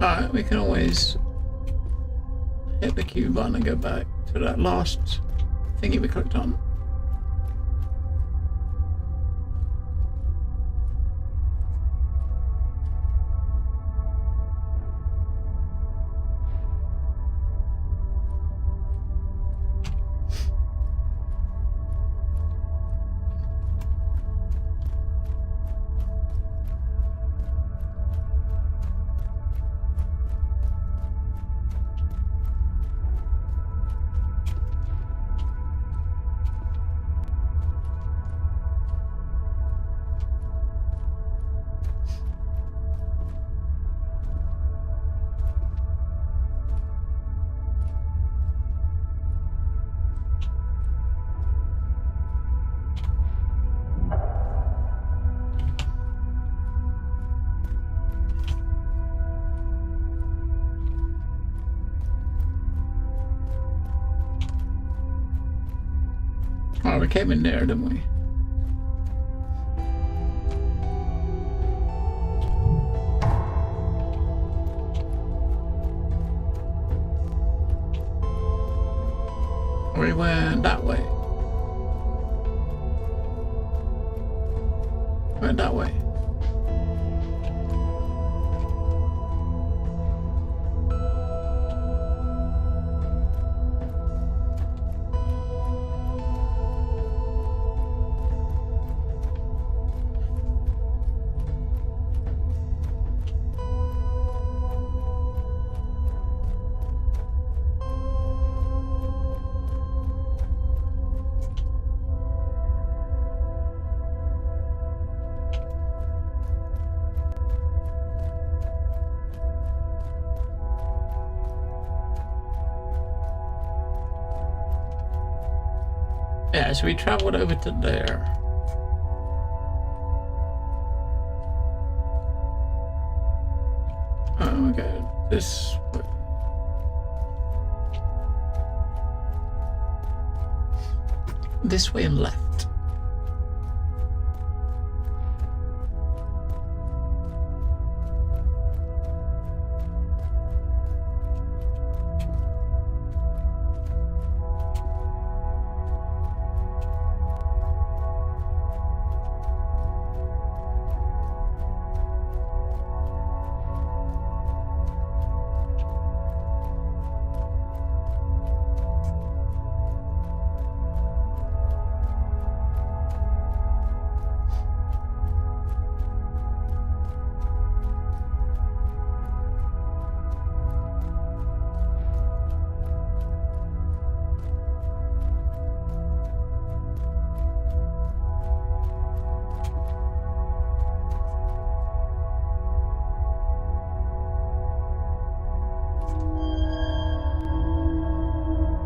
Alright, we can always hit the Q button and go back to that last thingy we clicked on. Oh, we came in there, didn't we? We went that way. Went that way. Yeah, so we traveled over to there. Oh, okay, this way. This way and left.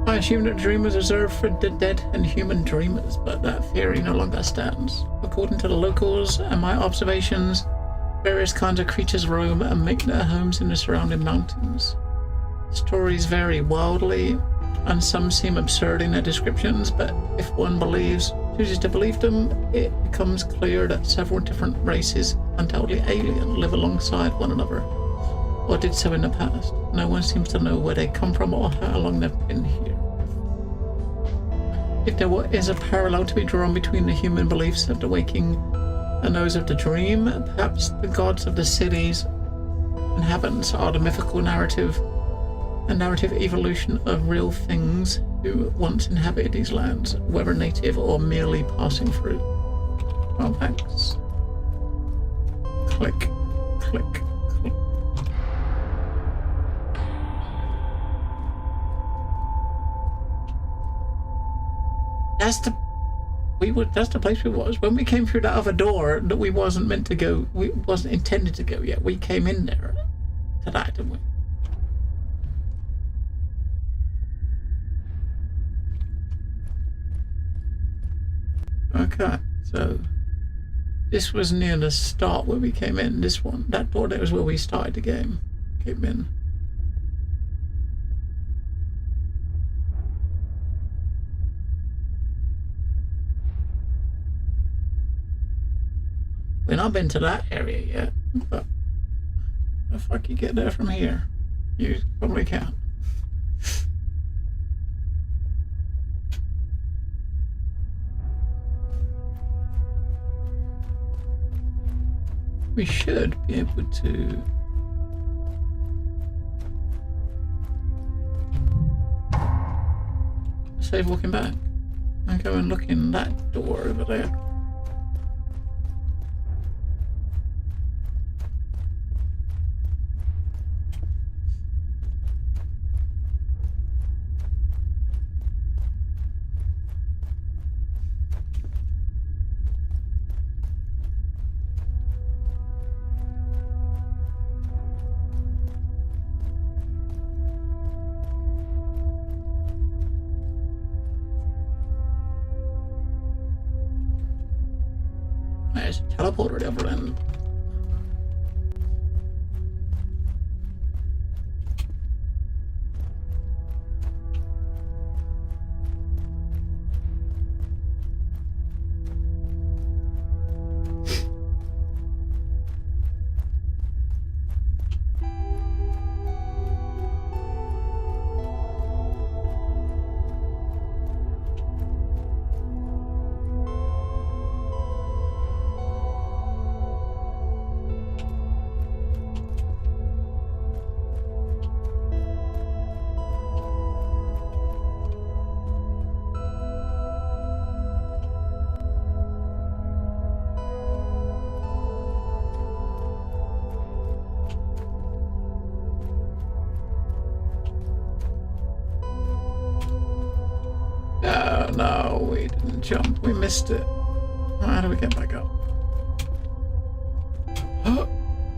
I assume that dream was reserved for the dead and human dreamers, but that theory no longer stands. According to the locals and my observations, various kinds of creatures roam and make their homes in the surrounding mountains. Stories vary wildly, and some seem absurd in their descriptions, but if one chooses to believe them, it becomes clear that several different races, undoubtedly alien, live alongside one another, or did so in the past. No one seems to know where they come from or how long they've been here. If there is a parallel to be drawn between the human beliefs of the waking and those of the dream, perhaps the gods of the city's inhabitants are the mythical narrative evolution of real things who once inhabited these lands, whether native or merely passing through. Well, thanks. Click, click, click. That's the place we was. When we came through that other door that we wasn't meant to go, we wasn't intended to go yet. We came in there to that, didn't we? Okay, so this was near the start where we came in. This one, that door there was where we started the game. Came in. We've not been to that area yet, but the fuck you get there from here? You probably can't. We should be able to... save walking back and go and look in that door over there. There's a teleporter at the other end. No, we didn't jump. We missed it. How do we get back up?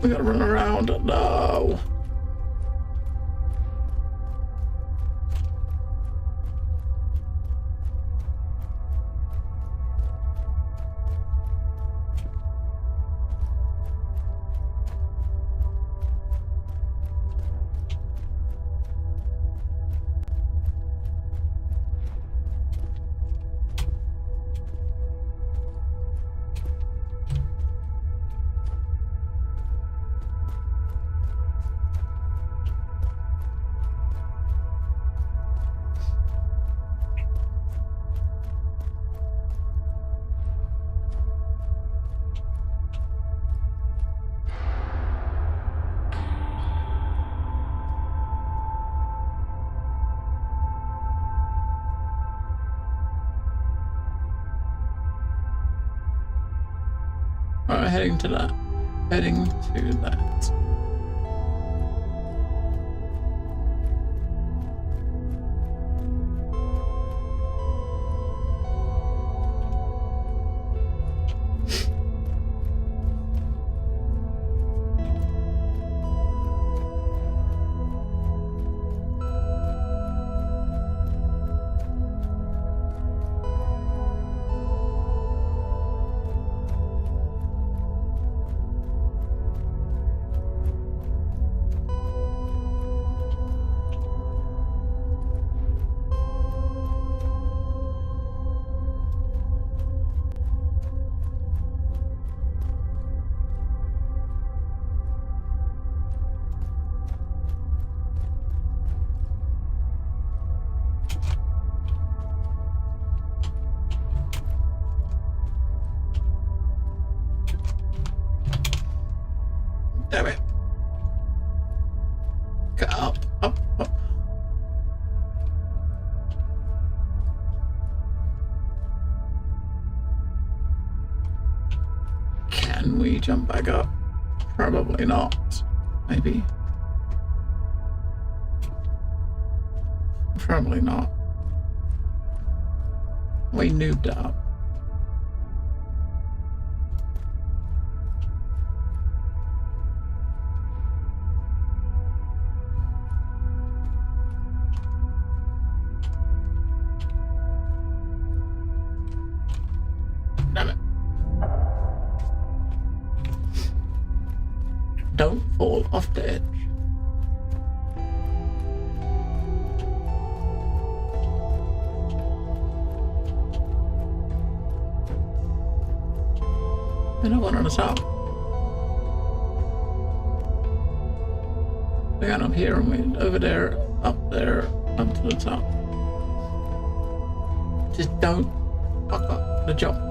We gotta run around. No. Alright, heading to that. Heading to that. Damn it. Get up, up, up. Can we jump back up? Probably not. Maybe. Probably not. We noobed up. Damn it. Don't fall off the edge. Another one on the top. We're going up here and we're over there, up to the top. Just don't fuck up the jump.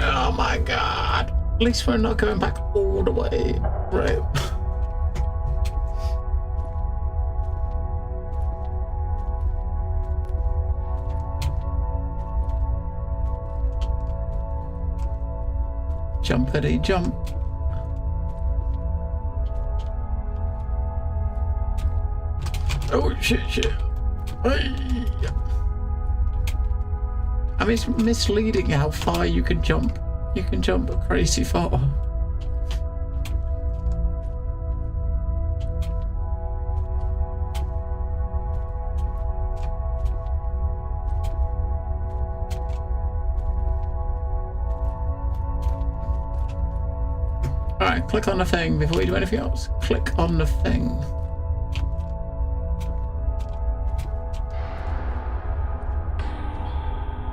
Oh my god. At least we're not going back all the way. Right. Jumpity jump. Oh shit. Hey. I mean, it's misleading how far you can jump. You can jump crazy far. Alright, click on the thing before you do anything else. Click on the thing.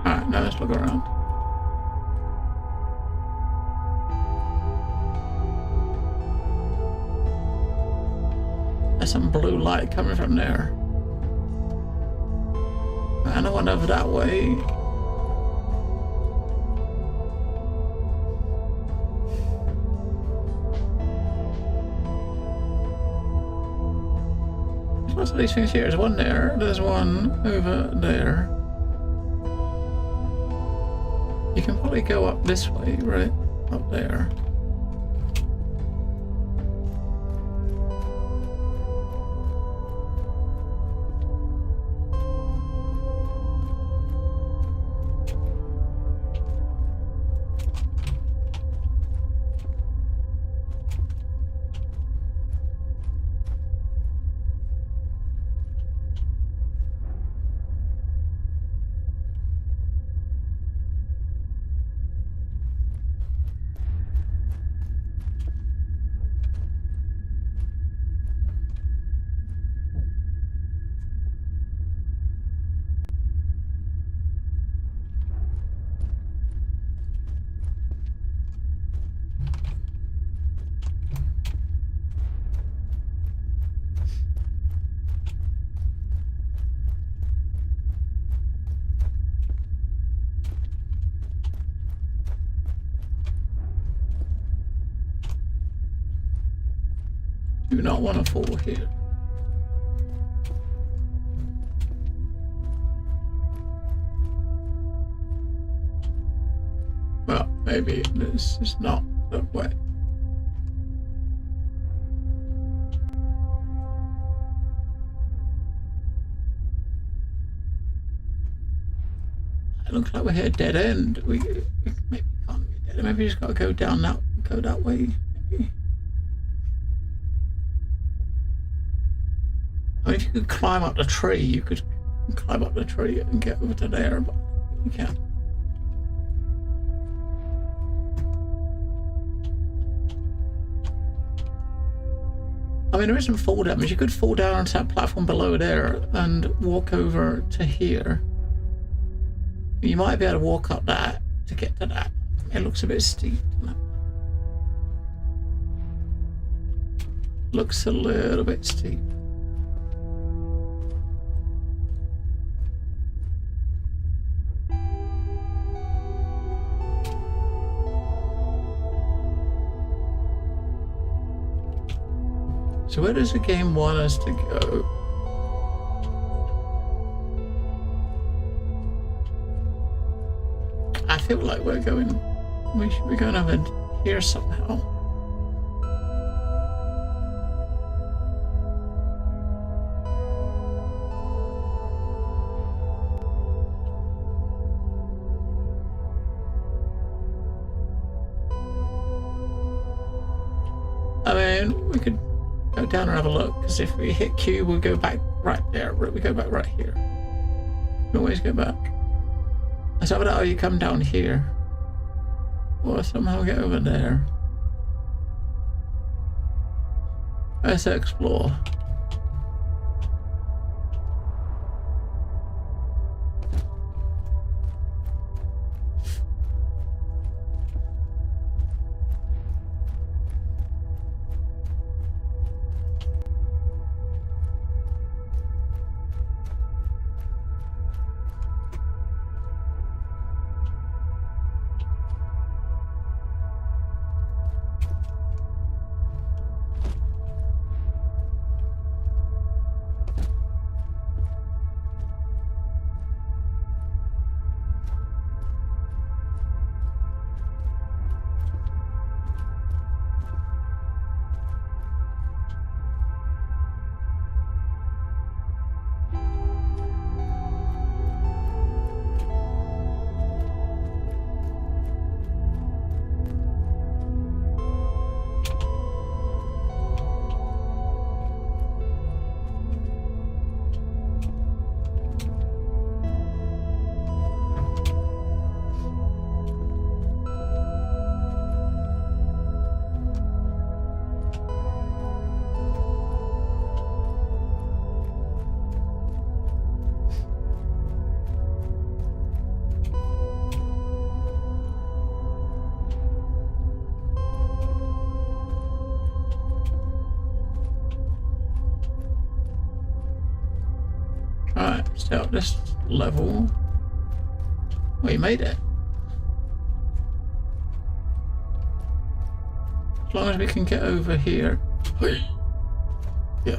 Alright, now let's look around. There's some blue light coming from there. And I went over that way. What's these things here? There's one there. There's one over there. You can probably go up this way, right? Up there. Do not want to fall here. Well, maybe this is not the way. It looks like we're here dead end. We maybe can't be dead end. Maybe we just got to go down that way. Maybe. I mean, if you could climb up the tree, you could climb up the tree and get over to there, but you can't. I mean, there is some fall damage. You could fall down onto that platform below there and walk over to here. You might be able to walk up that to get to that. It looks a bit steep, doesn't it? Looks a little bit steep. So where does the game want us to go? I feel like we should be going over here somehow. I mean, we could go down and have a look, because if we hit Q, we'll go back right there. We go back right here. We can always go back. Let's have it how you come down here. Or somehow get over there. Let's explore. Alright, start this level. We made it. As long as we can get over here. Yeah.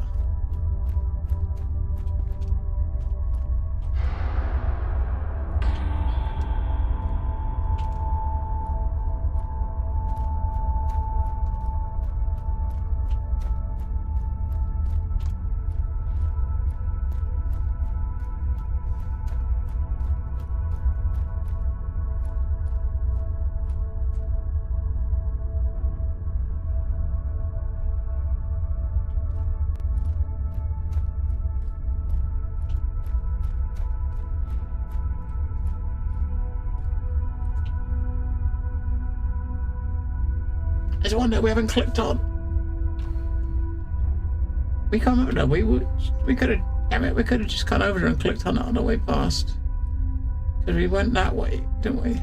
There's one that we haven't clicked on. We can't remember that. We could have, damn it, we could have just gone over there and clicked on it on the way past. Because we went that way, didn't we?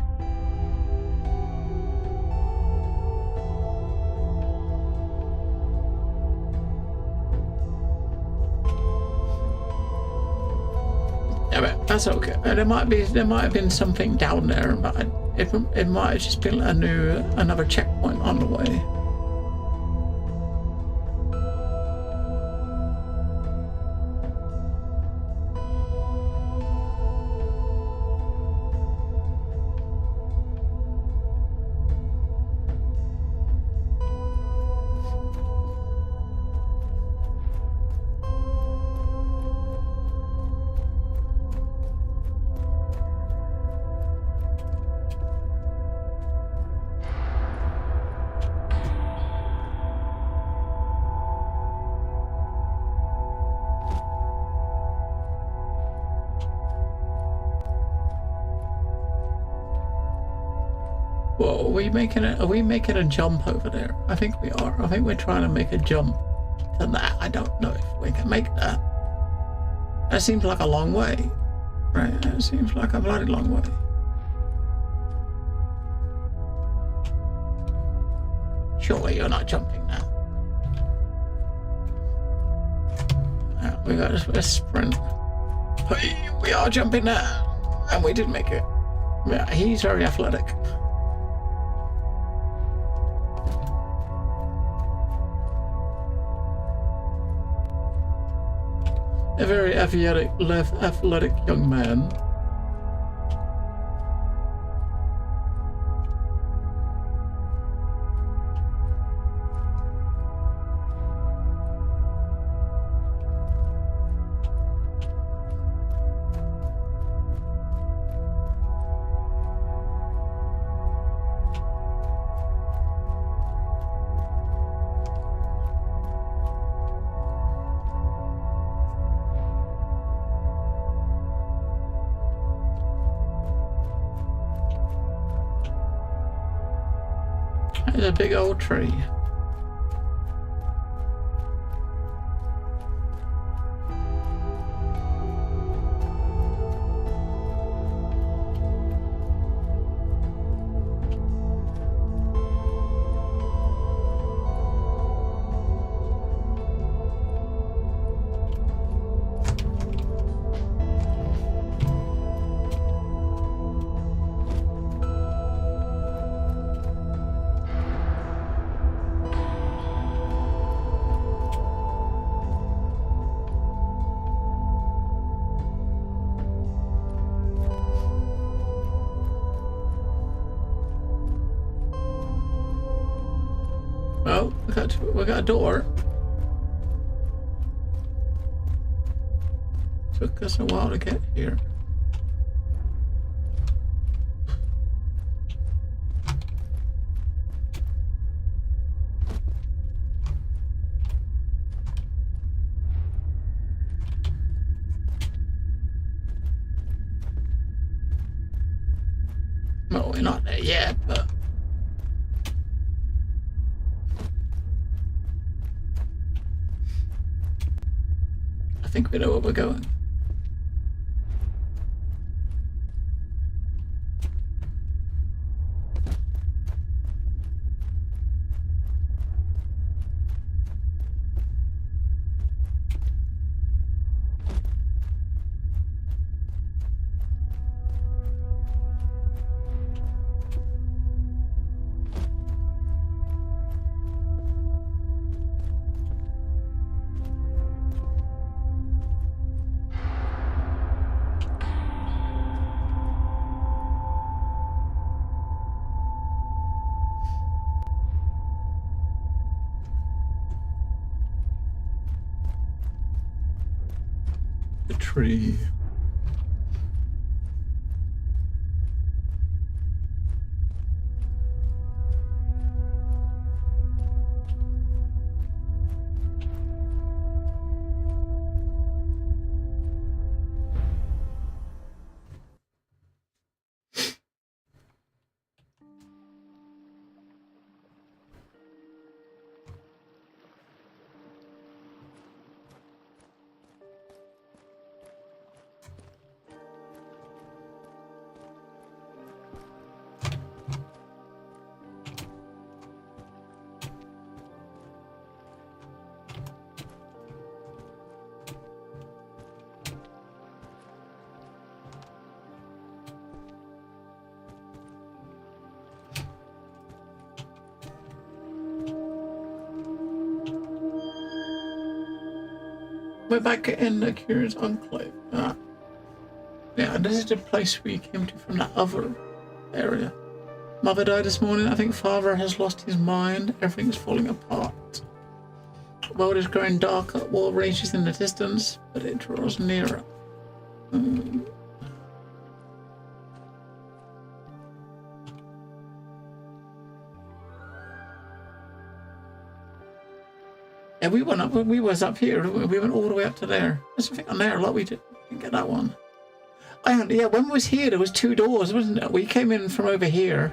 Damn it, that's okay. There might have been something down there, but it might have just been another checkpoint on the way. Whoa, are we making a jump over there? I think we are. I think we're trying to make a jump to that. I don't know if we can make that. That seems like a long way. Right, that seems like a bloody long way. Surely you're not jumping now. We got a sprint. Hey, we are jumping now. And we did make it. Yeah, he's very athletic. A very athletic young man. There's a big old tree. Well, we got a door. Took us a while to get here. Well, we're not there yet, but I think we know where we're going. The tree. We're back in the Curious Enclave. Yeah, and this is the place we came to from that other area. Mother died this morning. I think Father has lost his mind. Everything's falling apart. The world is growing darker. War rages in the distance, but it draws nearer. Yeah, we went up. We was up here. We went all the way up to there. There's something on there. Like we didn't get that one. Yeah, when we was here, there was 2 doors, wasn't it? We came in from over here.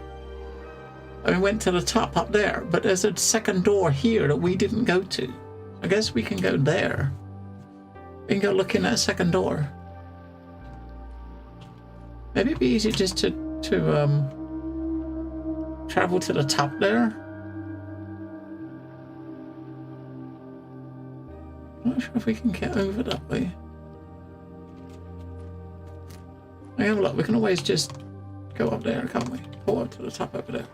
And we went to the top up there, but there's a second door here that we didn't go to. I guess we can go there. We can go look in that second door. Maybe it'd be easier just to travel to the top there. I'm not sure if we can get over that way. I have a look. We can always just go up there, can't we? Go up to the top over there.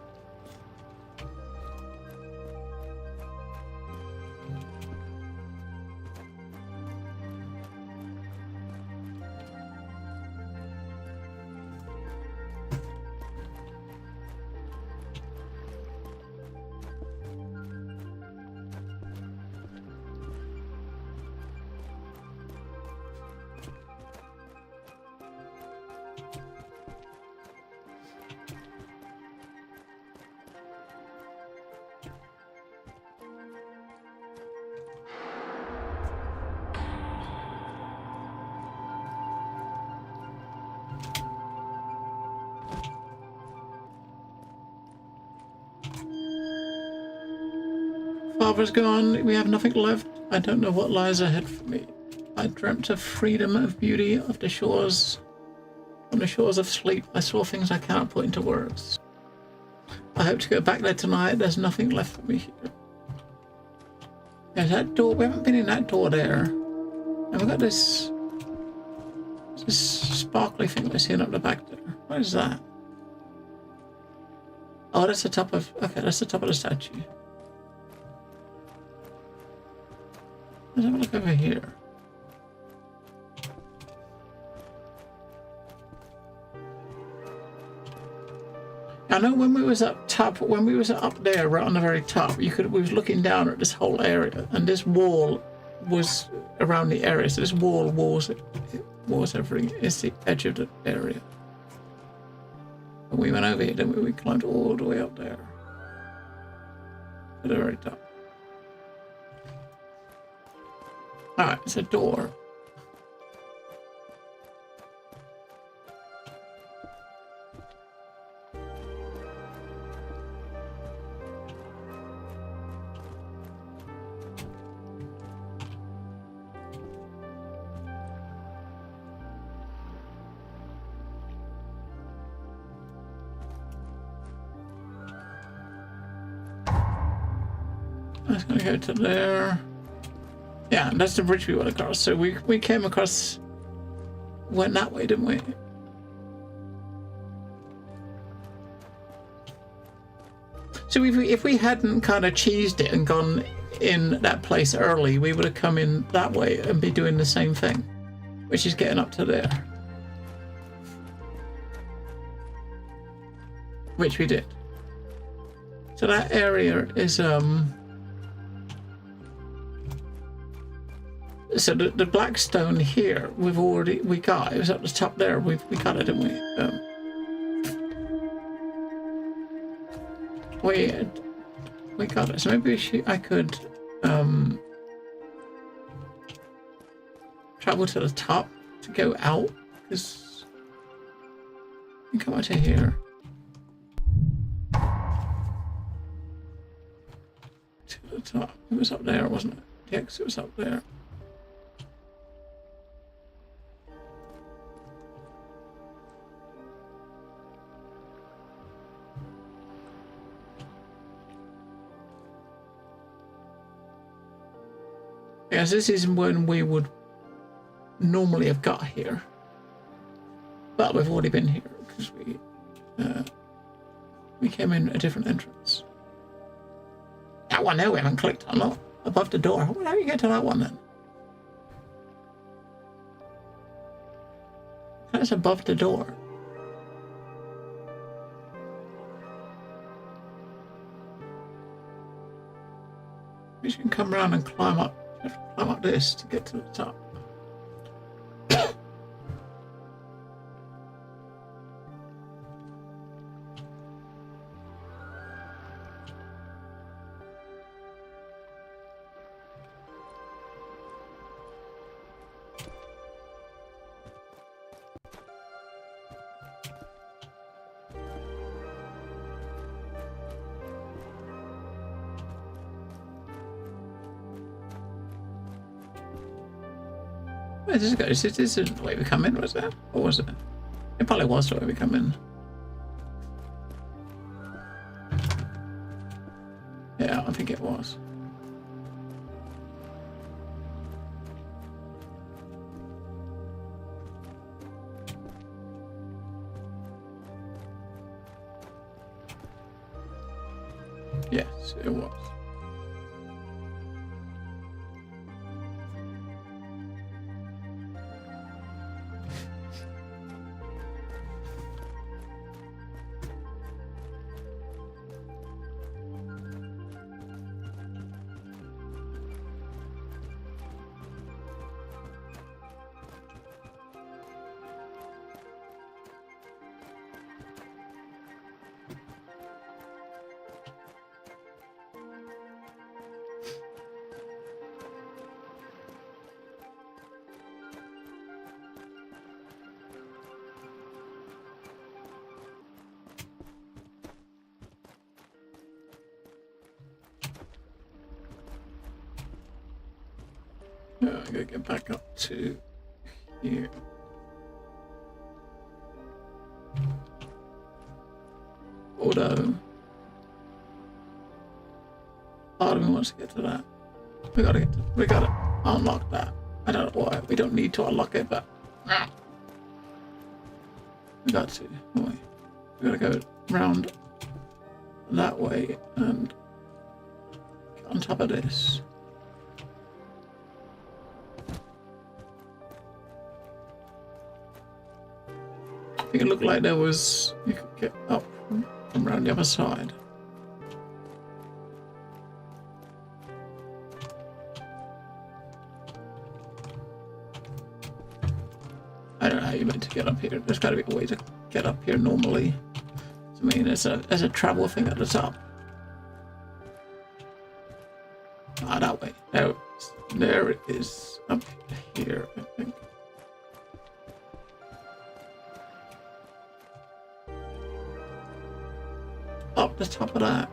lava's gone. We have nothing left. I don't know what lies ahead for me. I dreamt of freedom, of beauty, of the shores. On the shores of sleep, I saw things I cannot put into words. I hope to go back there tonight. There's nothing left for me here. There's that door. We haven't been in that door there. And we've got this sparkly thing we're seeing up the back there. What is that? Oh, that's the top of... Okay, that's the top of the statue. Let's have a look over here. I know when we was up top, when we was up there, right on the very top, we was looking down at this whole area, and this wall was around the area. So this wall was everything. It's the edge of the area. And we went over here, didn't we? We climbed all the way up there to the very top. All right, it's a door. That's gonna go to there. Yeah, that's the bridge we went across. So we came across, went that way, didn't we? So if we hadn't kind of cheesed it and gone in that place early, we would have come in that way and be doing the same thing, which is getting up to there. Which we did. So that area is so the black stone here we got. It was up the top there. We got it, didn't we? We got it. So maybe I could travel to the top to go out, because you come out to here. To the top. It was up there, wasn't it? The exit was up there. Yes, this is when we would normally have got here, but we've already been here because we came in a different entrance. That one there we haven't clicked on. Look, above the door. How do you get to that one then? That's above the door. We can come around and climb up. You have to climb up this to get to the top. Where does it go? This isn't the way we come in, was it? Or was it? It probably was the way we come in. Yeah, I think it was. Yes, it was. Yeah, I'm gonna get back up to here. Although part of me wants to get to that. We gotta unlock that. I don't know why. We don't need to unlock it, but we got to. We gotta go round that way and get on top of this. It looked like there was, you could get up from around the other side. I don't know how you're meant to get up here. There's got to be a way to get up here normally. I mean, there's a travel thing at the top. Ah, that way. There it is. Up here, I think. Up the top of that.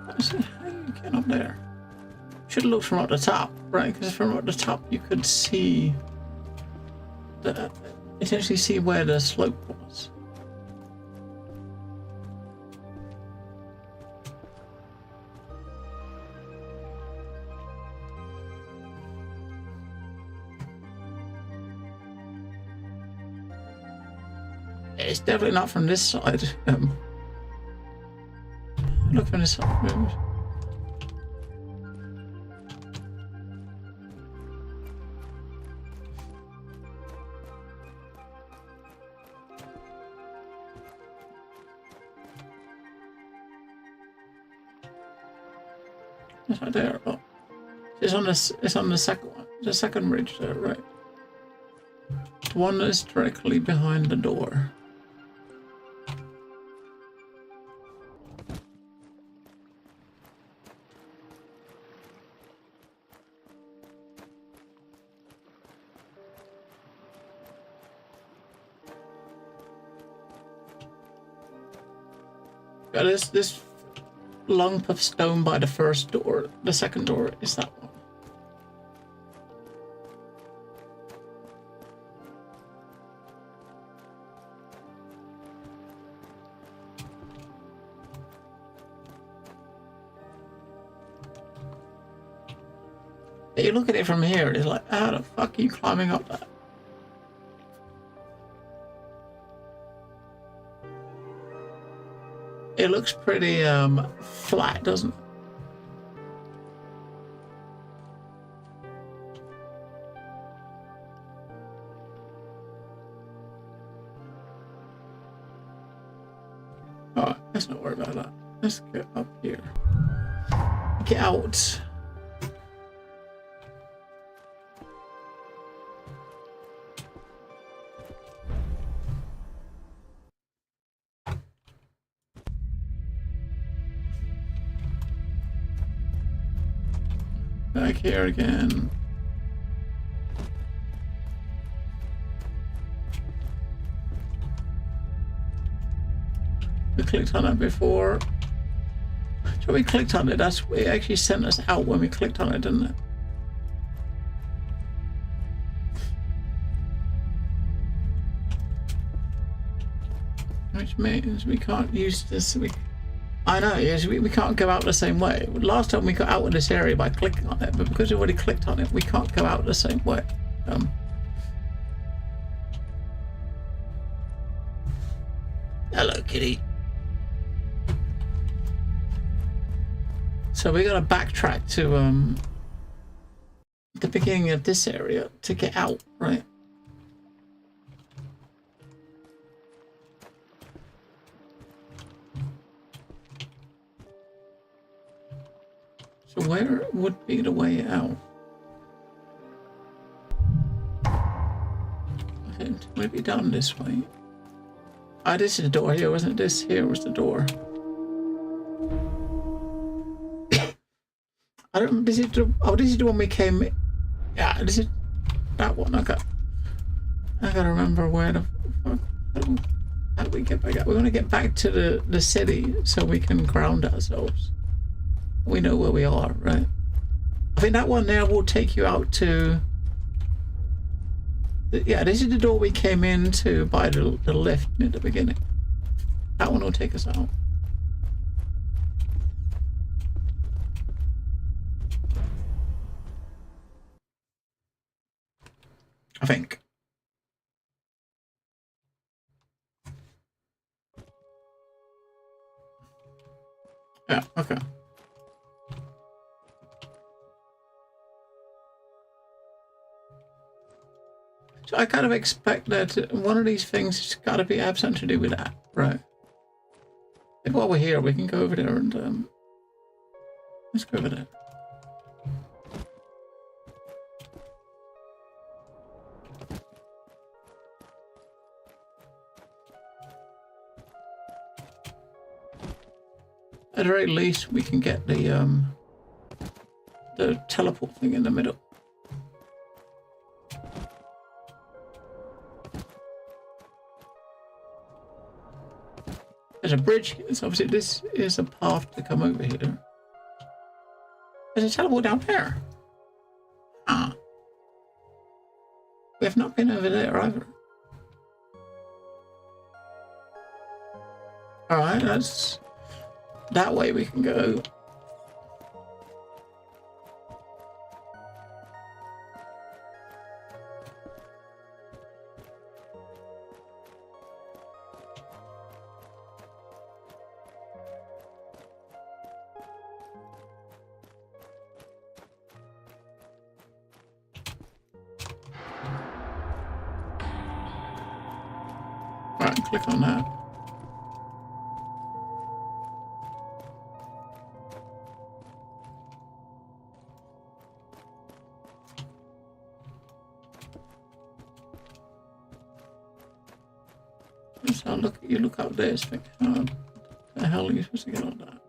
I see how you get up there. Should have looked from up the top, right? Because from up the top you could see essentially see where the slope was. It's definitely not from this side. Look from this side. It's right there. Oh, it's on this. It's on the second one. The second ridge there, right? The one that's directly behind the door. Yeah, this lump of stone by the first door. The second door is that one. You look at it from here, it's like, how the fuck are you climbing up that? It looks pretty flat, doesn't it? Alright, let's not worry about that. Let's get up here. Get out. Back here again. We clicked on it before. So we clicked on it. It actually sent us out when we clicked on it, didn't it? Which means we can't use this. I know, yes, we can't go out the same way. Last time we got out of this area by clicking on it, but because we already clicked on it, we can't go out the same way. Hello, kitty. So we gotta backtrack to the beginning of this area to get out, right? So where would be the way out? Would it be down this way? Ah, this is the door here, wasn't it? This here was the door. I don't. This is the. Oh, this is the one we came. Yeah, this is that one. Okay. I gotta remember where the fuck. How do we get back up? We want to get back to the city so we can ground ourselves. We know where we are, right? I think that one there will take you out to... Yeah, this is the door we came into by the lift near the beginning. That one will take us out. I think. Yeah, okay. So I kind of expect that one of these things has got to have something to do with that, right? Maybe while we're here, we can go over there and let's go over there. At the very least, we can get the teleport thing in the middle. There's a bridge. So obviously, this is a path to come over here. There's a teleport down there. Ah. We have not been over there either. Alright, that's... That way we can go. Right, click on that. So you look up there, think, how the hell are you supposed to get on that?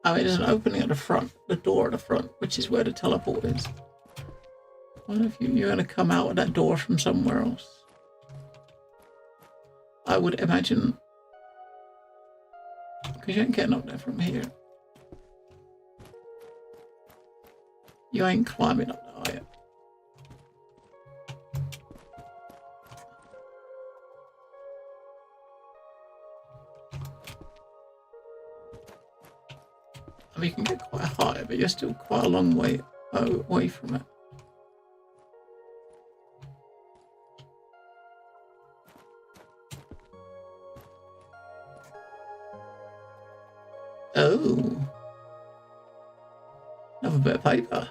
I mean, there's an opening at the front, the door at the front, which is where the teleport is. What if you're going to come out of that door from somewhere else? I would imagine, because you ain't getting up there from here. You ain't climbing up there, are you? I mean, you can get quite high, but you're still quite a long way away from it. Oh. Another bit of paper.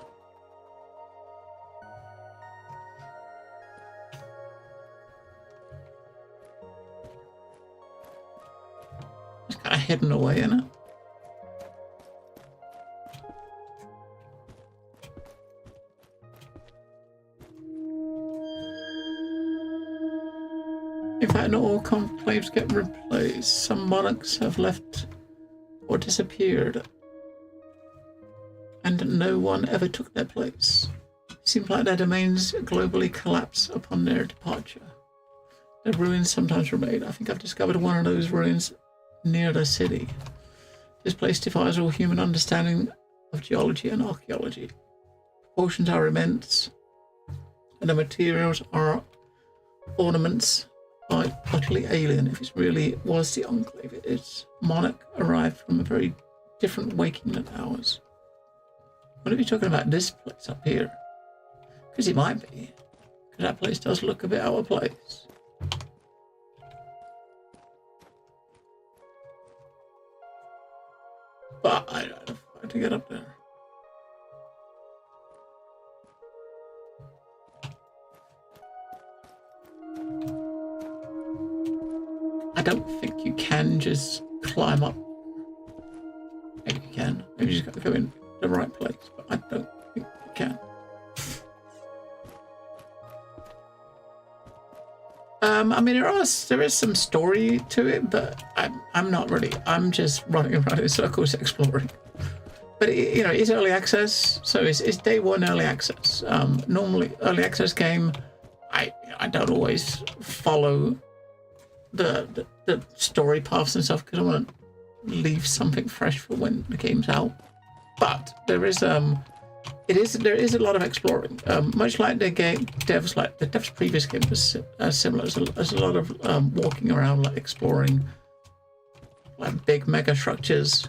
It's kind of hidden away, isn't it? In fact, not all conclaves get replaced. Some monarchs have left or disappeared, and no one ever took their place. It seems like their domains globally collapse upon their departure. Their ruins sometimes remain. I think I've discovered one of those ruins near the city. This place defies all human understanding of geology and archaeology. Proportions are immense, and the materials are ornaments like utterly alien. If it really was the enclave, its monarch arrived from a very different waking than ours. What are you talking about this place up here? Because it might be. Because that place does look a bit out of place. But I don't know how to get up there. I don't think you can just climb up. Maybe you can. Maybe you just got to go in the right place, but I don't think you can. I mean, there is some story to it, but I'm not really. I'm just running around in circles exploring. but you know, it's early access, so it's day one early access. Normally, early access game, I don't always follow the story paths and stuff because I want to leave something fresh for when the game's out. But there is there is a lot of exploring. Much like the game devs, like the devs' previous game was similar. There's a lot of walking around, like exploring, like big mega structures.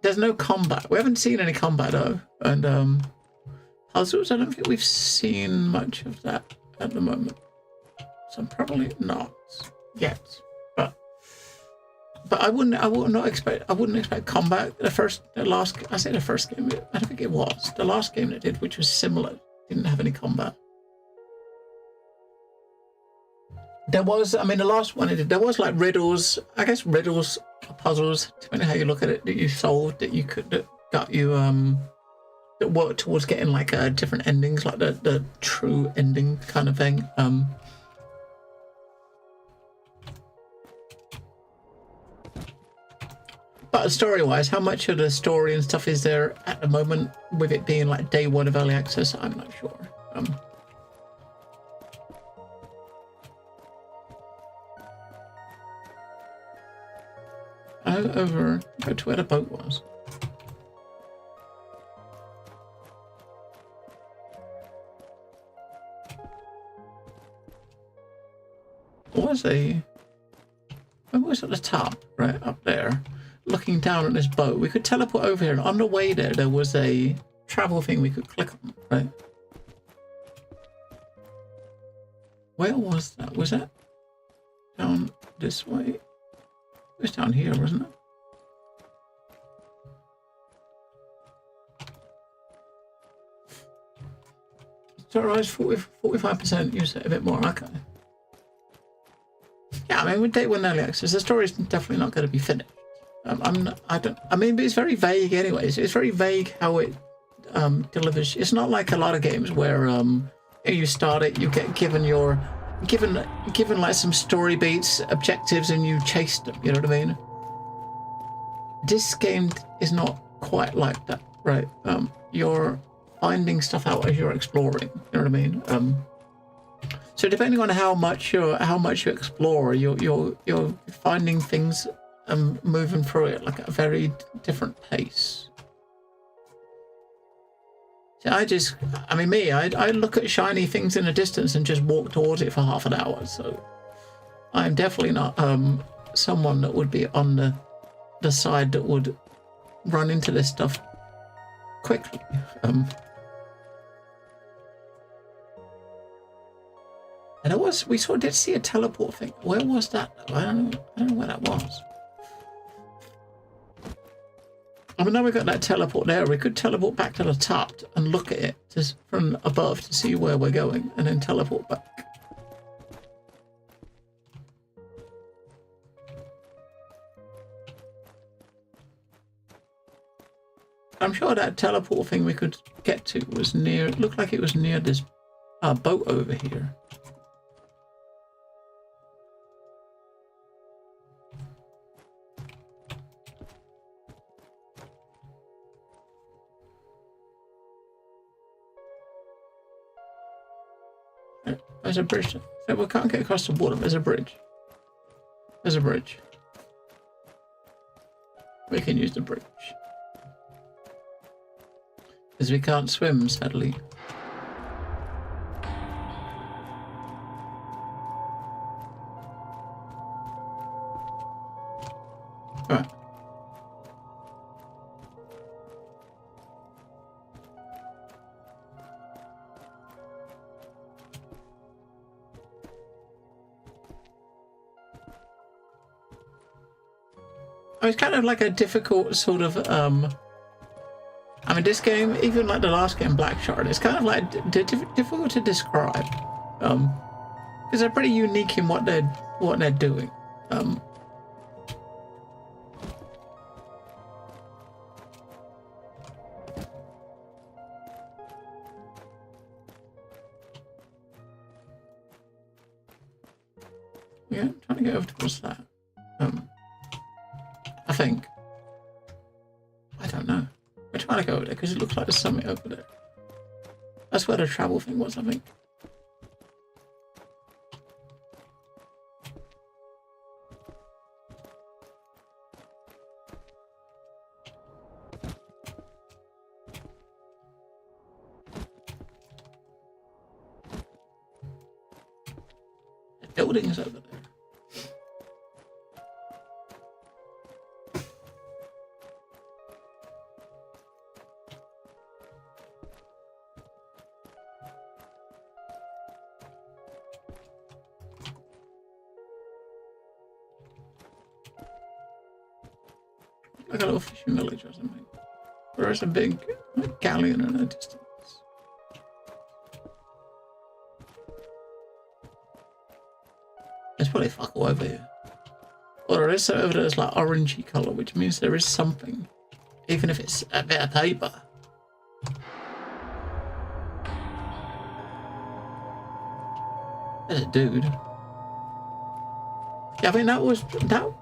There's no combat. We haven't seen any combat though, and puzzles. I don't think we've seen much of that at the moment. So probably not yet. But I wouldn't expect combat. The last game. I don't think it was the last game that did, which was similar. Didn't have any combat. There was, I mean, the last one it did. There was like riddles. I guess riddles, puzzles, depending how you look at it, that you solved that got you that worked towards getting like different endings, like the true ending kind of thing. But story-wise, how much of the story and stuff is there at the moment with it being like day one of early access? I'm not sure. Go to where the boat was. Where was at the top, right up there, looking down at this boat. We could teleport over here, and on the way there was a travel thing we could click on, right? Where was that? Was that down this way? It was down here, wasn't it? Rise 45%, use it a bit more, okay. Yeah, I mean, with day one early access, the story is definitely not going to be finished. I mean, but it's very vague anyways. It's very vague how it delivers. It's not like a lot of games where you start it, you get given like some story beats, objectives, and you chase them, you know what I mean? This game is not quite like that, right? You're finding stuff out as you're exploring, you know what I mean? So depending on how much you explore, you're finding things and moving through it like at a very different pace. So I look at shiny things in the distance and just walk towards it for half an hour. So I'm definitely not someone that would be on the side that would run into this stuff quickly. And we sort of did see a teleport thing. Where was that? I don't know where that was. I mean, now we've got that teleport there. We could teleport back to the top and look at it just from above to see where we're going, and then teleport back. I'm sure that teleport thing we could get to was near. It looked like it was near this boat over here. There's a bridge. So we can't get across the water. There's a bridge. There's a bridge. We can use the bridge. Because we can't swim, sadly. Alright. It's kind of like a difficult sort of I mean, this game, even like the last game, Black Shard, it's kind of like difficult to describe because they're pretty unique in what they're doing. Yeah, trying to get over towards that. I think. I don't know. We're trying to go over there because it looks like there's something over there. That's where the travel thing was, I think. The building's over there. Like a little fishing village or something. There is a big galleon in the distance. There's probably fuck all over here. Well, there is over there that's like orangey colour, which means there is something. Even if it's a bit of paper. There's a dude. Yeah, I mean that was that.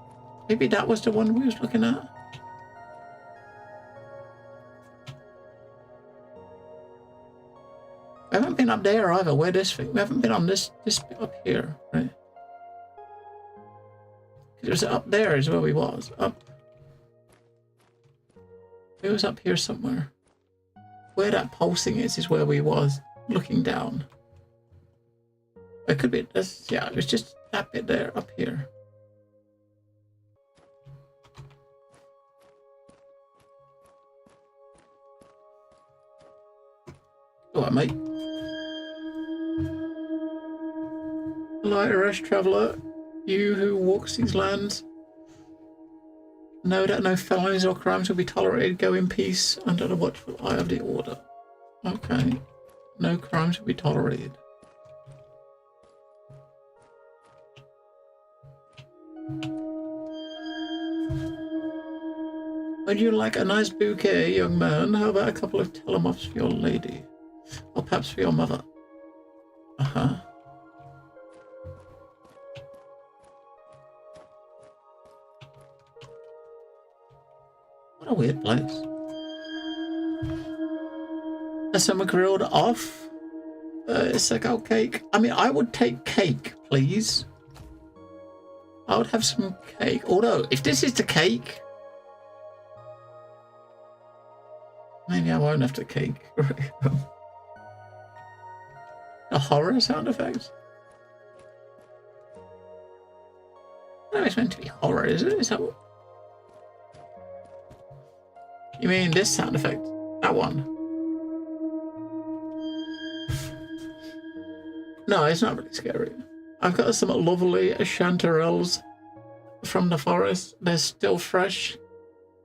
Maybe that was the one we was looking at. We haven't been up there either. Where this thing? We haven't been on this bit up here, right? It was up there is where we was. Up. It was up here somewhere. Where that pulsing is where we was looking down. It could be this. Yeah, it was just that bit there up here. All right, mate. Light rash traveller, you who walks these lands, know that no felonies or crimes will be tolerated. Go in peace under the watchful eye of the order. Okay. No crimes will be tolerated. Would you like a nice bouquet, young man? How about a couple of telemops for your lady? Or perhaps for your mother? Uh-huh. What a weird place. Some grilled off. It's like, oh, cake. I mean, I would take cake, please. I would have some cake. Although, if this is the cake, maybe I won't have the cake. A horror sound effects? No, it's meant to be horror, is it? Is that what? You mean this sound effect? That one? No, it's not really scary. I've got some lovely chanterelles from the forest. They're still fresh.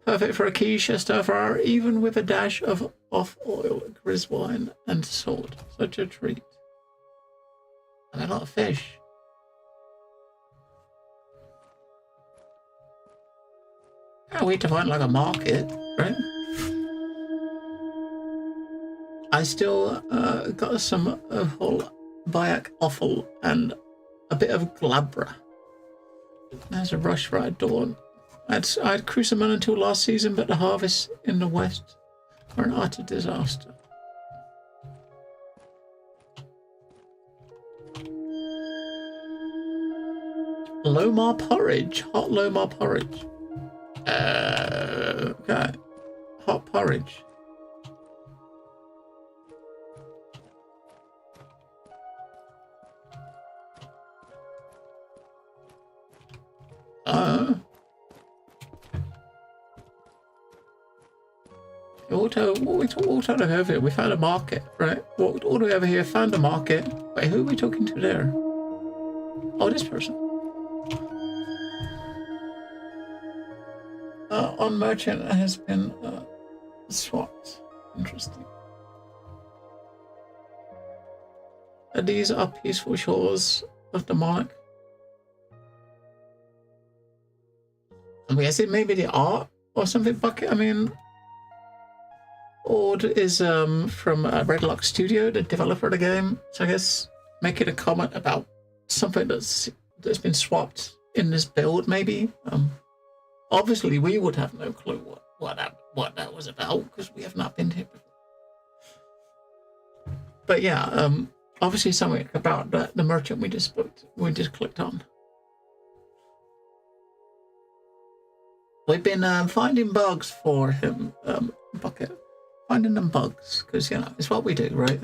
Perfect for a quiche, a stir fry, even with a dash of off-oil, gris wine, and salt. Such a treat. And a lot of fish. I wait to find like a market, right? I still got some whole Bayak offal and a bit of glabra. There's a rush right at dawn. I had crucimen until last season, but the harvests in the west were an utter disaster. Lomar porridge, hot Lomar porridge. Okay, hot porridge. What over here? We found a market, right? Walked all the way over here, found a market. Wait, who are we talking to there? Oh, this person. On merchant has been swapped. Interesting. These are peaceful shores of the monarch. I'm guessing maybe the art or something bucket. I mean, Ord is from Redlock Studio, the developer of the game. So I guess making a comment about something that's that's been swapped in this build, maybe. Obviously, we would have no clue what that was about because we have not been here before. But yeah, obviously something about the merchant we just clicked on. We've been finding bugs for him, Bucket. Finding them bugs because it's what we do, right?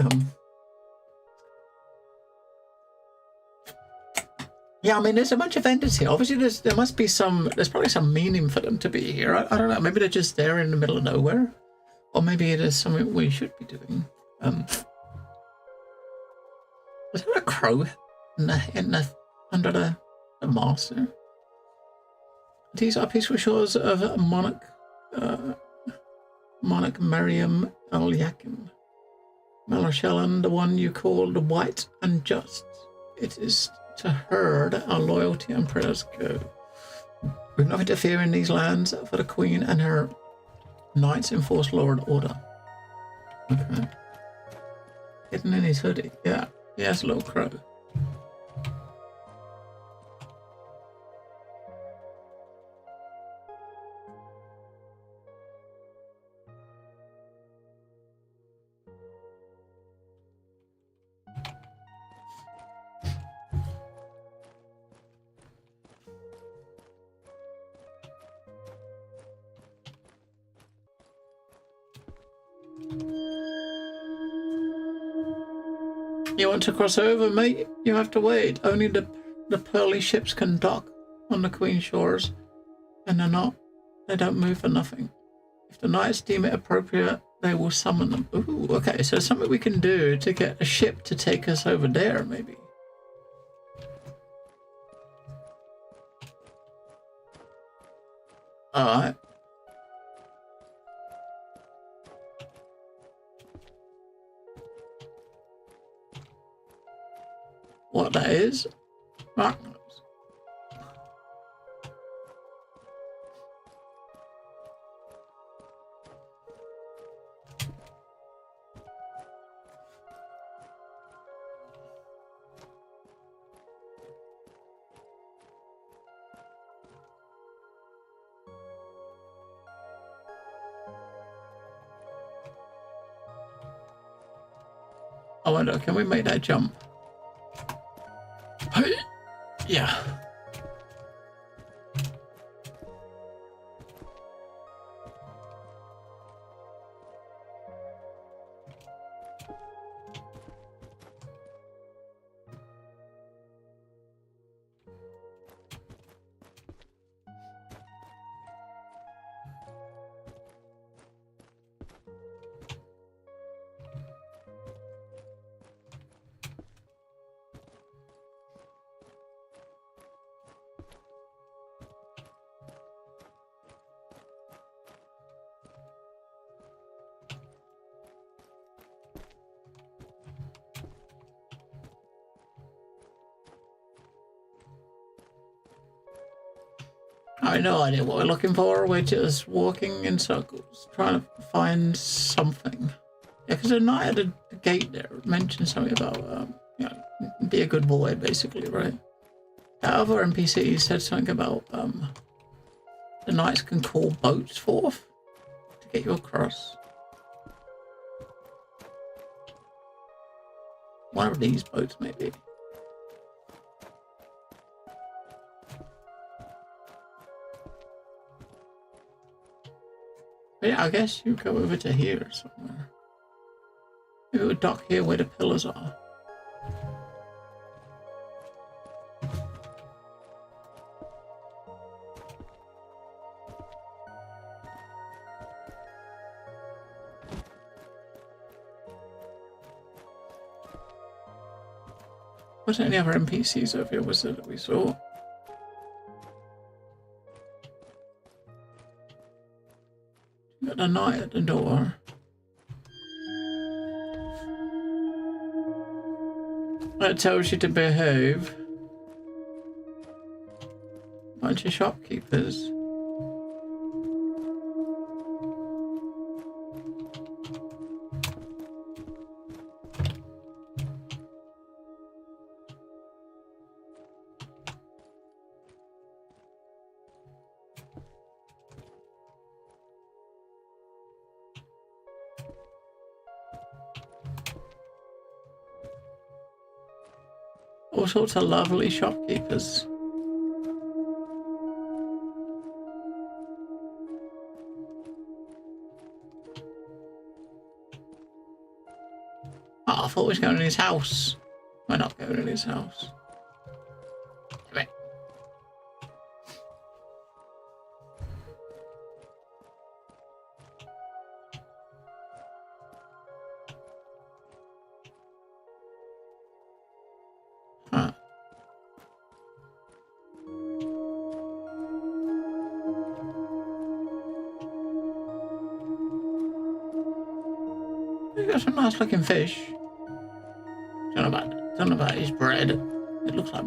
Yeah, I mean, there's a bunch of vendors here. Obviously, there's probably some meaning for them to be here. I don't know. Maybe they're just there in the middle of nowhere, or maybe it is something we should be doing. Was there a crow under the master? These are peaceful shores of Monarch Miriam El Yakim. Melashellan, the one you call the White and Just. It is to her that our loyalty and prayers go. We've not interfere in these lands for the Queen and her knights enforce law and order. Okay. Hidden in his hoodie. Yeah. Yes, little crow. You want to cross over, mate? You have to wait. Only the pearly ships can dock on the Queen shores, and they don't move for nothing. If the knights deem it appropriate, they will summon them. Ooh, okay, so something we can do to get a ship to take us over there, maybe. Alright. What that is? Hypnos. I wonder, can we make that jump? Yeah. I have no idea what we're looking for. We're just walking in circles, trying to find something. Yeah, because the knight at the gate there mentioned something about, be a good boy, basically, right? That other NPC said something about the knights can call boats forth to get you across. One of these boats, maybe. But yeah, I guess you go over to here somewhere. Maybe we'll dock here where the pillars are. Was there any other NPCs over here? Was there that we saw? Got a knight at the door. That tells you to behave. Bunch of shopkeepers. all sorts of lovely shopkeepers. Oh, I thought we was going in his house. We're not going in his house. Damn it. Huh. You got some nice looking fish. Don't know about his bread. It looks like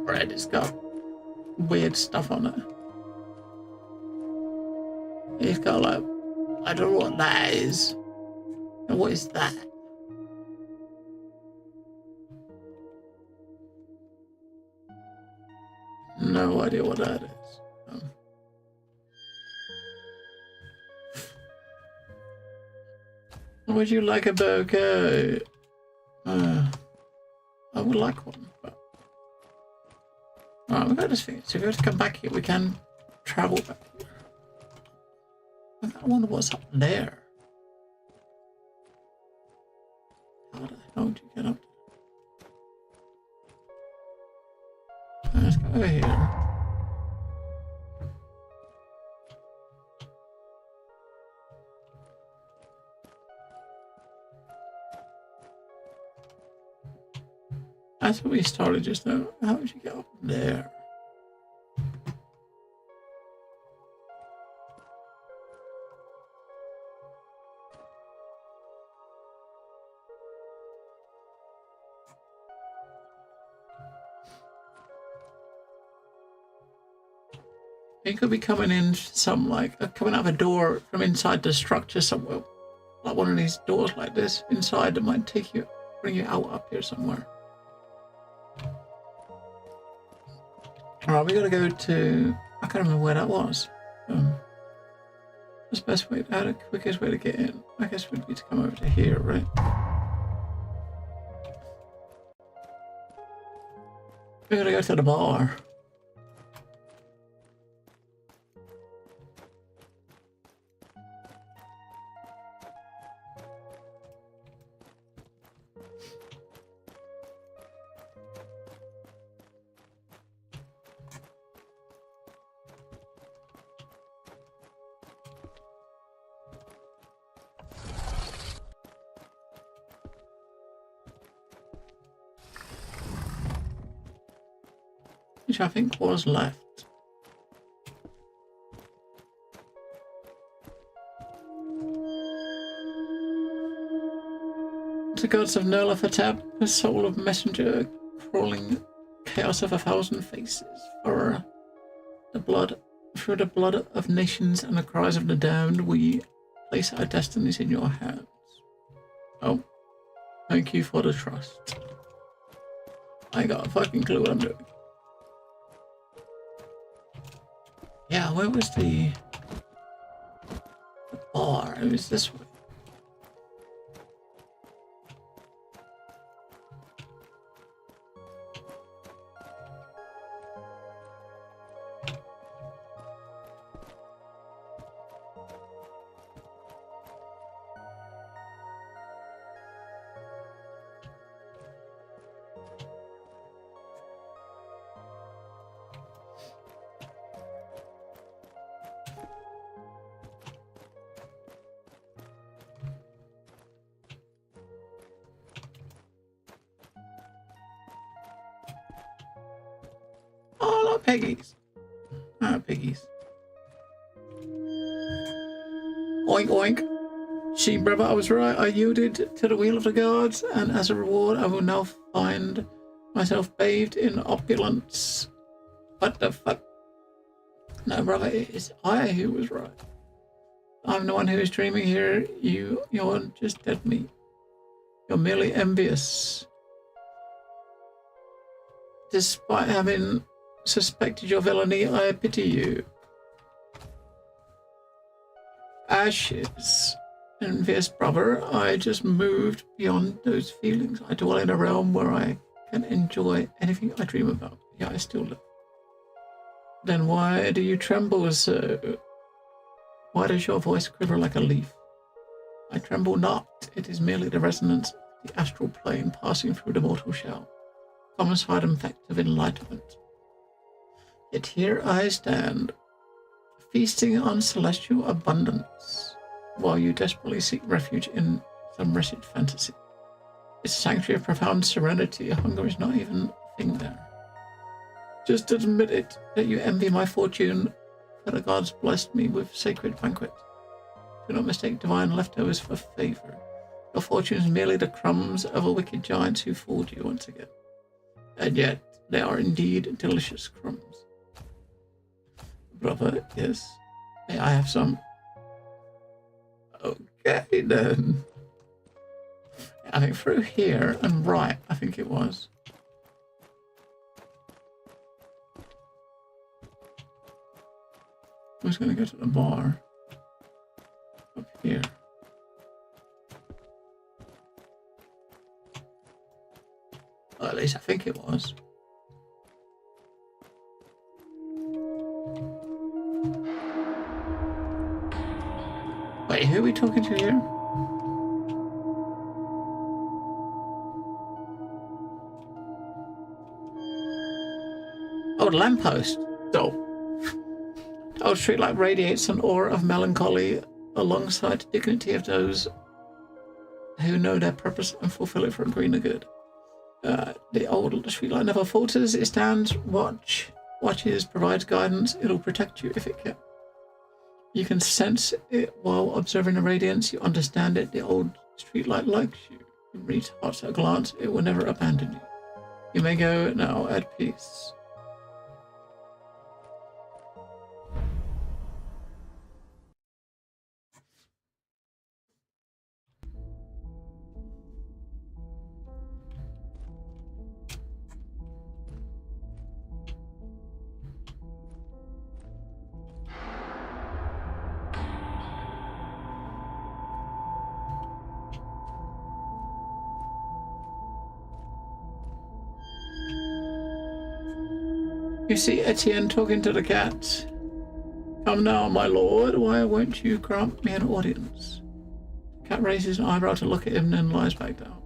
bread. It's got weird stuff on it. He's got like, I don't know what that is. And what is that? No idea what that is. Would you like a burger? I would like one, but... Alright, we've got this thing. So if we have to come back here, we can travel back here. I wonder what's up there. How the hell did you get up there? Let's go over here. That's what we started just now. How did you get up there? He could be coming in some coming out of a door from inside the structure somewhere. Like one of these doors like this inside that might bring you out up here somewhere. Alright, we gotta go to... I can't remember where that was. What's the best way, the quickest way to get in? I guess would be to come over to here, right? We gotta go to the bar. Which I think was left. The gods of Nerlafatab, the soul of messenger, crawling chaos of 1,000 faces, through the blood of nations and the cries of the damned, we place our destinies in your hands. Oh, thank you for the trust. I ain't got a fucking clue what I'm doing. Yeah, where was the bar? It was this way. Oh, look, piggies. Ah, piggies. Oink, oink. She, brother, I was right. I yielded to the will of the gods, and as a reward, I will now find myself bathed in opulence. What the fuck? No, brother, it is I who was right. I'm the one who is dreaming here. You're just dead meat. You're merely envious. Despite having suspected your villainy, I pity you. Ashes. Envious brother, I just moved beyond those feelings. I dwell in a realm where I can enjoy anything I dream about. Yeah, I still live. Then why do you tremble so? Why does your voice quiver like a leaf? I tremble not. It is merely the resonance of the astral plane passing through the mortal shell. Common side effect of enlightenment. Yet here I stand, feasting on celestial abundance, while you desperately seek refuge in some wretched fantasy. It's a sanctuary of profound serenity. Hunger is not even a thing there. Just admit it, that you envy my fortune, for the gods blessed me with sacred banquet. Do not mistake divine leftovers for favor. Your fortune is merely the crumbs of a wicked giant who fooled you once again. And yet, they are indeed delicious crumbs. Brother, yes. May I have some? Okay, then. I think through here and right, I think it was. I was going to go to the bar. Up here. Well, at least I think it was. Wait, who are we talking to here? Oh, the lamppost. Oh. Oh, streetlight radiates an aura of melancholy alongside the dignity of those who know their purpose and fulfill it for a greener good. The old streetlight never falters. It stands, watches, provides guidance. It'll protect you if it can. You can sense it while observing the radiance. You understand it. The old streetlight likes you. It reads hearts at a glance. It will never abandon you. You may go now at peace. You see Etienne talking to the cat. Come now, my lord, why won't you grant me an audience? The cat raises an eyebrow to look at him and then lies back down.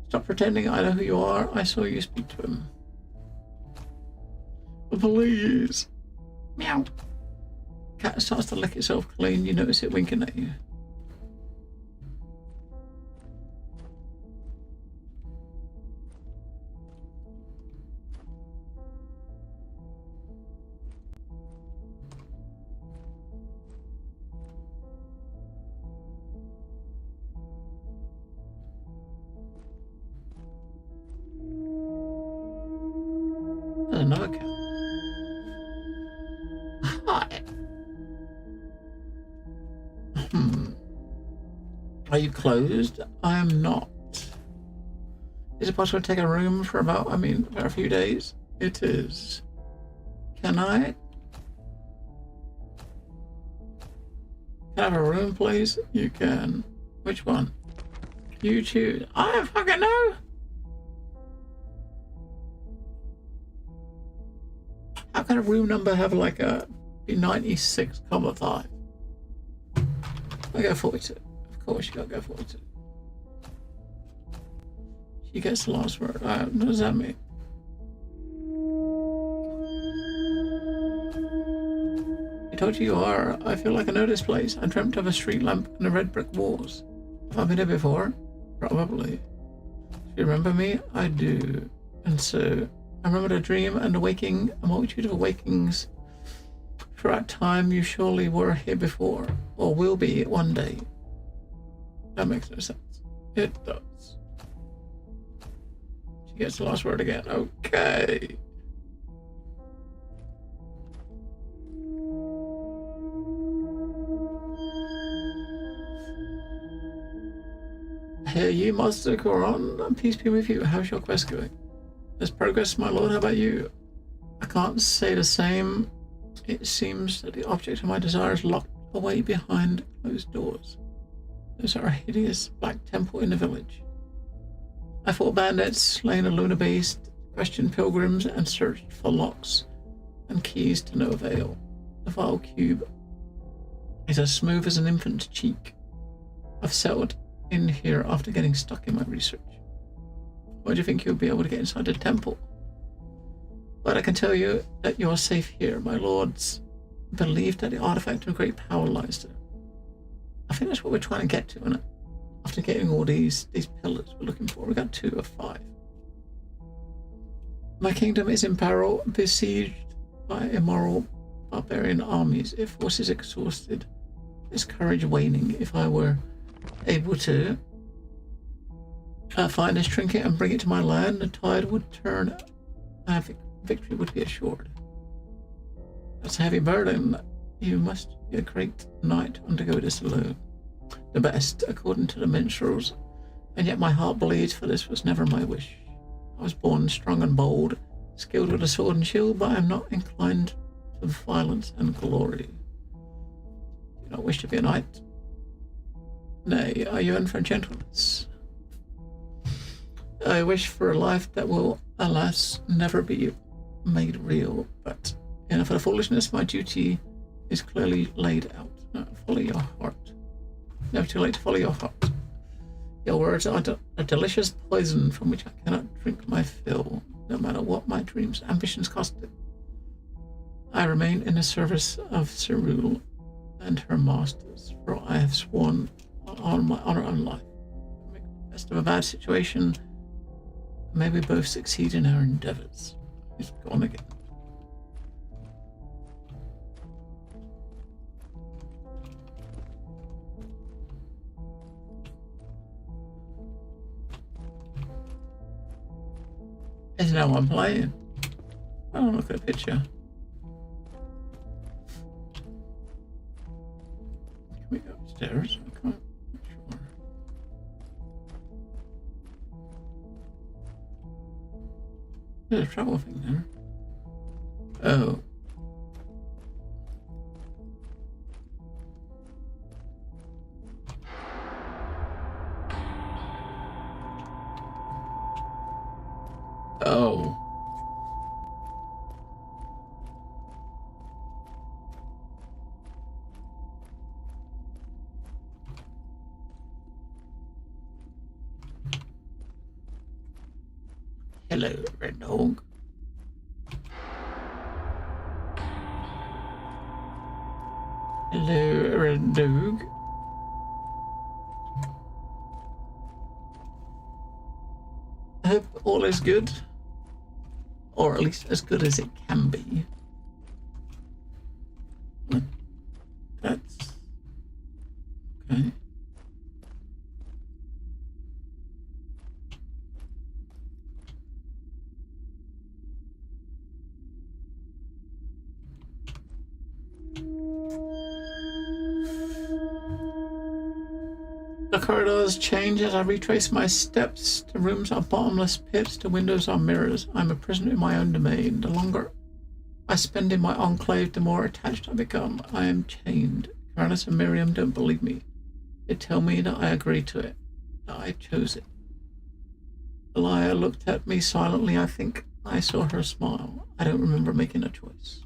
Stop pretending I know who you are. I saw you speak to him. Please. Meow. Cat starts to lick itself clean. You notice it winking at you. Another cat. Hi. Are you closed? I am not. Is it possible to take a room for for a few days? It is. Can I? Can I have a room, please? You can. Which one? You choose. I don't fucking know. How can a room number have like be 96,5? I go 42. Of course you gotta go 42. She gets the last word. What does that mean? I told you are. I feel like I know this place. I dreamt of a street lamp and the red brick walls. Have I been here before? Probably. Do you remember me? I do. And so I remember the dream and the waking, a multitude of awakings. Throughout time, you surely were here before, or will be one day. That makes no sense. It does. She gets the last word again. Okay. Here you, Master Coron. Peace be with you. How's your quest going? There's progress, my lord. How about you? I can't say the same. It seems that the object of my desire is locked away behind closed doors. There's a hideous black temple in the village. I fought bandits, slain a lunar beast, questioned pilgrims, and searched for locks and keys to no avail. The vile cube is as smooth as an infant's cheek. I've settled in here after getting stuck in my research. Why do you think you'll be able to get inside the temple? But I can tell you that you are safe here. My lords believe that the artifact of great power lies there. I think that's what we're trying to get to, isn't it? After getting all these pillars we're looking for, we got 2 of 5. My kingdom is in peril, besieged by immoral barbarian armies. If force is exhausted, its courage waning. If I were able to find this trinket and bring it to my land, the tide would turn. Victory would be assured. That's a heavy burden. You must be a great knight to undergo this alone. The best, according to the minstrels, and yet my heart bleeds, for this was never my wish. I was born strong and bold, skilled with a sword and shield, but I am not inclined to violence and glory. Do you not wish to be a knight? Nay, I yearn for gentleness. I wish for a life that will, alas, never be made real, but enough of the foolishness. My duty is clearly laid out. Follow your heart. Never too late to follow your heart. Your words are a delicious poison from which I cannot drink my fill, no matter what my dreams, ambitions costed. I remain in the service of Cyril and her masters, for I have sworn on my honor and life. Make the best of a bad situation. May we both succeed in our endeavors. He's gone again. There's no one playing. Oh, look at the picture. Can we go upstairs? I can't. Sure. There's a travel thing there. Oh. Oh. Hello, Red Dog. Hello, Red Dog. I hope all is good. Or at least as good as it can be. That's okay. The corridors change as I retrace my steps. The rooms are bottomless pits, the windows are mirrors. I'm a prisoner in my own domain. The longer I spend in my enclave, the more attached I become. I am chained. Karanis and Miriam don't believe me. They tell me that I agreed to it, that I chose it. Elia looked at me silently. I think I saw her smile. I don't remember making a choice.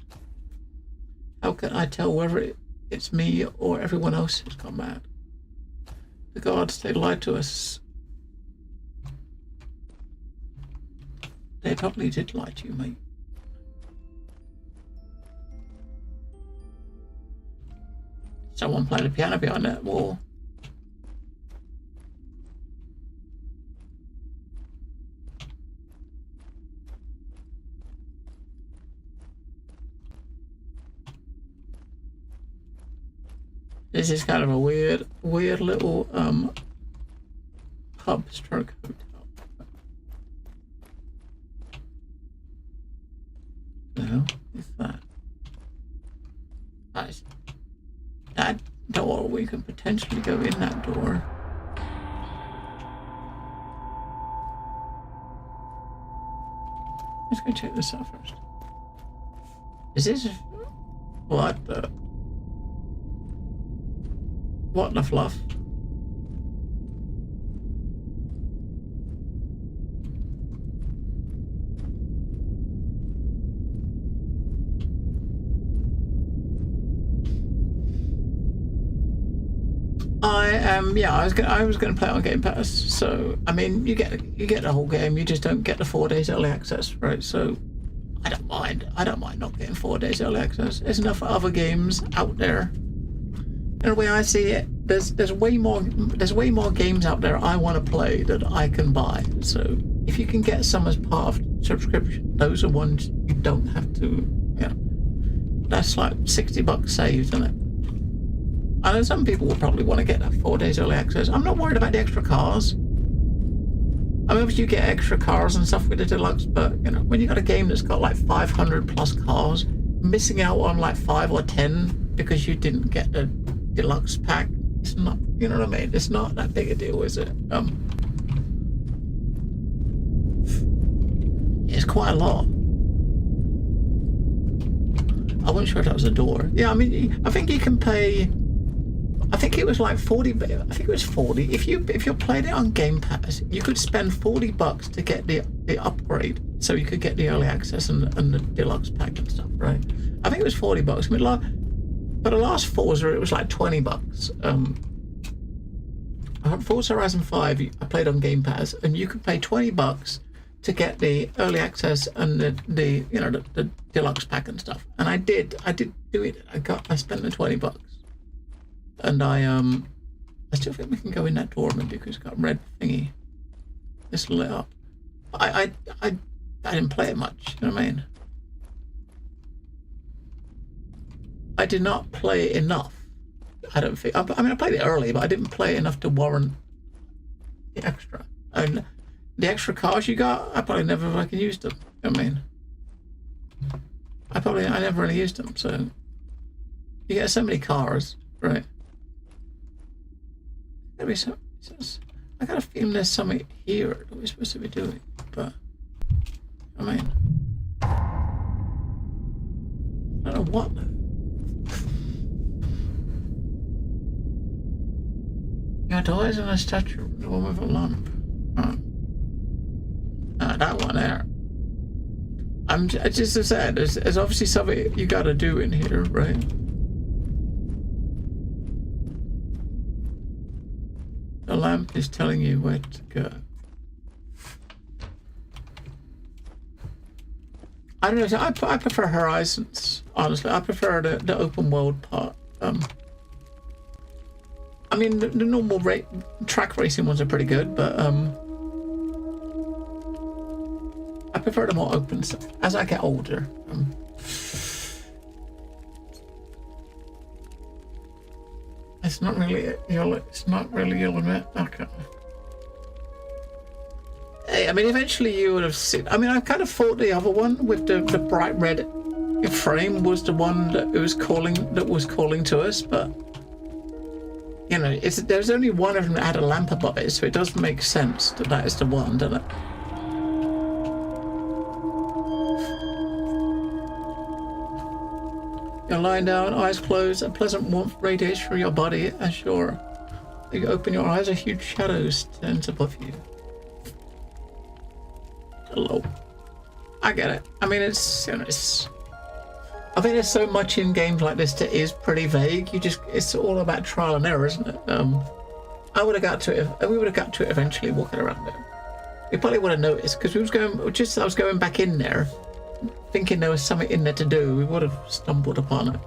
How can I tell whether it's me or everyone else who's gone mad? The gods, they lied to us. They probably did lie to you, mate. Someone played the piano behind that wall. This is kind of a weird little pub stroke hotel. No, what's that? Nice. That door, we could potentially go in that door. Let's go check this out first. Is this what the? What the fluff? Yeah, I was gonna play it on Game Pass. So I mean, you get the whole game. You just don't get the 4 days early access, right? So I don't mind. I don't mind not getting 4 days early access. There's enough other games out there. And the way I see it, there's way more games out there I want to play that I can buy. So if you can get some as part of subscription, those are ones you don't have to. You know, that's like $60 saved, isn't it? I know some people will probably want to get that 4 days early access. I'm not worried about the extra cars. I mean, obviously you get extra cars and stuff with the deluxe, but you know, when you got a game that's got like 500 plus cars, missing out on like 5 or 10 because you didn't get the deluxe pack, it's not, you know what I mean? It's not that big a deal, is it? It's quite a lot. I wasn't sure if that was a door. Yeah, I mean, I think you can pay. I think it was like 40. I think it was 40. If you played it on Game Pass, you could spend $40 to get the upgrade, so you could get the early access and the deluxe pack and stuff, right? I think it was $40. I mean, but the last Forza it was like $20. Forza Horizon 5 I played on Game Pass, and you could pay $20 to get the early access and the you know the deluxe pack and stuff. And I did do it. I spent the $20. And I still think we can go in that door maybe because it's got a red thingy. It's lit up. I didn't play it much, you know what I mean? I did not play it enough. I don't think. I mean, I played it early, but I didn't play it enough to warrant the extra. And the extra cars you got, I probably never fucking used them. You know what I mean? I never really used them, so you get so many cars, right? I got a feeling there's something here that we're supposed to be doing, but I mean, I don't know what though. Your toys and a statue, the one with a lamp. That one there. I just said, there's obviously something you gotta do in here, right? The lamp is telling you where to go. I don't know. I prefer Horizons. Honestly, I prefer the open world part. I mean, the normal track racing ones are pretty good, but I prefer the more open stuff as I get older. It's not really you'll admit. Okay. Hey, I mean, eventually you would have seen. I mean, I kind of thought the other one with the bright red frame was the one that was calling to us, but you know, there's only one of them that had a lamp above it, so it does make sense that is the one, doesn't it? You're lying down, eyes closed, a pleasant warmth radiates through your body as you open your eyes, a huge shadow stands above you. Hello. I get it. I mean, it's I think there's so much in games like this that is pretty vague. It's all about trial and error, isn't it? I would have got to it. We would have got to it eventually walking around there. We probably would have noticed because I was going back in there, thinking there was something in there to do. We would have stumbled upon it.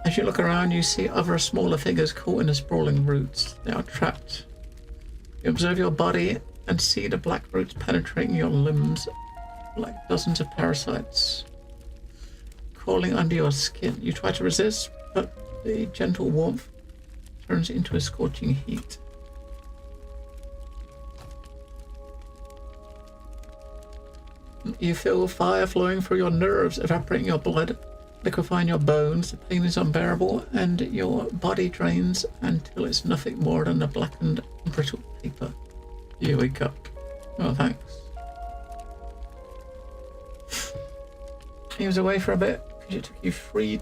As you look around, you see other smaller figures caught in the sprawling roots. They are trapped. You observe your body and see the black roots penetrating your limbs like dozens of parasites crawling under your skin. You try to resist, but the gentle warmth turns into a scorching heat. You feel fire flowing through your nerves, evaporating your blood, liquefying your bones. The pain is unbearable, and your body drains until it's nothing more than a blackened, brittle paper. You wake up. Oh, thanks. He was away for a bit because it took you three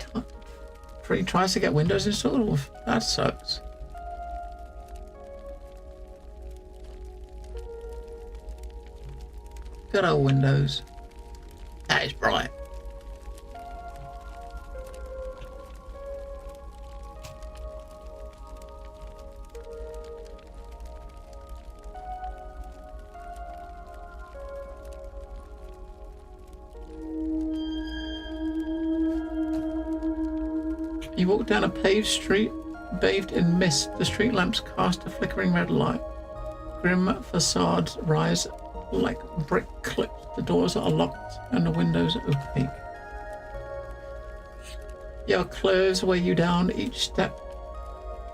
tries to get Windows installed. That sucks. Good old Windows. That is bright. You walk down a paved street, bathed in mist. The street lamps cast a flickering red light. Grim facades rise like brick cliffs. The doors are locked and the windows opaque. Your clothes weigh you down. Each step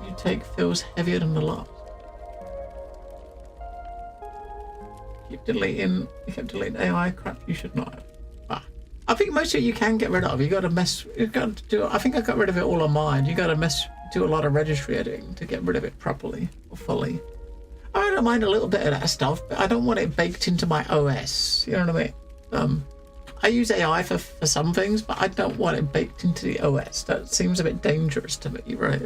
you take feels heavier than the last. You keep deleting AI crap you should not have. I think most of it you can get rid of. You got to do. I think I got rid of it all on mine. You got to do a lot of registry editing to get rid of it properly or fully. I don't mind a little bit of that stuff, but I don't want it baked into my OS. You know what I mean? I use AI for some things, but I don't want it baked into the OS. That seems a bit dangerous to me, right?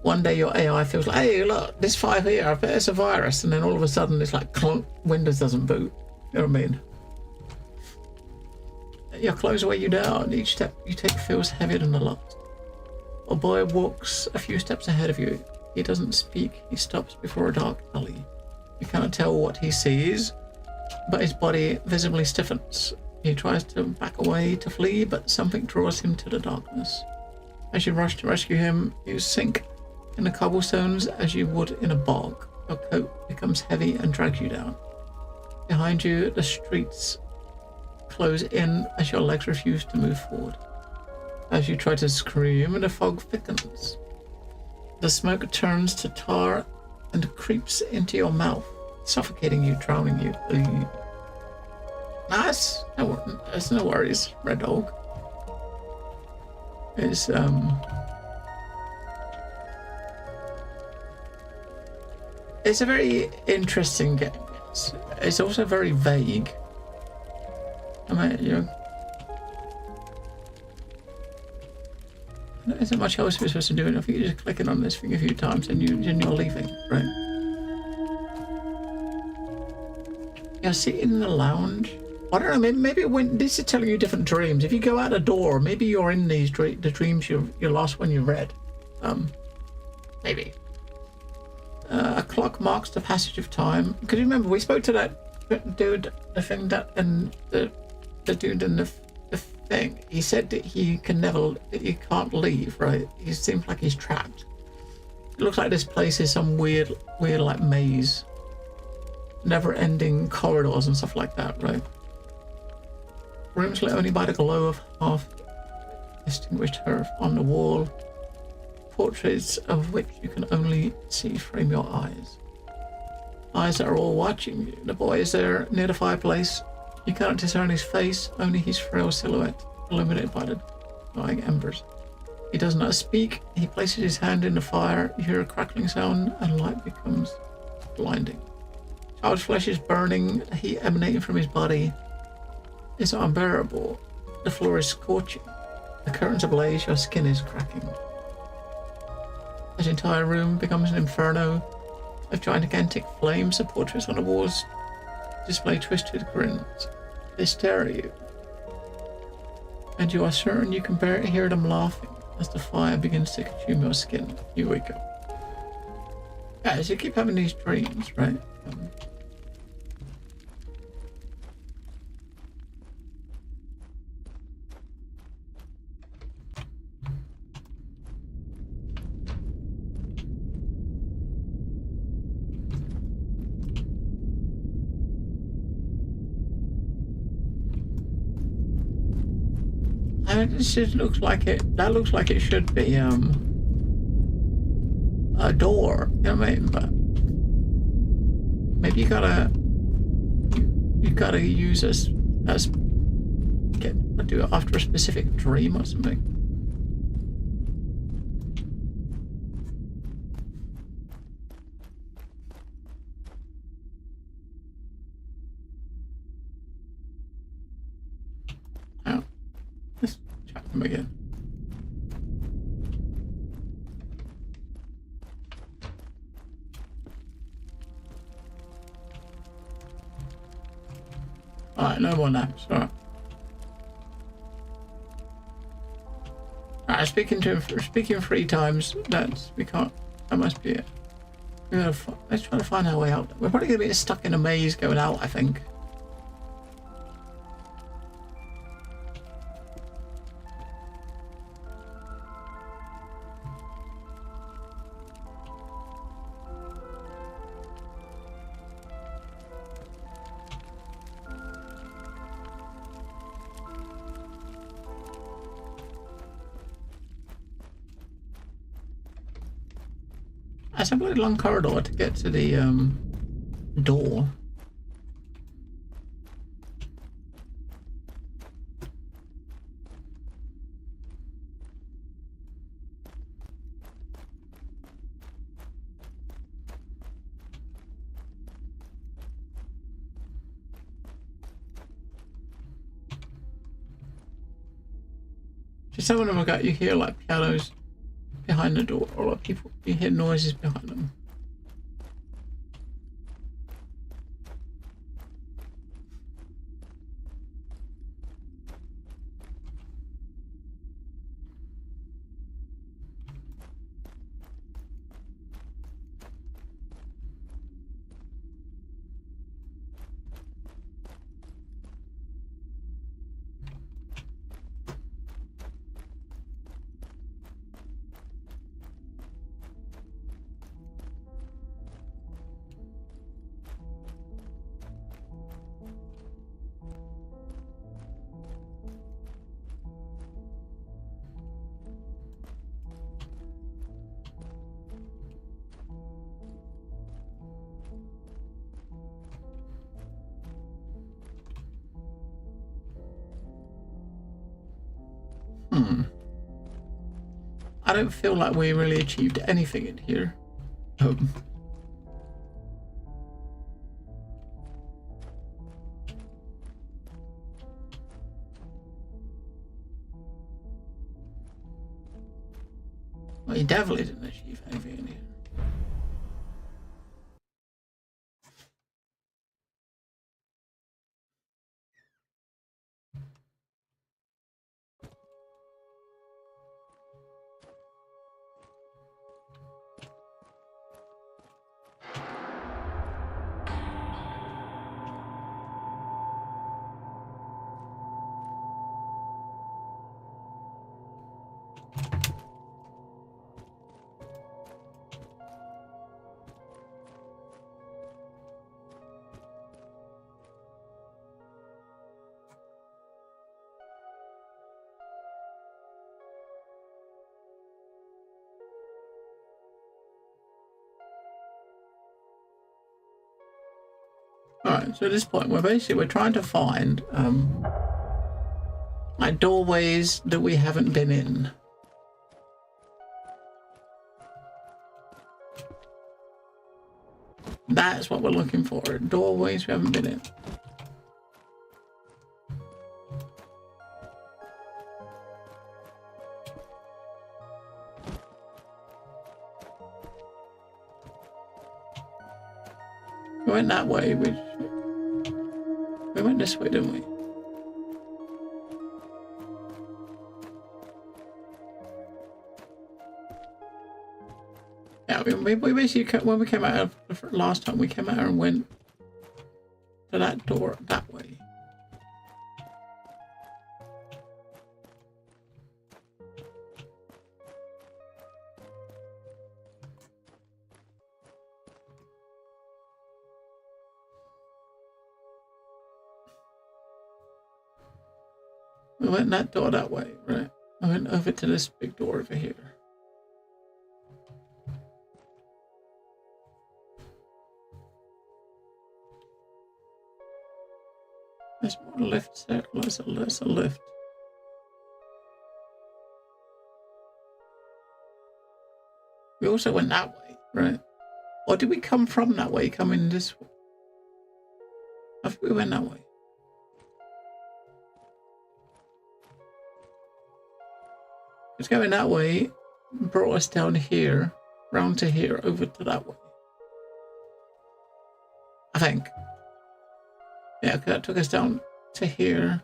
One day your AI feels like, hey, look, this file here, I bet it's a virus, and then all of a sudden it's like, clunk, Windows doesn't boot. You know what I mean? Your clothes weigh you down. Each step you take feels heavier than the last. A boy walks a few steps ahead of you. He doesn't speak. He stops before a dark alley. You cannot tell what he sees, but his body visibly stiffens. He tries to back away to flee, but something draws him to the darkness. As you rush to rescue him, you sink in the cobblestones as you would in a bog. Your coat becomes heavy and drags you down. Behind you, the streets close in as your legs refuse to move forward. As you try to scream, the fog thickens. The smoke turns to tar and creeps into your mouth, suffocating you, drowning you. Nice. There's no worries, Red Dog. It's a very interesting game. It's also very vague. I mean, there isn't much else you're supposed to do. I think you're just clicking on this thing a few times and you're leaving, right? You're sitting in the lounge. I don't know, maybe when this is telling you different dreams. If you go out the door, maybe you're in these the dreams you lost when you read. Maybe. A clock marks the passage of time. Because you remember we spoke to that dude, the thing that, and the dude in the thing. He said that he can't leave, right? He seems like he's trapped. It looks like this place is some weird like maze. Never-ending corridors and stuff like that, right? Rooms lit only by the glow of half extinguished earth on the wall. Portraits of which you can only see frame your eyes. Eyes that are all watching you. The boy is there near the fireplace. You cannot discern his face, only his frail silhouette, illuminated by the dying embers. He does not speak. He places his hand in the fire. You hear a crackling sound, and light becomes blinding. Child's flesh is burning. The heat emanating from his body is unbearable. The floor is scorching. The curtains ablaze. Your skin is cracking. This entire room becomes an inferno of gigantic flames. The portraits on the walls display twisted grins. They stare at you, and you are certain you can barely hear them laughing as the fire begins to consume your skin. You wake up. Yeah, so you keep having these dreams, right? This just looks like it. That looks like it should be a door. You know what I mean? But maybe you gotta use this as do it after a specific dream or something. Again. Alright, no more naps. Alright. Alright, speaking 3 times, that must be it. Let's try to find our way out. We're probably gonna be stuck in a maze going out, I think. It's a really long corridor to get to the door. Just some of them got, you hear like pianos behind the door, or like people, you hear noises behind them. I don't feel like we really achieved anything in here. Well, you definitely didn't achieve anything in here. Alright, so at this point we're trying to find like doorways that we haven't been in. That's what we're looking for. Doorways we haven't been in. We went that way, we went this way, didn't we? Yeah, we basically, when we came out of last time, we came out and went to that door that way. We went that door that way, right? I went over to this big door over here. There's more lifts there. There's a lift. We also went that way, right? Or did we come from that way, coming this way? I think we went that way. It's going that way, brought us down here, round to here, over to that way. I think. Yeah, that took us down to here.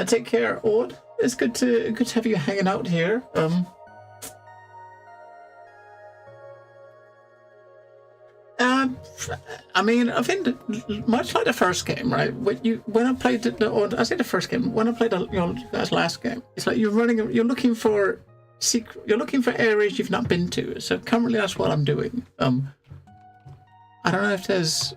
Take care, Ord. It's good to have you hanging out here. I mean, I think much like the first game, right? When I played I say the first game. When I played you guys' last game, it's like you're looking for areas you've not been to. So currently, that's what I'm doing. I don't know if there's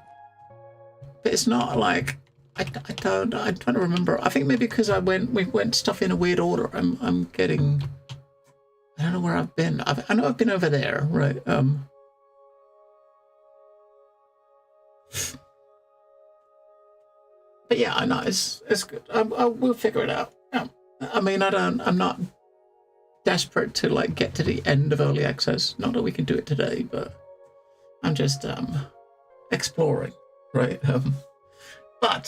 but it's not like I'm trying to remember. I think maybe because we went stuff in a weird order. I'm getting. I don't know where I've been. I know I've been over there, right? But yeah, I know it's good. We'll figure it out. Yeah. I mean, I'm not desperate to like get to the end of early access. Not that we can do it today, but I'm just exploring, right? But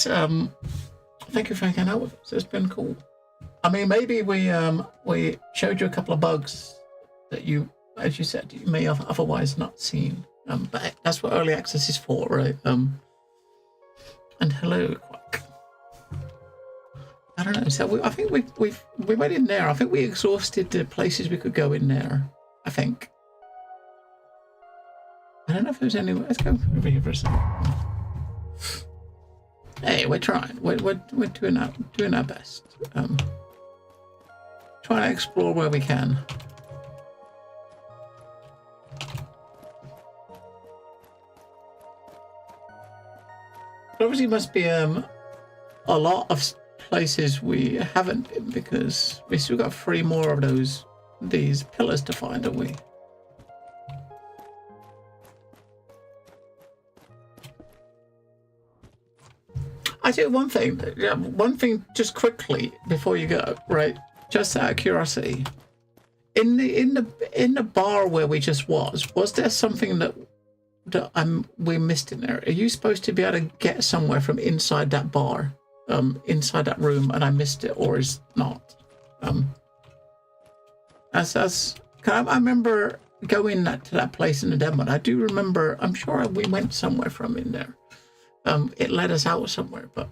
thank you for hanging out with us. It's been cool. I mean, maybe we showed you a couple of bugs that you, as you said, you may have otherwise not seen. But that's what early access is for, right? And hello, Quack. I don't know. So I think we went in there. I think we exhausted the places we could go in there. I think. I don't know if there's anywhere. Let's go over here for a second. Hey, we're trying. We're doing our best. Trying to explore where we can. Obviously, must be a lot of places we haven't been because we still got 3 more of these pillars to find, don't we? I do one thing just quickly before you go, right? Just out of curiosity, in the bar where we just was there something that we missed in there? Are you supposed to be able to get somewhere from inside that bar, inside that room, and I missed it, or is not? I remember going to that place in the demo. And I do remember. I'm sure we went somewhere from in there. It led us out somewhere, but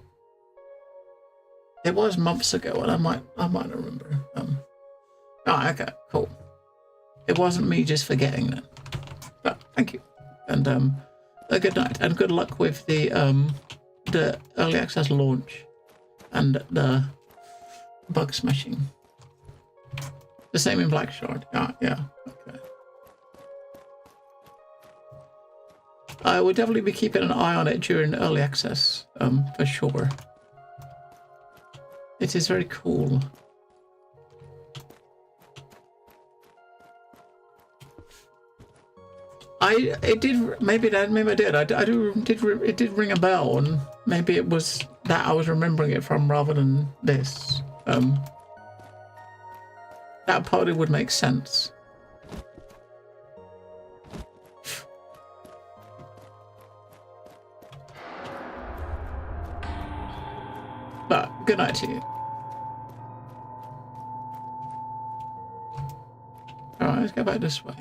it was months ago, and I might remember. Oh, okay, cool. It wasn't me just forgetting then. But thank you, and a good night, and good luck with the early access launch and the bug smashing. The same in Black Shard. Yeah. Okay. I will definitely be keeping an eye on it during early access, for sure. It is very cool. It did ring a bell, and maybe it was that I was remembering it from rather than this. That probably would make sense. But good night to you. Alright, let's go back this way.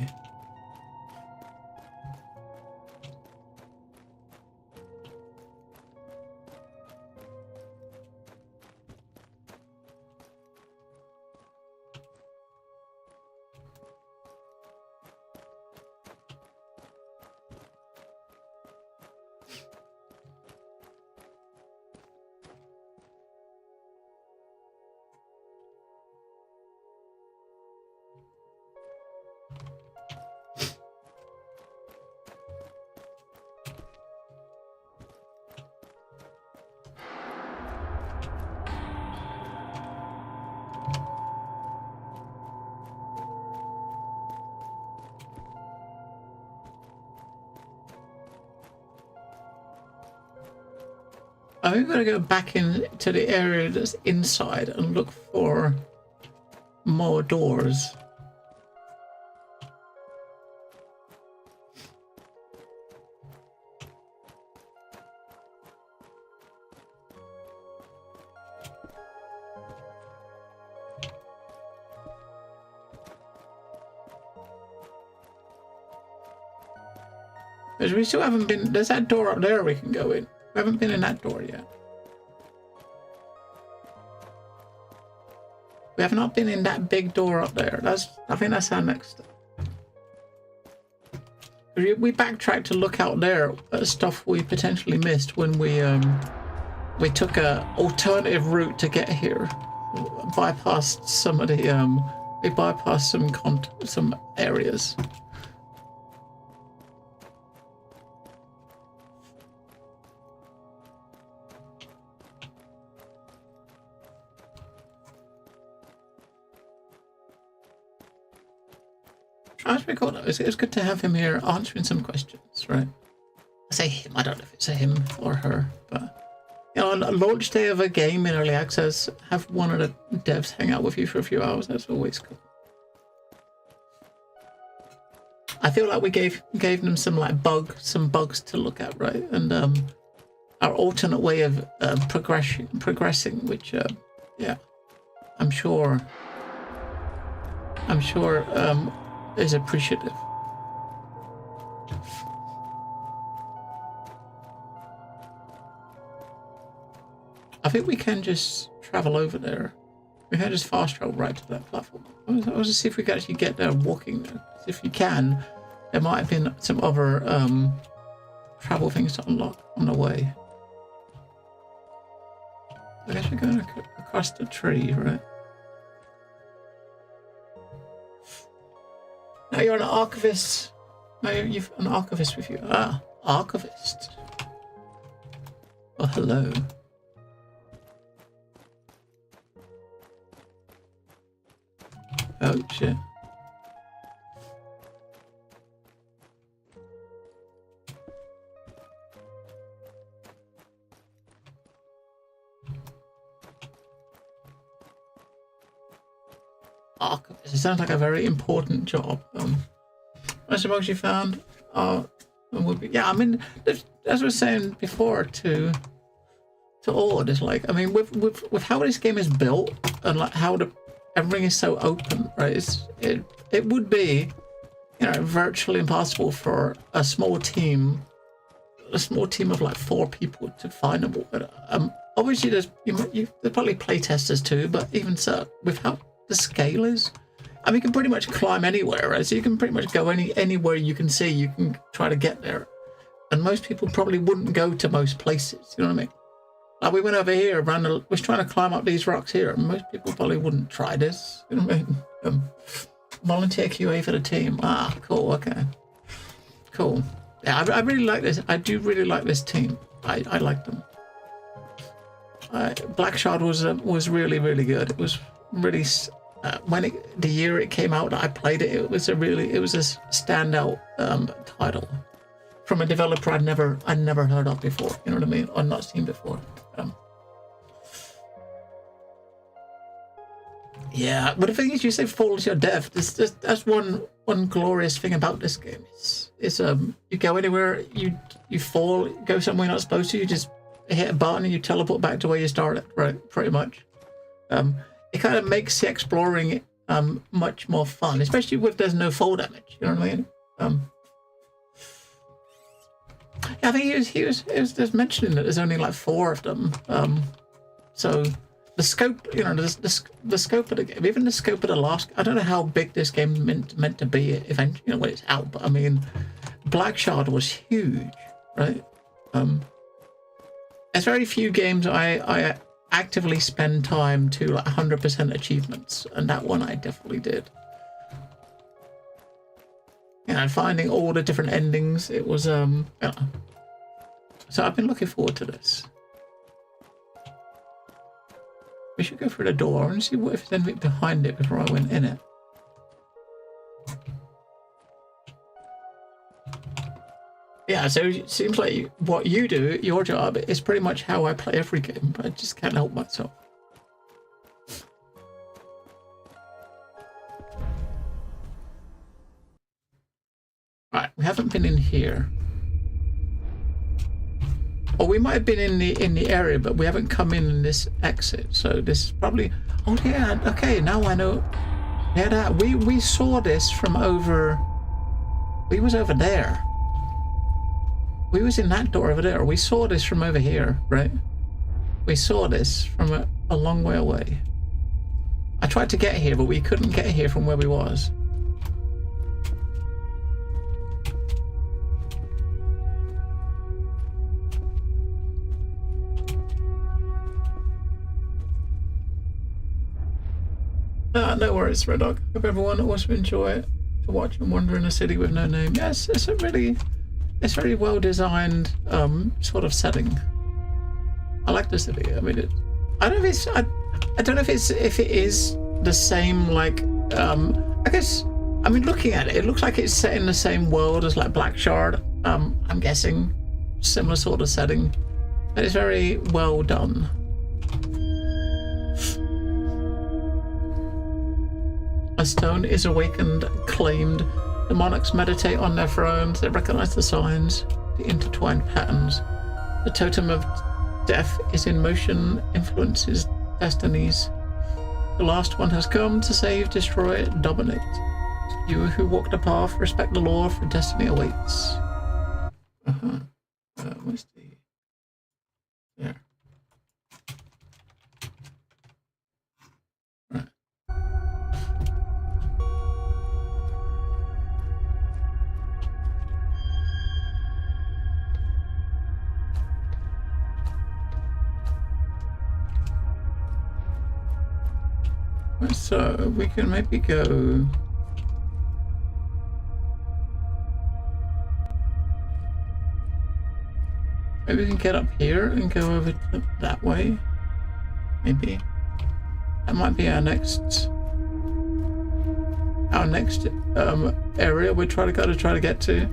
I'm going to go back into the area that's inside and look for more doors. Because we still haven't been. There's that door up there we can go in. We haven't been in that door yet. We have not been in that big door up there. I think that's our next step. We backtracked to look out there at stuff we potentially missed when we took a alternative route to get here. Bypassed some of the we bypassed some areas. That's pretty cool. It's good to have him here answering some questions, right? I say him. I don't know if it's a him or her, but on a launch day of a game in early access, have one of the devs hang out with you for a few hours. That's always cool. I feel like we gave them some bugs to look at, right? And our alternate way of progressing, which yeah, I'm sure is appreciative. I think we can just travel over there. We can just fast travel right to that platform. I was to see if we can actually get there walking there. If you can, there might have been some other travel things to unlock on the way. I guess we're going across the tree, right? Now you're an archivist. Now you've an archivist with you. Ah, archivist. Oh, hello. Oh, shit. Archivist. It sounds like a very important job. I suppose you found would be, yeah, I mean, as I was saying before to Ord, it's like, I mean, with how this game is built and like how everything is so open, right? It would be, you know, virtually impossible for a small team of like 4 people to find them. But obviously there's probably play testers too, but even so, with how the scale is, I mean, you can pretty much climb anywhere, right? So you can pretty much go anywhere you can see, you can try to get there. And most people probably wouldn't go to most places, you know what I mean? Like we went over here, was trying to climb up these rocks here, and most people probably wouldn't try this, you know what I mean? Volunteer QA for the team. Ah, cool, okay. Cool. Yeah, I really like this. I do really like this team. I like them. Black Shard was really, really good. It was really, the year it came out that I played it, it was a standout title from a developer I'd never heard of before, you know what I mean, or not seen before. Yeah, but the thing is, you say fall to your death. That's one glorious thing about this game. It's you go anywhere, you fall, go somewhere you're not supposed to, you just hit a button and you teleport back to where you started, right? Pretty much. It kind of makes the exploring much more fun, especially if there's no fall damage. You know what I mean? Yeah, I think he was just mentioning that there's only like 4 of them. So the scope, you know, the scope of the game, even the scope of the last, I don't know how big this game meant to be eventually, you know, when it's out. But I mean, Black Shard was huge, right? There's very few games I actively spend time to like 100% achievements, and that one I definitely did. You know, finding all the different endings, it was yeah. So I've been looking forward to this. We should go through the door and see what if there's anything behind it before I went in it. Yeah, so it seems like what you do, your job, is pretty much how I play every game, but I just can't help myself. Right, we haven't been in here. Or we might have been in the area, but we haven't come in this exit. So this is probably, oh yeah, okay, now I know. Yeah, that we saw this from over. We was over there. We was in that door over there. We saw this from over here, right? We saw this from a long way away. I tried to get here, but we couldn't get here from where we was. No worries, Red Dog. Hope everyone also enjoy it to watch and wander in a city with no name. Yes, it's very well designed sort of setting. I like the city. I mean, I don't know if it is the same, like I guess I mean, looking at it, it looks like it's set in the same world as like Black Shard. I'm guessing similar sort of setting. But it's very well done. A stone is awakened, claimed. The monarchs meditate on their thrones. They recognize the signs, the intertwined patterns. The totem of death is in motion, influences destinies. The last one has come to save, destroy, dominate. You who walk the path, respect the law, for destiny awaits. Where's the... There. Right. So we can maybe go... Maybe we can get up here and go over that way. Maybe. That might be our next area we try to get to.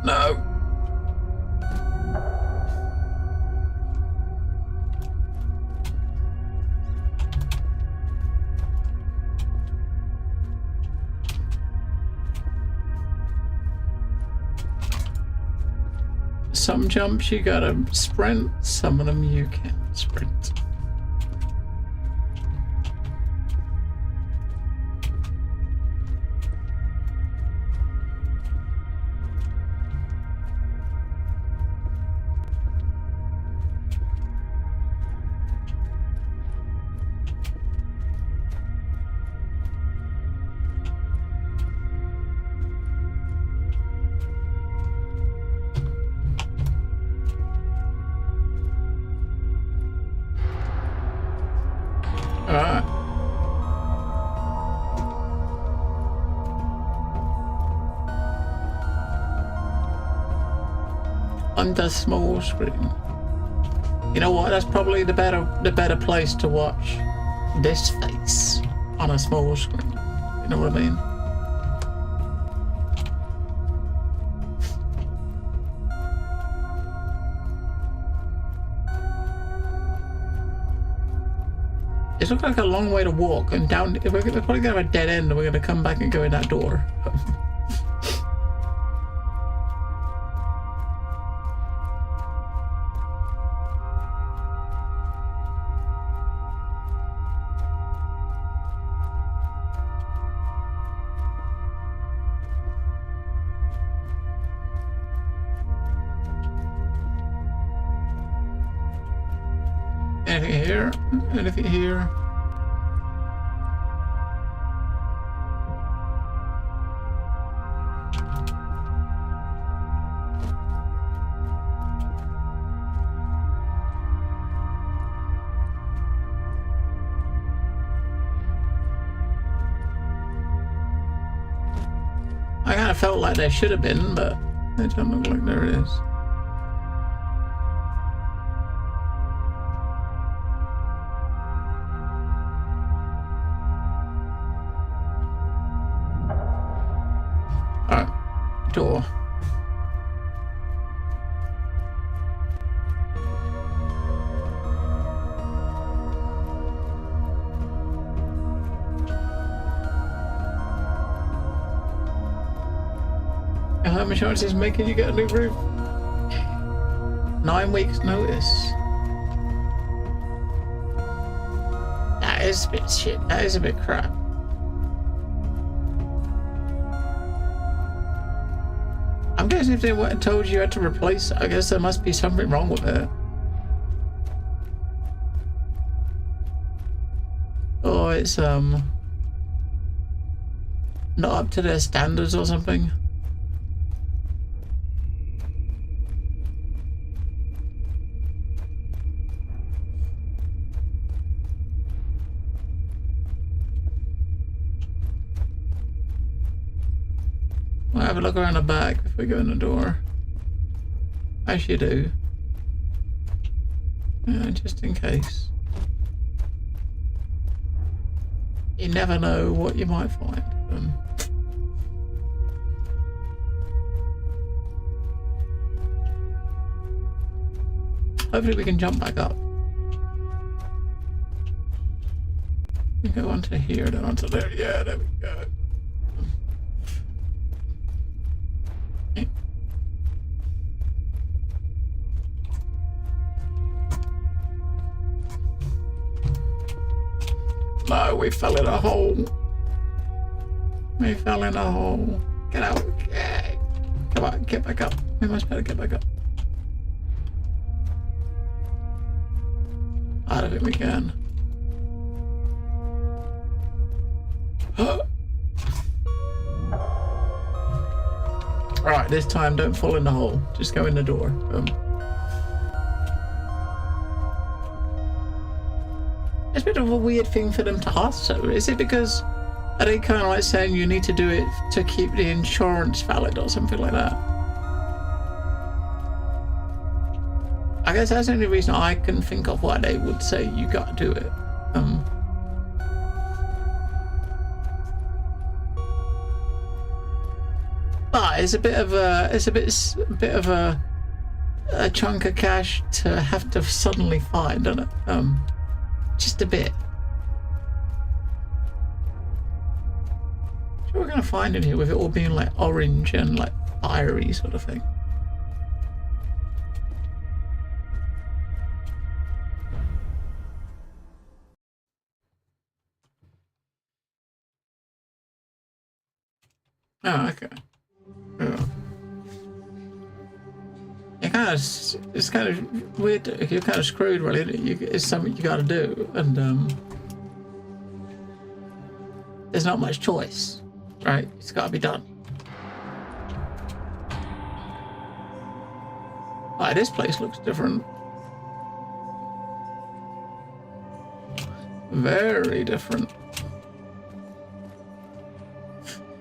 No. Some jumps you gotta sprint, some of them you can't sprint. Under small screen. You know what? That's probably the better place to watch this face on a small screen. You know what I mean? It looks like a long way to walk, and down. We're probably gonna have a dead end, and we're gonna come back and go in that door. Anything here? Anything here? I kind of felt like there should have been, but it don't look like there is. Door. How much insurance is making you get a new roof? 9 weeks notice. That is a bit shit. That is a bit crap. I'm guessing if they went and told you had to replace it, I guess there must be something wrong with it. Oh, it's not up to their standards or something. We'll have a look around the back before we go in the door. As you do. Just in case. You never know what you might find. Hopefully we can jump back up. We go onto here, then onto there. Yeah, there we go. Okay. No, we fell in a hole. We fell in a hole. Get out. Okay. Come on, get back up. We must better get back up. I don't think we can. Alright, this time don't fall in the hole. Just go in the door. It's a bit of a weird thing for them to ask, so is it because are they kind of like saying you need to do it to keep the insurance valid or something like that? I guess that's the only reason I can think of why they would say you gotta do it. But it's a bit of a chunk of cash to have to suddenly find, isn't it? Just a bit. So we're gonna find in here with it all being like orange and like fiery sort of thing. Oh, okay. Yeah. It's kind of weird. You're kind of screwed, really. It's something you got to do, and there's not much choice, right? It's got to be done. Right, this place looks different. Very different.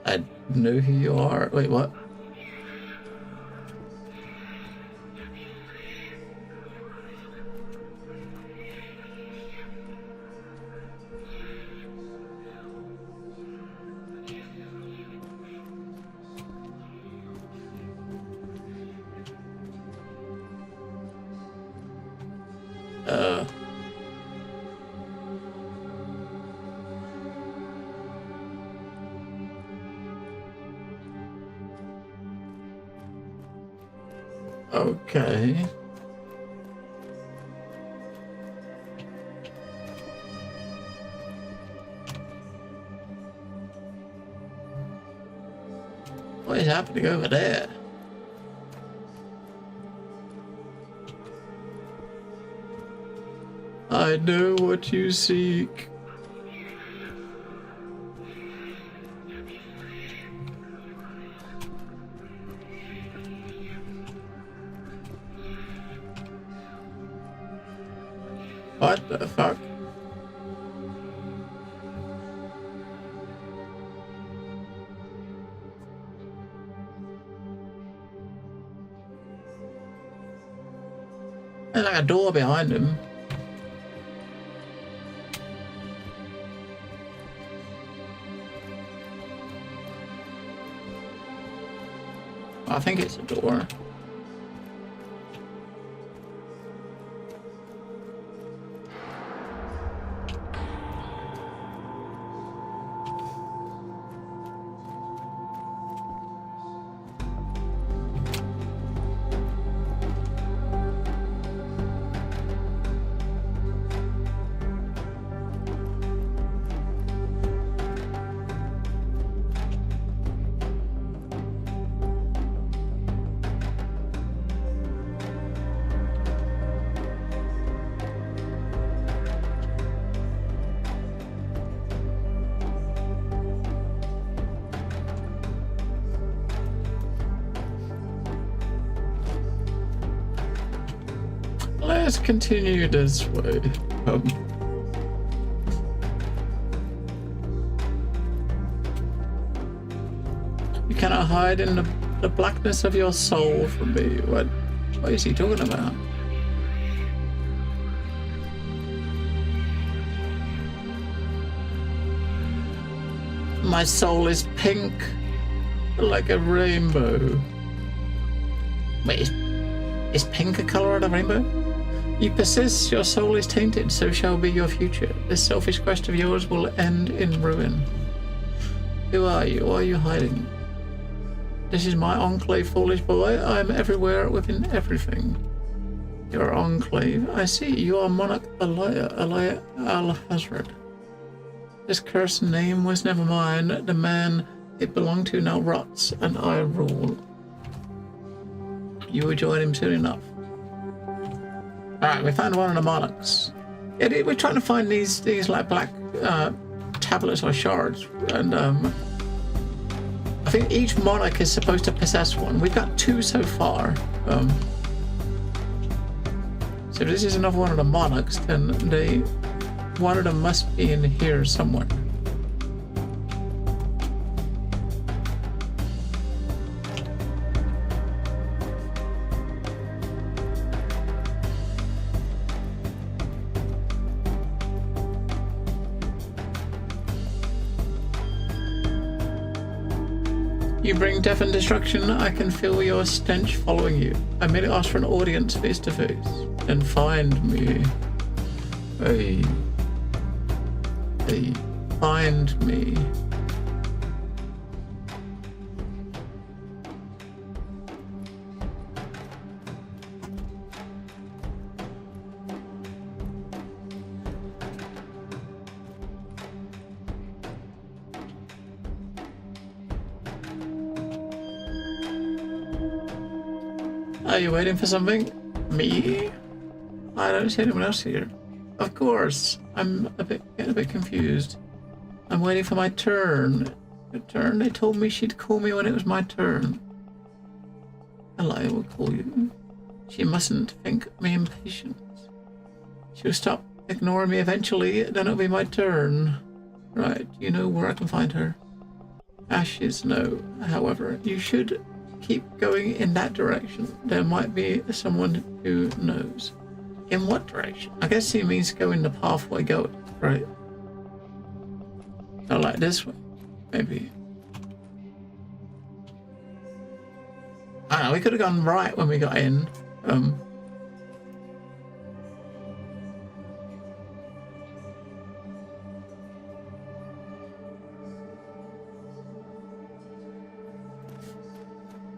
I know who you are. Wait, what? Okay. What is happening over there? I know what you seek. What the fuck? There's like a door behind him. I think it's a door. Let's continue this way. You cannot hide in the blackness of your soul from me. What is he talking about? My soul is pink, like a rainbow. Wait, is pink a color of the rainbow? You persist, your soul is tainted, so shall be your future. This selfish quest of yours will end in ruin. Who are you? Why are you hiding? This is my enclave, foolish boy. I am everywhere within everything. Your enclave. I see, you are Monarch Alaya Al-Hazred. This cursed name was never mine. The man it belonged to now rots, and I rule. You will join him soon enough. Alright, we found one of the monarchs. Yeah, we're trying to find these like black tablets or shards, and I think each monarch is supposed to possess one. We've got 2 so far. So if this is another one of the monarchs, then one of them must be in here somewhere. You bring death and destruction. I can feel your stench following you. I merely ask for an audience face to face. Then find me. Hey, find me. Are you waiting for something? Me? I don't see anyone else here. Of course. I'm getting a bit confused. I'm waiting for my turn. Your turn? They told me she'd call me when it was my turn. Elia will call you. She mustn't think me impatient. She'll stop ignoring me eventually, then it'll be my turn. Right, you know where I can find her? Ashes, no. However, you should keep going in that direction. There might be someone who knows. In what direction? I guess he means go in the pathway going, right? So like this way, maybe. I don't know, we could have gone right when we got in.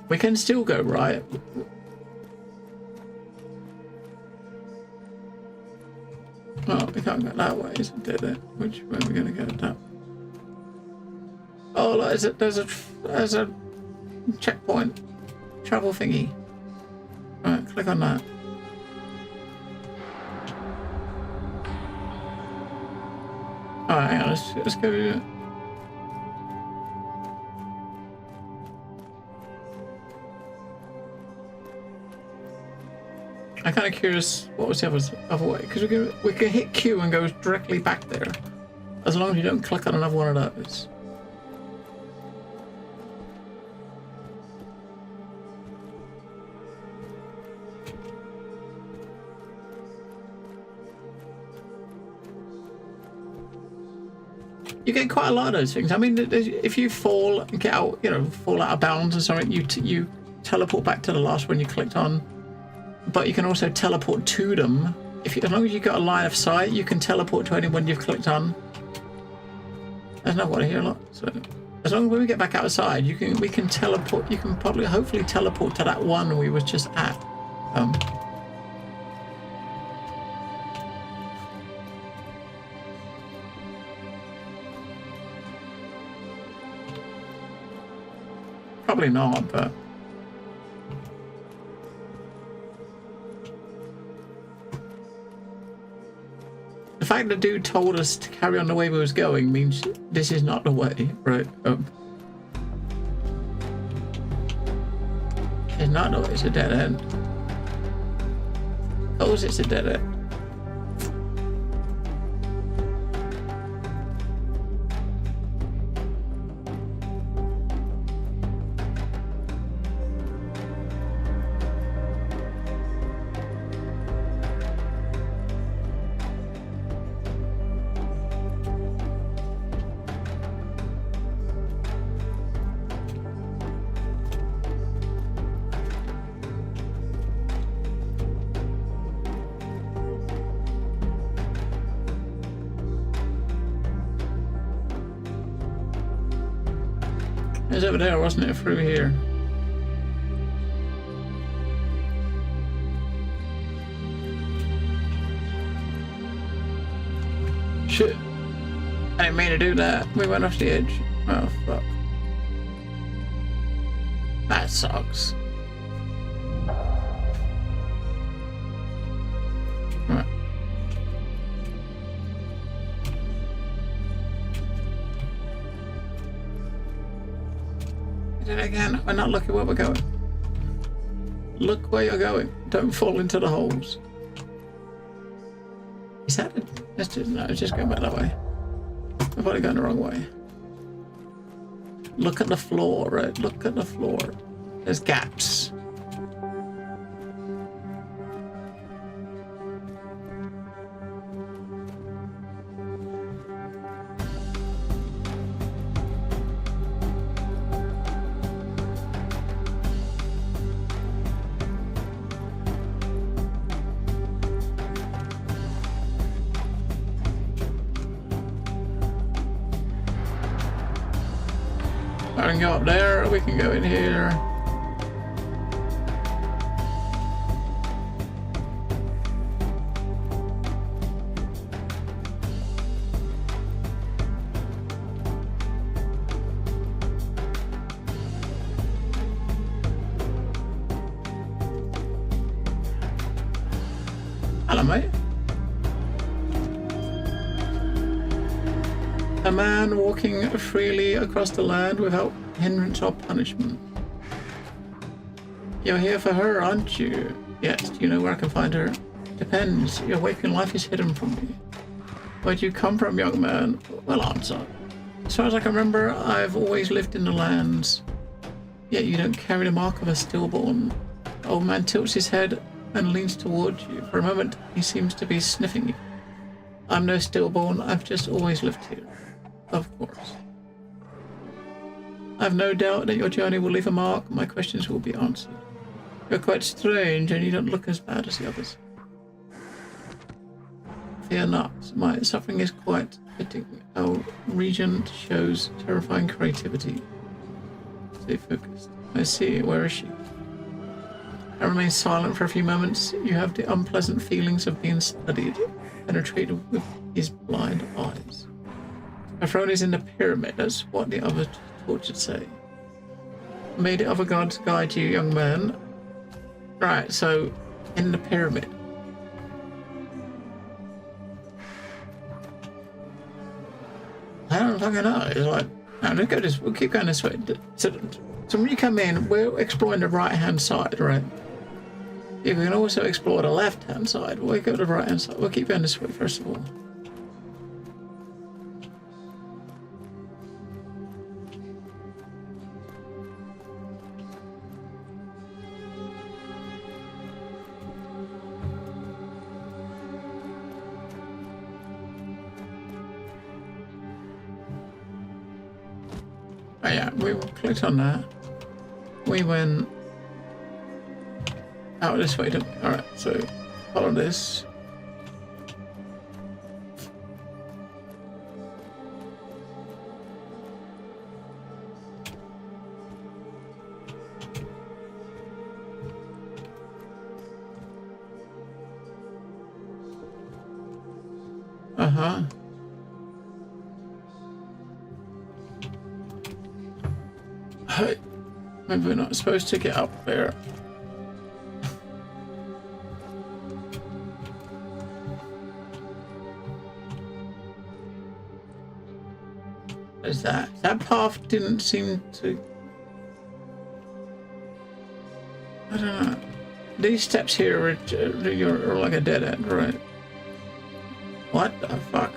We can still go right. Oh, we can't go that way, isn't it? Which way are we going to go? That. Oh, look, there's a checkpoint, travel thingy. All right, click on that. All right, hang on, let's go. I'm kind of curious what was the other way, because we can hit Q and go directly back there, as long as you don't click on another one of those. You get quite a lot of those things. I mean, if you fall and get out, fall out of bounds or something, you teleport back to the last one you clicked on. But you can also teleport to them. As long as you've got a line of sight, you can teleport to anyone you've clicked on. There's no one here a lot. So as long as when we get back outside, we can teleport. You can hopefully teleport to that one we was just at. Probably not, but. The fact the dude told us to carry on the way we was going means this is not the way, right? It's not the way, it's a dead end. suppose it's a dead end. It was over there, wasn't it? Through here. Shit. I didn't mean to do that. We went off the edge. Oh, fuck. That sucks. Right. Did it again. We're not looking where we're going. Look where you're going. Don't fall into the holes. Is that it? No, it's just going back that way. I've probably gone the wrong way. Look at the floor, right? Look at the floor. There's gaps. I can go up there, we can go in here. Hello, mate. A man walking freely across the land without hindrance or punishment. You're here for her, aren't you? Yes. Do you know where I can find her? Depends. Your waking life is hidden from me. Where do you come from, young man? Well answered. As far as I can remember, I've always lived in the lands. Yet you don't carry the mark of a stillborn. The old man tilts his head and leans towards you. For a moment, he seems to be sniffing you. I'm no stillborn. I've just always lived here. Of course. I've no doubt that your journey will leave a mark. My questions will be answered. You're quite strange, and you don't look as bad as the others. Fear not. My suffering is quite fitting. Our regent shows terrifying creativity. Stay focused. I see. Where is she? I remain silent for a few moments. You have the unpleasant feelings of being studied, penetrated with his blind eyes. My throne is in the pyramid. That's what the other tortured say. May the other gods guide you, young man. Right, so in the pyramid. I don't fucking know. It's like, no, let's go this. We'll keep going this way. So when you come in, we're exploring the right-hand side, right? You can also explore the left-hand side. We'll go to the right-hand side. We'll keep going this way first of all. Oh yeah, we clicked on that. We went out this way, didn't we? Alright, so follow this. Uh-huh. Hey, maybe we're not supposed to get up there. Is that path didn't seem to... I don't know. These steps here are like a dead end, right? What the fuck?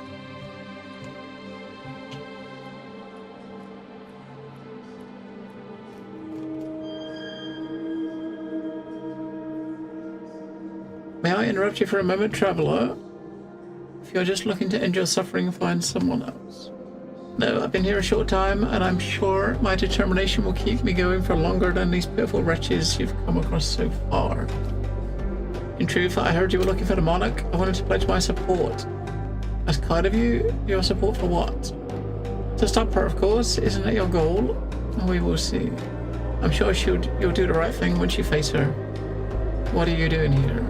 May I interrupt you for a moment, traveler? If you're just looking to end your suffering, find someone else. No, I've been here a short time, and I'm sure my determination will keep me going for longer than these pitiful wretches you've come across so far. In truth, I heard you were looking for the monarch. I wanted to pledge my support. That's kind of you. Your support for what? To stop her, of course. Isn't that your goal? We will see. I'm sure you'll do the right thing once you face her. What are you doing here?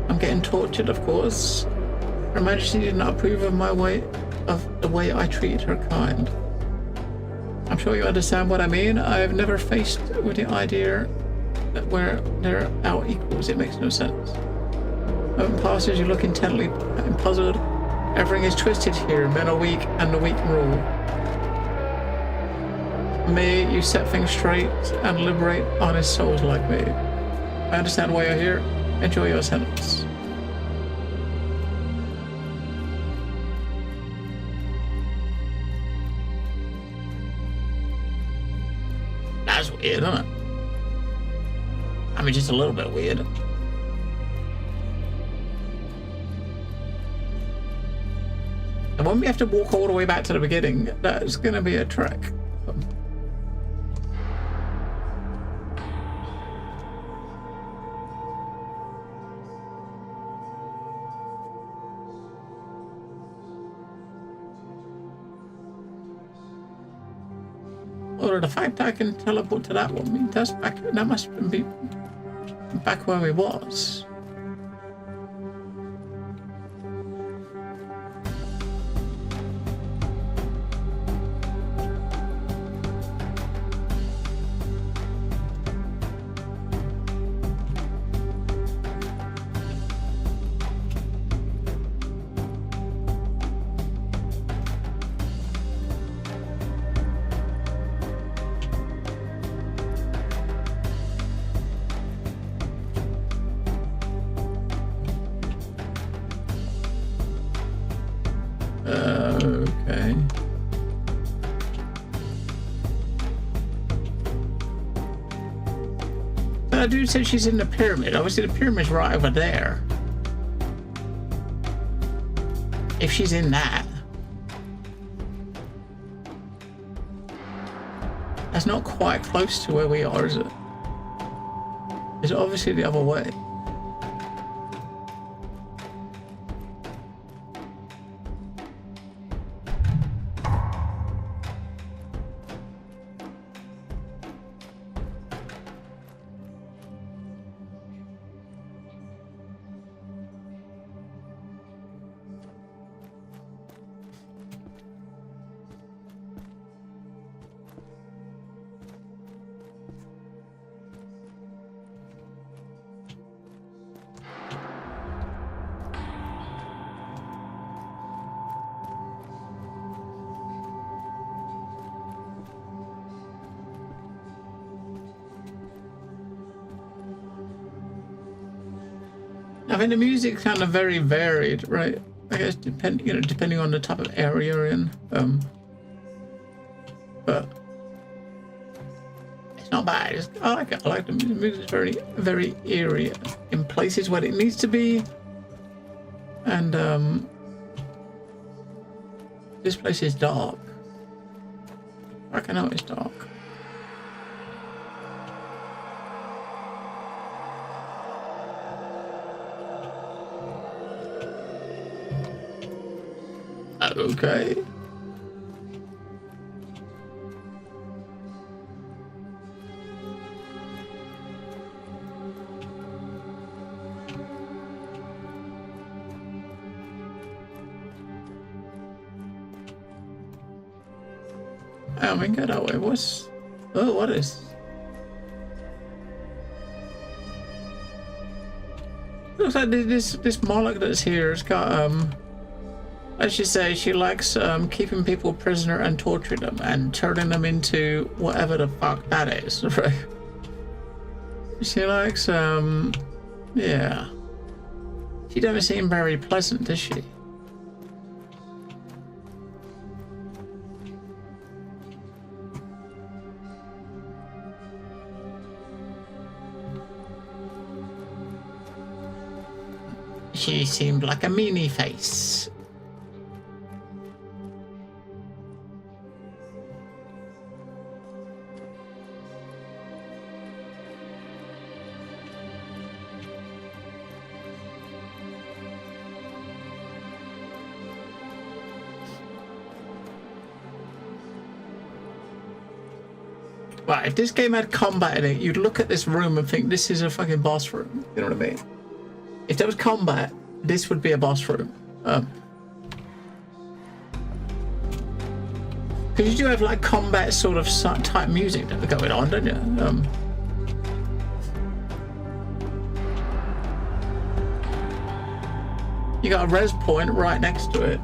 I'm getting tortured, of course. Her Majesty did not approve of the way I treated her kind. I'm sure you understand what I mean. I've never faced with the idea that where they're our equals. It makes no sense. Moment passes, you look intently and puzzled. Everything is twisted here. Men are weak, and the weak rule. May you set things straight and liberate honest souls like me. I understand why you're here. Enjoy your sentence. That's weird, isn't it? I mean, just a little bit weird. And when we have to walk all the way back to the beginning, that's going to be a trek. Or the fact I can teleport to that one means that must be back where we was. Okay. That dude said she's in the pyramid. Obviously, the pyramid's right over there. If she's in that. That's not quite close to where we are, is it? It's obviously the other way. I think the music's kind of very varied, right? I guess depending on the type of area you're in. But it's not bad. I like it. I like the music. The music's very, very eerie in places where it needs to be. And this place is dark. I can know it's dark. Okay. I mean, go that way. What's... Oh, what is... Looks like this Moloch that's here has got, as you say, she likes keeping people prisoner and torturing them and turning them into whatever the fuck that is, right? She likes Yeah. She doesn't seem very pleasant, does she? She seemed like a meanie face. Right, if this game had combat in it, you'd look at this room and think this is a fucking boss room. You know what I mean? If there was combat, this would be a boss room. Because you do have like combat sort of type music going on, don't you? You got a res point right next to it.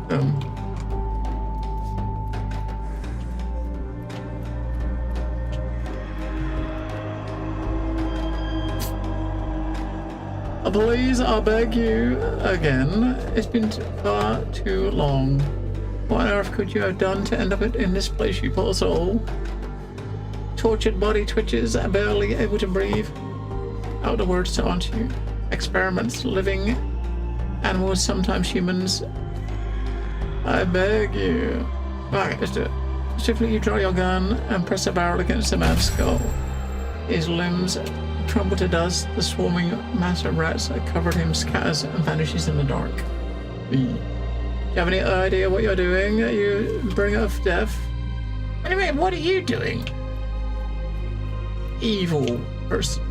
Please, I beg you again. It's been far too long. What on earth could you have done to end up in this place, you poor soul? Tortured body twitches, barely able to breathe. Out of words to aren't you? Experiments, living animals, sometimes humans. I beg you. Alright, let's do it. Swiftly you draw your gun and press the barrel against the man's skull. His limbs crumble to dust. The swarming mass of rats that covered him scatters and vanishes in the dark. Do you have any idea what you're doing? You bring up death? Anyway, what are you doing? Evil person.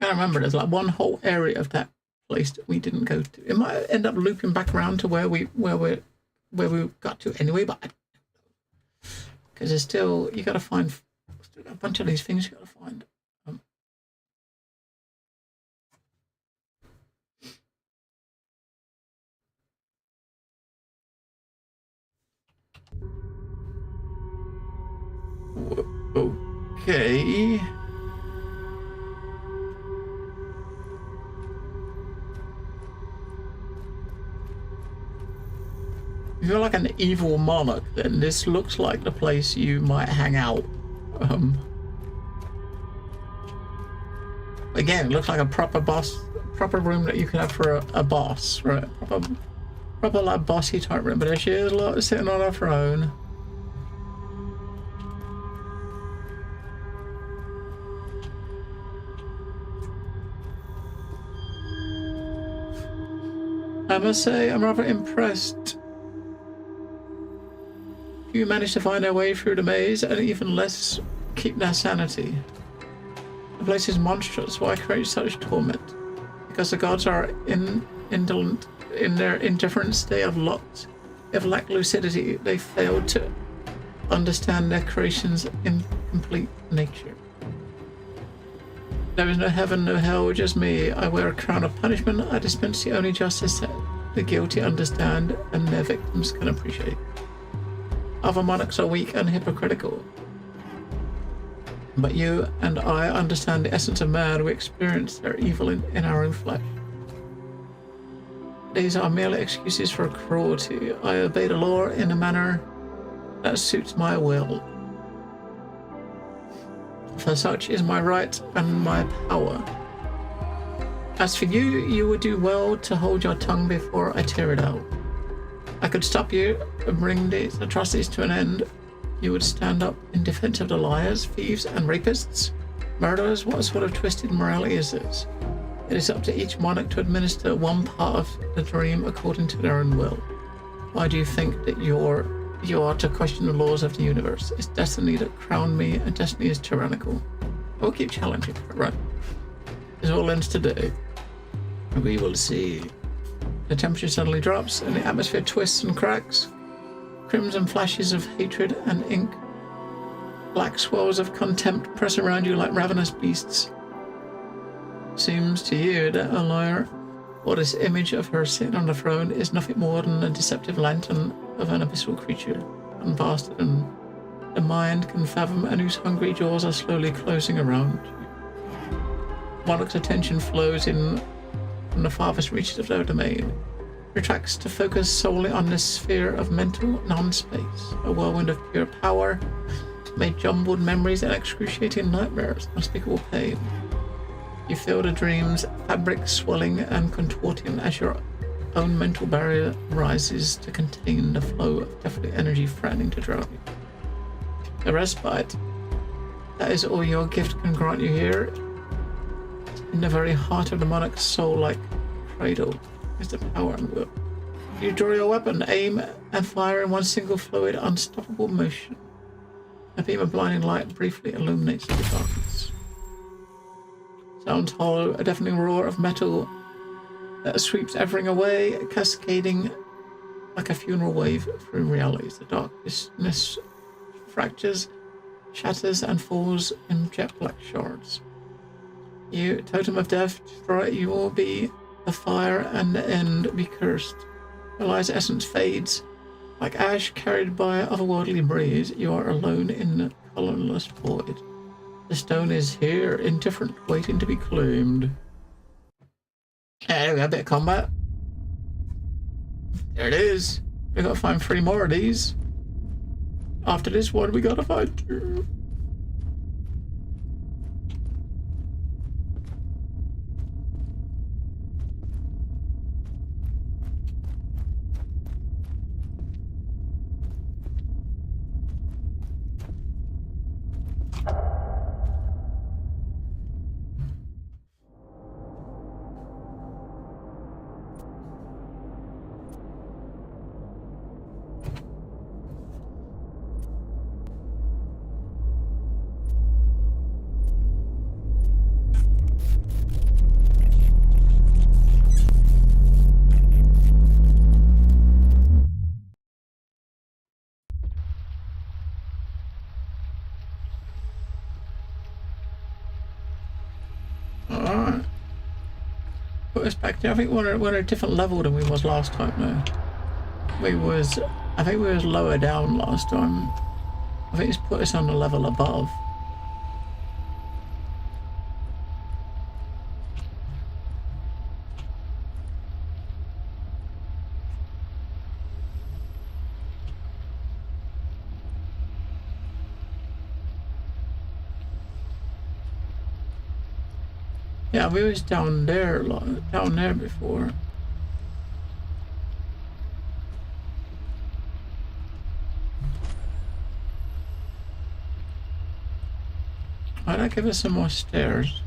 I remember there's like one whole area of that place that we didn't go to. It might end up looping back around to where we got to anyway, but because there's still you got to find still got a bunch of these things you got to find. Okay. If you're like an evil monarch, then this looks like the place you might hang out. Again, it looks like a proper room that you can have for a boss, right? Proper like bossy type room. But there she is, like, sitting on her throne. I must say, I'm rather impressed. You managed to find our way through the maze, and even less keep their sanity. The place is monstrous. Why create such torment? Because the gods are indolent in their indifference. They have lack lucidity. They failed to understand their creation's incomplete nature. There is no heaven, no hell, just me. I wear a crown of punishment. I dispense the only justice that the guilty understand and their victims can appreciate. Other monarchs are weak and hypocritical. But you and I understand the essence of man. We experience their evil in our own flesh. These are merely excuses for cruelty. I obey the law in a manner that suits my will. For such is my right and my power. As for you, you would do well to hold your tongue before I tear it out. I could stop you and bring these atrocities to an end. You would stand up in defense of the liars, thieves, and rapists. Murderers, what sort of twisted morality is this? It is up to each monarch to administer one part of the dream according to their own will. Why do you think that you are to question the laws of the universe? It's destiny that crowned me, and destiny is tyrannical. I will keep challenging her, right? This all ends today. We will see. The temperature suddenly drops, and the atmosphere twists and cracks. Crimson flashes of hatred and ink Black swirls of contempt press around you like ravenous beasts. Seems to you that Allure, or this image of her sitting on the throne, is nothing more than a deceptive lantern of an abyssal creature, unvaster than the mind can fathom, and whose hungry jaws are slowly closing around you. Monarch's attention flows in from the farthest reaches of their domain, retracts to focus solely on this sphere of mental non-space, a whirlwind of pure power, made jumbled memories and excruciating nightmares, unspeakable pain. You feel the dream's fabric swelling and contorting as your own mental barrier rises to contain the flow of deathly energy threatening to drown you. The respite, that is all your gift can grant you here. In the very heart of the monarch's soul-like cradle is the power and will. You draw your weapon, aim, and fire in one single fluid, unstoppable motion. A beam of blinding light briefly illuminates the darkness. Sounds hollow, a deafening roar of metal that sweeps everything away, cascading like a funeral wave through realities. The darkness fractures, shatters, and falls in jet black shards. You, totem of death, destroy it. You will be the fire, and the end be cursed. Eli's essence fades. Like ash carried by an otherworldly breeze, you are alone in the colorless void. The stone is here, indifferent, waiting to be claimed. There we go, a bit of combat. There it is. We gotta find 3 more of these. After this one, we gotta find 2. Alright. Put us back there. I think we're at a different level than we was last time now. I think we was lower down last time. I think it's put us on the level above. Yeah, we was down there before. Why not give us some more stairs?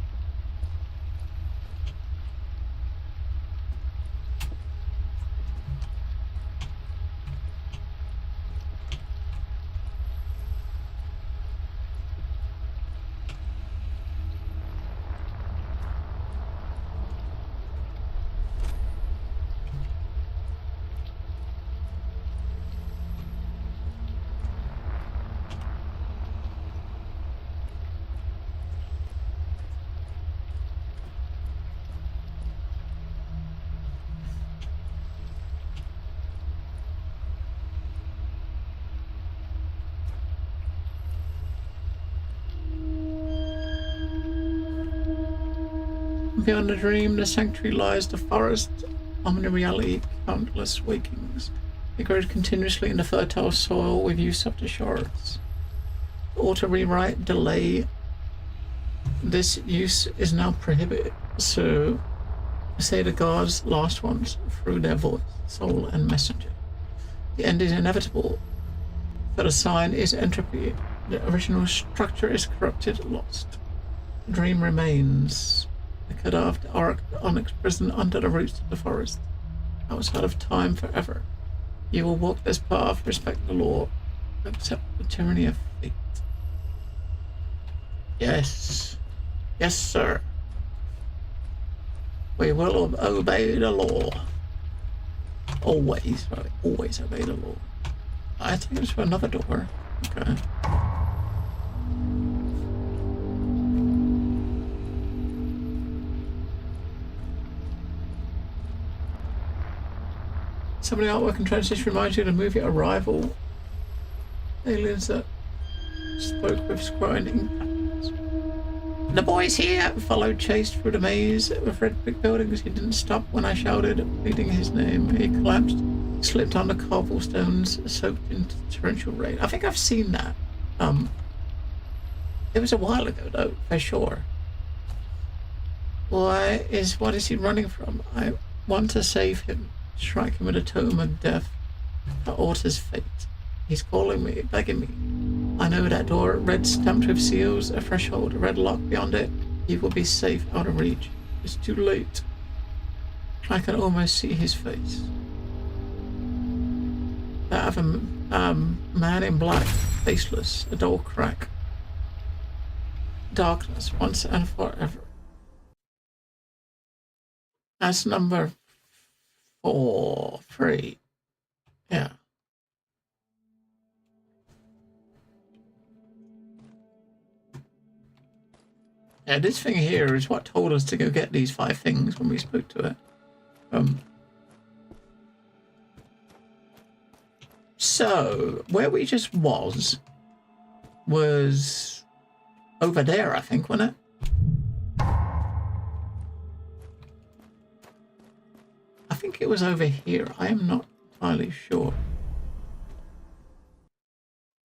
Beyond the dream, the sanctuary lies the forest, omni reality, countless wakings. It grows continuously in the fertile soil with use of the shards. Auto rewrite, delay. This use is now prohibited, so say the gods last ones through their voice, soul, and messenger. The end is inevitable, for the sign is entropy. The original structure is corrupted, lost. The dream remains. The cadaver arc onyx prison under the roots of the forest, outside of time forever. You will walk this path, respect the law, accept the tyranny of fate. Yes. Yes, sir. We will obey the law. Always, right? Always obey the law. I think it's for another door. Okay. Some of the artwork and transition reminds you of the movie Arrival. Aliens that spoke with scrying patterns. The boys here followed Chase through the maze of red brick buildings. He didn't stop when I shouted, pleading his name. He collapsed, slipped on the cobblestones, soaked into torrential rain. I think I've seen that. It was a while ago, though, for sure. What is he running from? I want to save him, strike him with a tome of death that alters fate. He's calling me, begging me. I know that door, red stamped with seals, a threshold, a red lock beyond it. He will be safe out of reach. It's too late. I can almost see his face. That of a man in black, faceless, a dull crack. Darkness, once and forever. That's number 3. Yeah. Yeah, this thing here is what told us to go get these 5 things when we spoke to it. So, where we just was over there, I think, wasn't it? I think it was over here. I am not entirely sure.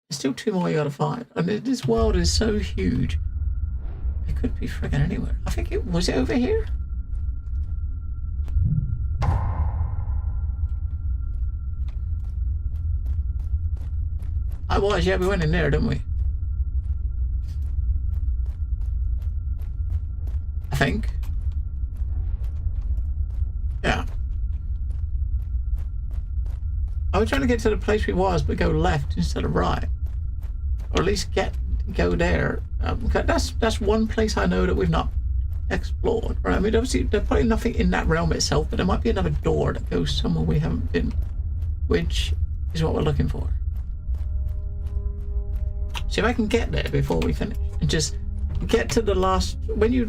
There's still 2 more you gotta find. And this world is so huge. It could be friggin' anywhere. I think was it over here? I was, yeah, we went in there, didn't we? I think. Yeah. I was trying to get to the place we was, but go left instead of right. Or at least go there. That's one place I know that we've not explored, right? I mean, obviously, there's probably nothing in that realm itself, but there might be another door that goes somewhere we haven't been, which is what we're looking for. See if I can get there before we finish, and just get to the last. When you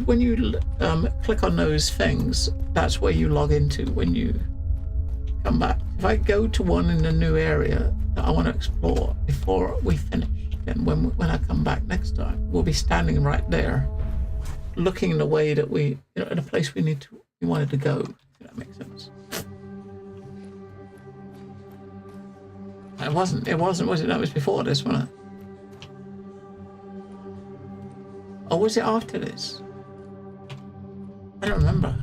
click on those things, that's where you log into when you come back. If I go to one in a new area that I want to explore before we finish, then when I come back next time, we'll be standing right there, looking in the way that we, in a place we wanted to go. If that makes sense. It wasn't, was it? That was before this, wasn't it? Or was it after this? I don't remember.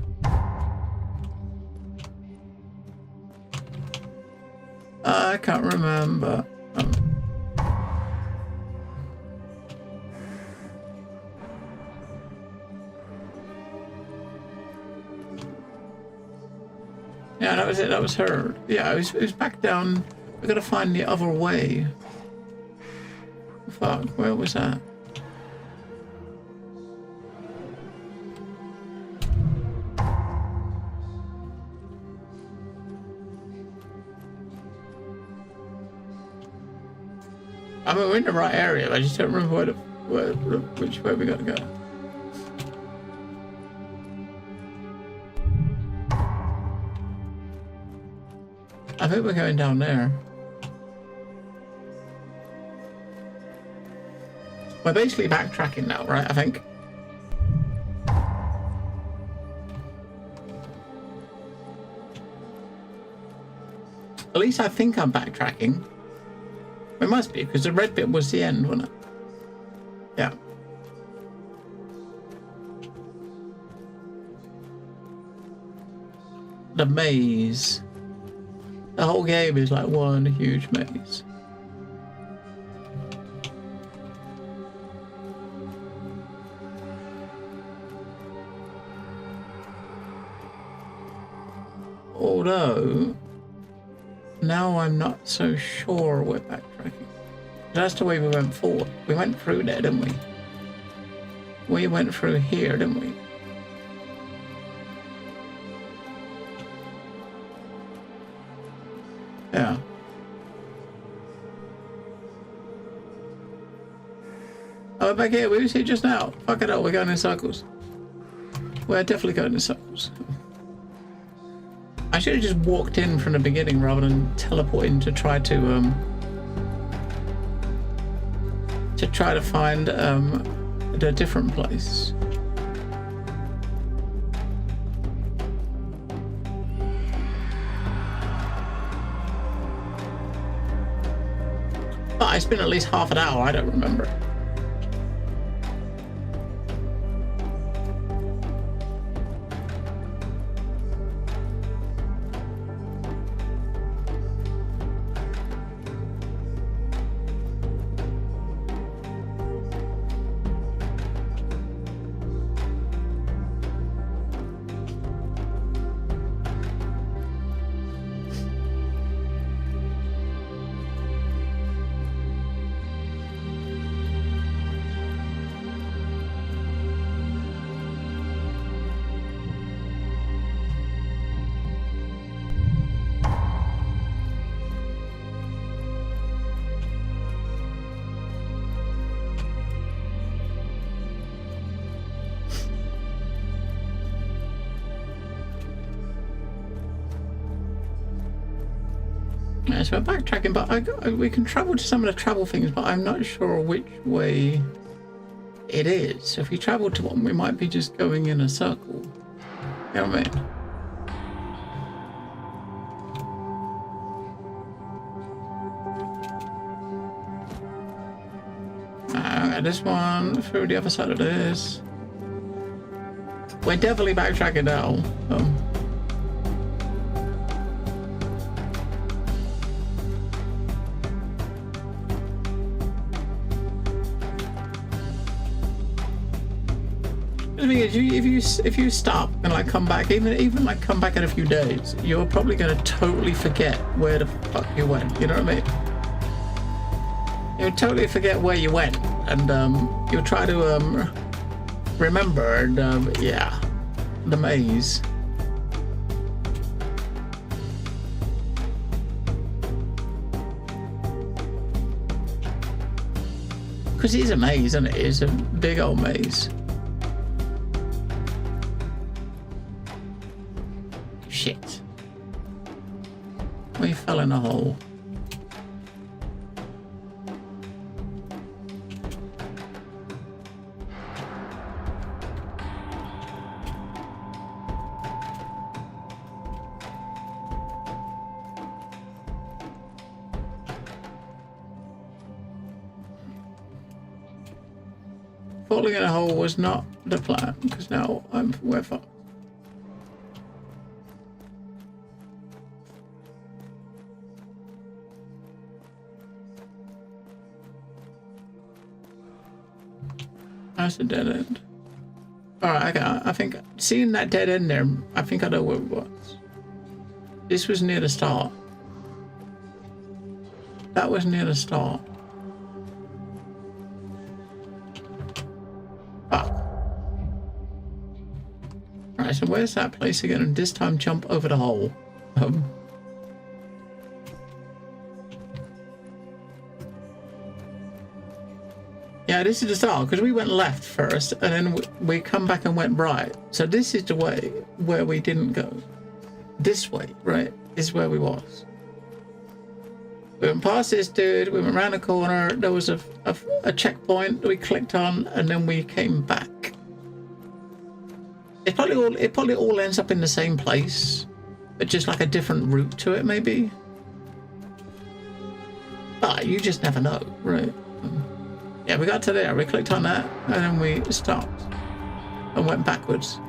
I can't remember. Yeah, that was it. That was her. Yeah, it was back down. We gotta find the other way. Fuck, where was that? I mean, we're in the right area. I just don't remember which way we got to go. I think we're going down there. We're basically backtracking now, right? I think. At least I think I'm backtracking. It must be, because the red bit was the end, wasn't it? Yeah. The maze. The whole game is like one huge maze. Although, now I'm not so sure we're backtracking. That's the way we went forward. We went through there, didn't we? We went through here, didn't we? Yeah. Oh, back here. We was here just now. Fuck it up. We're going in circles. We're definitely going in circles. I should have just walked in from the beginning rather than teleporting to try to find a different place. But it's been at least half an hour, I don't remember. Yeah, so we're backtracking, but we can travel to some of the travel things, but I'm not sure which way it is. So if we travel to one, we might be just going in a circle. You know what I mean? This one through the other side of this. We're definitely backtracking now. If you stop and like come back, even like come back in a few days, you're probably gonna totally forget where the fuck you went. You know what I mean? You'll totally forget where you went, and you'll try to remember. And yeah, the maze. Because it is a maze, isn't it? It's a big old maze. Shit. We fell in a hole. Falling in a hole was not the plan, because now we're fucked. That's a dead end. Alright, I think seeing that dead end there, I think I know where it was. This was near the start. That was near the start. Fuck. Alright, so where's that place again? And this time jump over the hole. Yeah, this is the start, because we went left first, and then we come back and went right. So this is the way where we didn't go. This way, right, is where we was. We went past this dude, we went around the corner, there was a checkpoint we clicked on, and then we came back. It probably all ends up in the same place, but just like a different route to it, maybe. But you just never know, right? Yeah, we got to there, we clicked on that, and then we stopped and went backwards.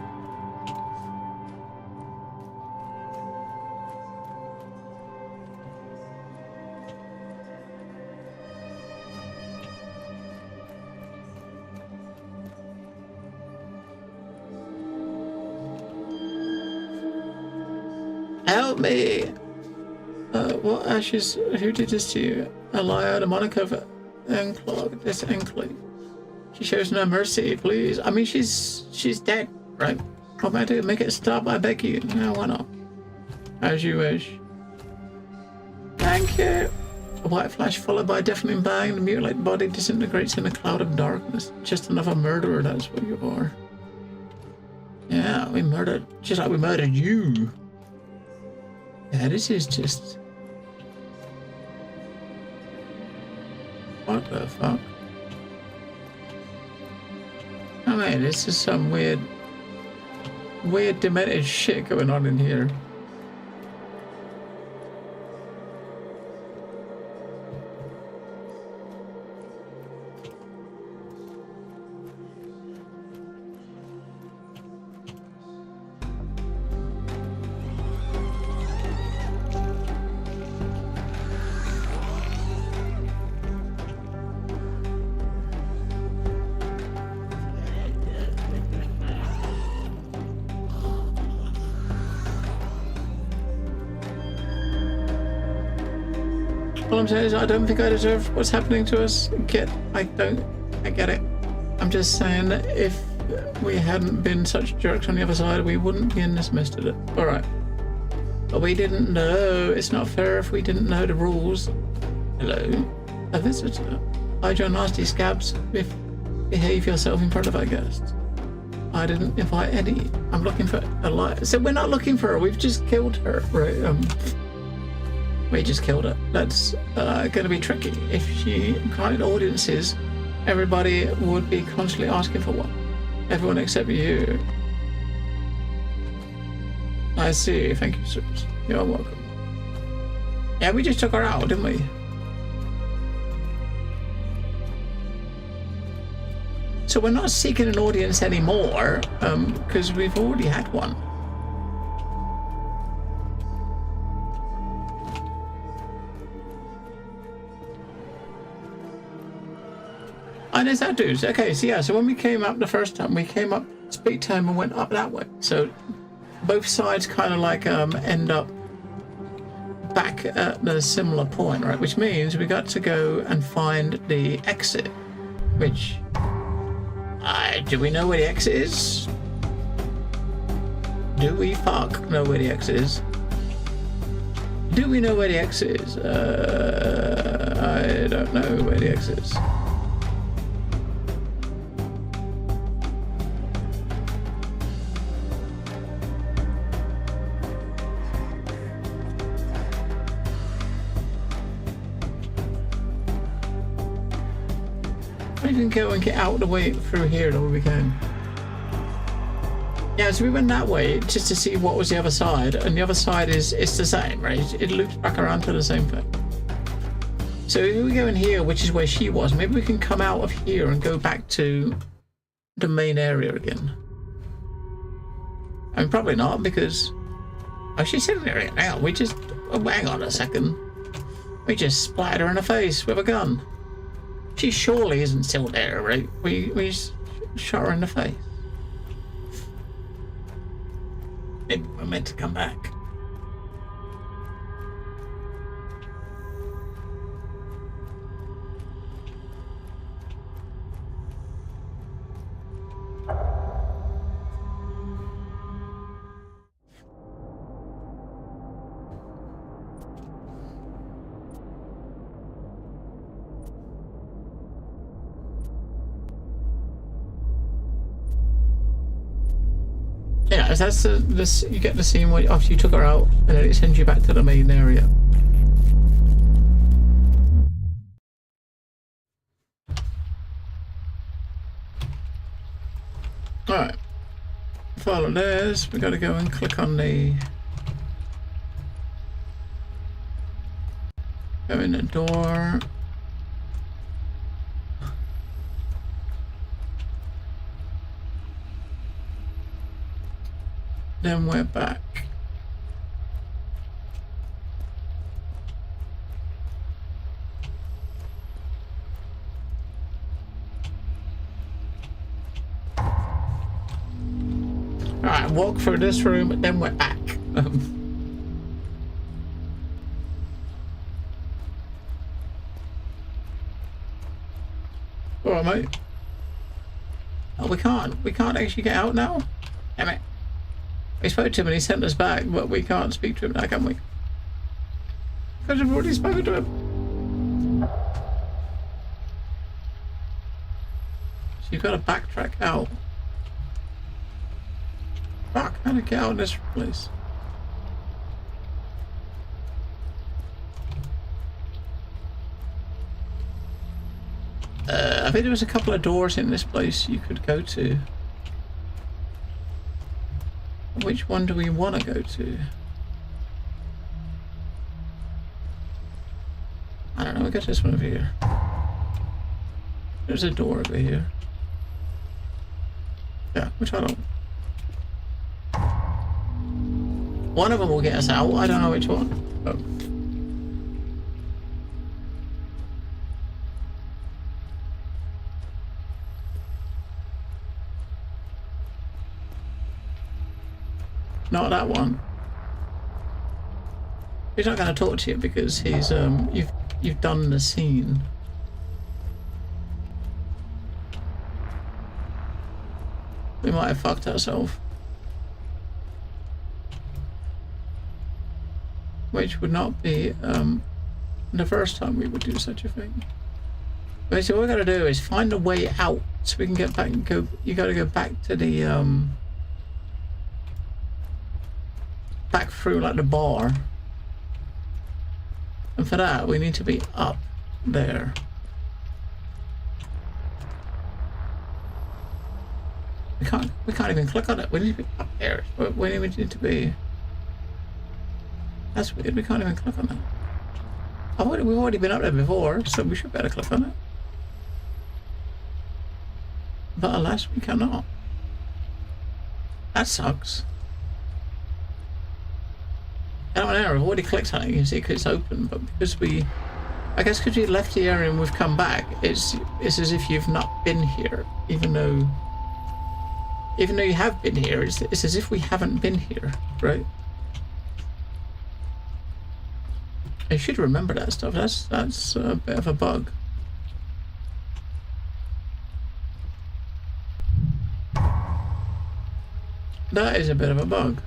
Help me! What ashes? Who did this to you? Elia, the Monica of Enclave, this enclave. She shows no mercy, please. I mean, she's dead, right? What am I doing? Make it stop, I beg you. No, why not? As you wish. Thank you. A white flash followed by a deafening bang. The mutilated body disintegrates in a cloud of darkness. Just another murderer, that's what you are. Yeah, we murdered, just like we murdered you. Yeah, this is just... What the fuck? I mean, this is some weird demented shit going on in here. All I'm saying is I don't think I deserve what's happening to us. I get it. I'm just saying that if we hadn't been such jerks on the other side, we wouldn't be in this mess today. Alright. But we didn't know. It's not fair if we didn't know the rules. Hello? A visitor. Hide your nasty scabs. Behave yourself in front of our guests. I didn't invite any. I'm looking for a light. So we're not looking for her. We've just killed her. Right? We just killed her. That's going to be tricky. If she invited audiences, everybody would be constantly asking for one. Everyone except you. I see. Thank you, sirs. You're welcome. Yeah, we just took her out, didn't we? So we're not seeking an audience anymore, because we've already had one. And there's that dude. Okay, so yeah, so when we came up the first time, we came up speak time and went up that way. So both sides kind of like end up back at the similar point, right? Which means we got to go and find the exit. Which, do we know where the exit is? Do we fuck know where the exit is? Do we know where the exit is? I don't know where the exit is. We can go and get out of the way through here though we can. Yeah, so we went that way just to see what was the other side, and the other side is it's the same, right? It loops back around to the same thing. So if we go in here, which is where she was, maybe we can come out of here and go back to the main area again. I mean, probably not, because she's sitting there right now. We just hang on a second. We just splattered her in the face with a gun. She surely isn't still there, right? We shot her in the face. Maybe we're meant to come back. Yeah, that's this. You get the scene where after you took her out, and then it sends you back to the main area. All right. Follow this. We got to go and click on the. Go in the door. Then we're back. Alright, walk through this room, then we're back. Alright, mate. Oh, we can't actually get out now? Damn it. We spoke to him and he sent us back, but we can't speak to him now, can we? Because we've already spoken to him. So you've got to backtrack out. Fuck, how to get out of this place? I think there was a couple of doors in this place you could go to. Which one do we want to go to? I don't know, we'll get this one over here. There's a door over here. Yeah, which one? One of them will get us out, I don't know which one. Oh. Not that one. He's not going to talk to you because he's you've done the scene. We might have fucked ourselves. Which would not be the first time we would do such a thing. Basically, what we got to do is find a way out so we can get back and go. You got to go back to the back through like the bar, and for that we need to be up there. We can't even click on it. We need to be up there. We need to be. That's weird. We can't even click on it. We've already been up there before, so we should better click on it. But alas, we cannot. That sucks. And I've already clicked on it. You can see it's open, but because I guess because you left the area and we've come back, it's as if you've not been here, even though you have been here. It's as if we haven't been here, right? I should remember that stuff. That's a bit of a bug. That is a bit of a bug.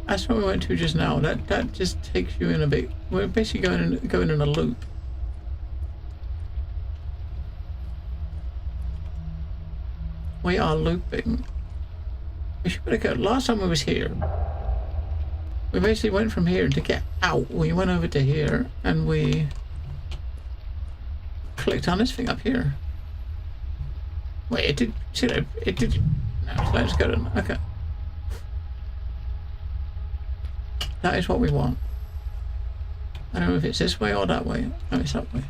That's what we went to just now. That just takes you in a bit. We're basically going in a loop. We are looping. We should go. Last time we was here, we basically went from here to get out. We went over to here and we clicked on this thing up here. Wait, it did. See that? It did. No, let's go to. Okay. That is what we want. I don't know if it's this way or that way. No, it's that way.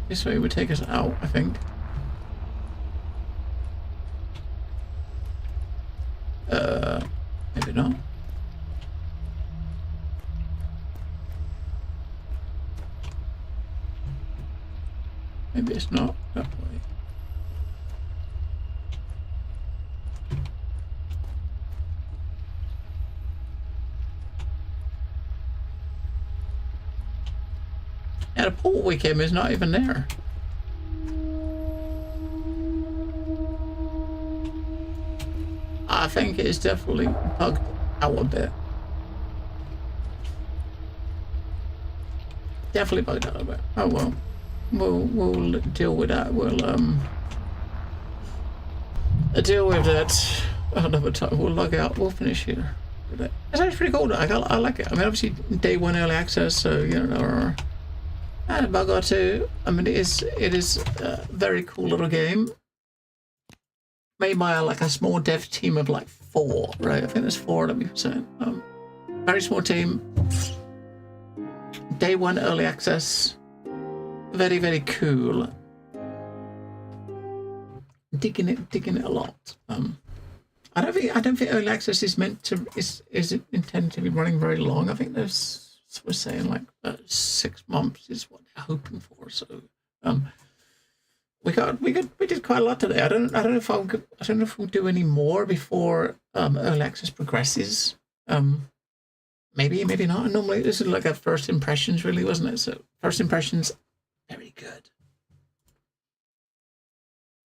This way would take us out, I think. Maybe not. Maybe it's not that way. Yeah, the portal we came is not even there. I think it's definitely bugged out a bit. Definitely bugged out a bit. Oh well. We'll deal with that. We'll deal with that another time. We'll log out. We'll finish here. It's actually pretty cool. I like it. I mean, obviously day one early access, so you know, and a bug or two. I mean, it is a very cool little game made by like a small dev team of like 4, right? I think there's 4. Let me say, very small team. Day one early access. Very, very cool. Digging it a lot. I don't think early access is meant to is intended to be running very long. I think there's we're saying like 6 months is what they're hoping for. So we did quite a lot today. I don't know if we'll do any more before early access progresses. Maybe not. Normally this is like a first impressions, really, wasn't it? So first impressions. Very good.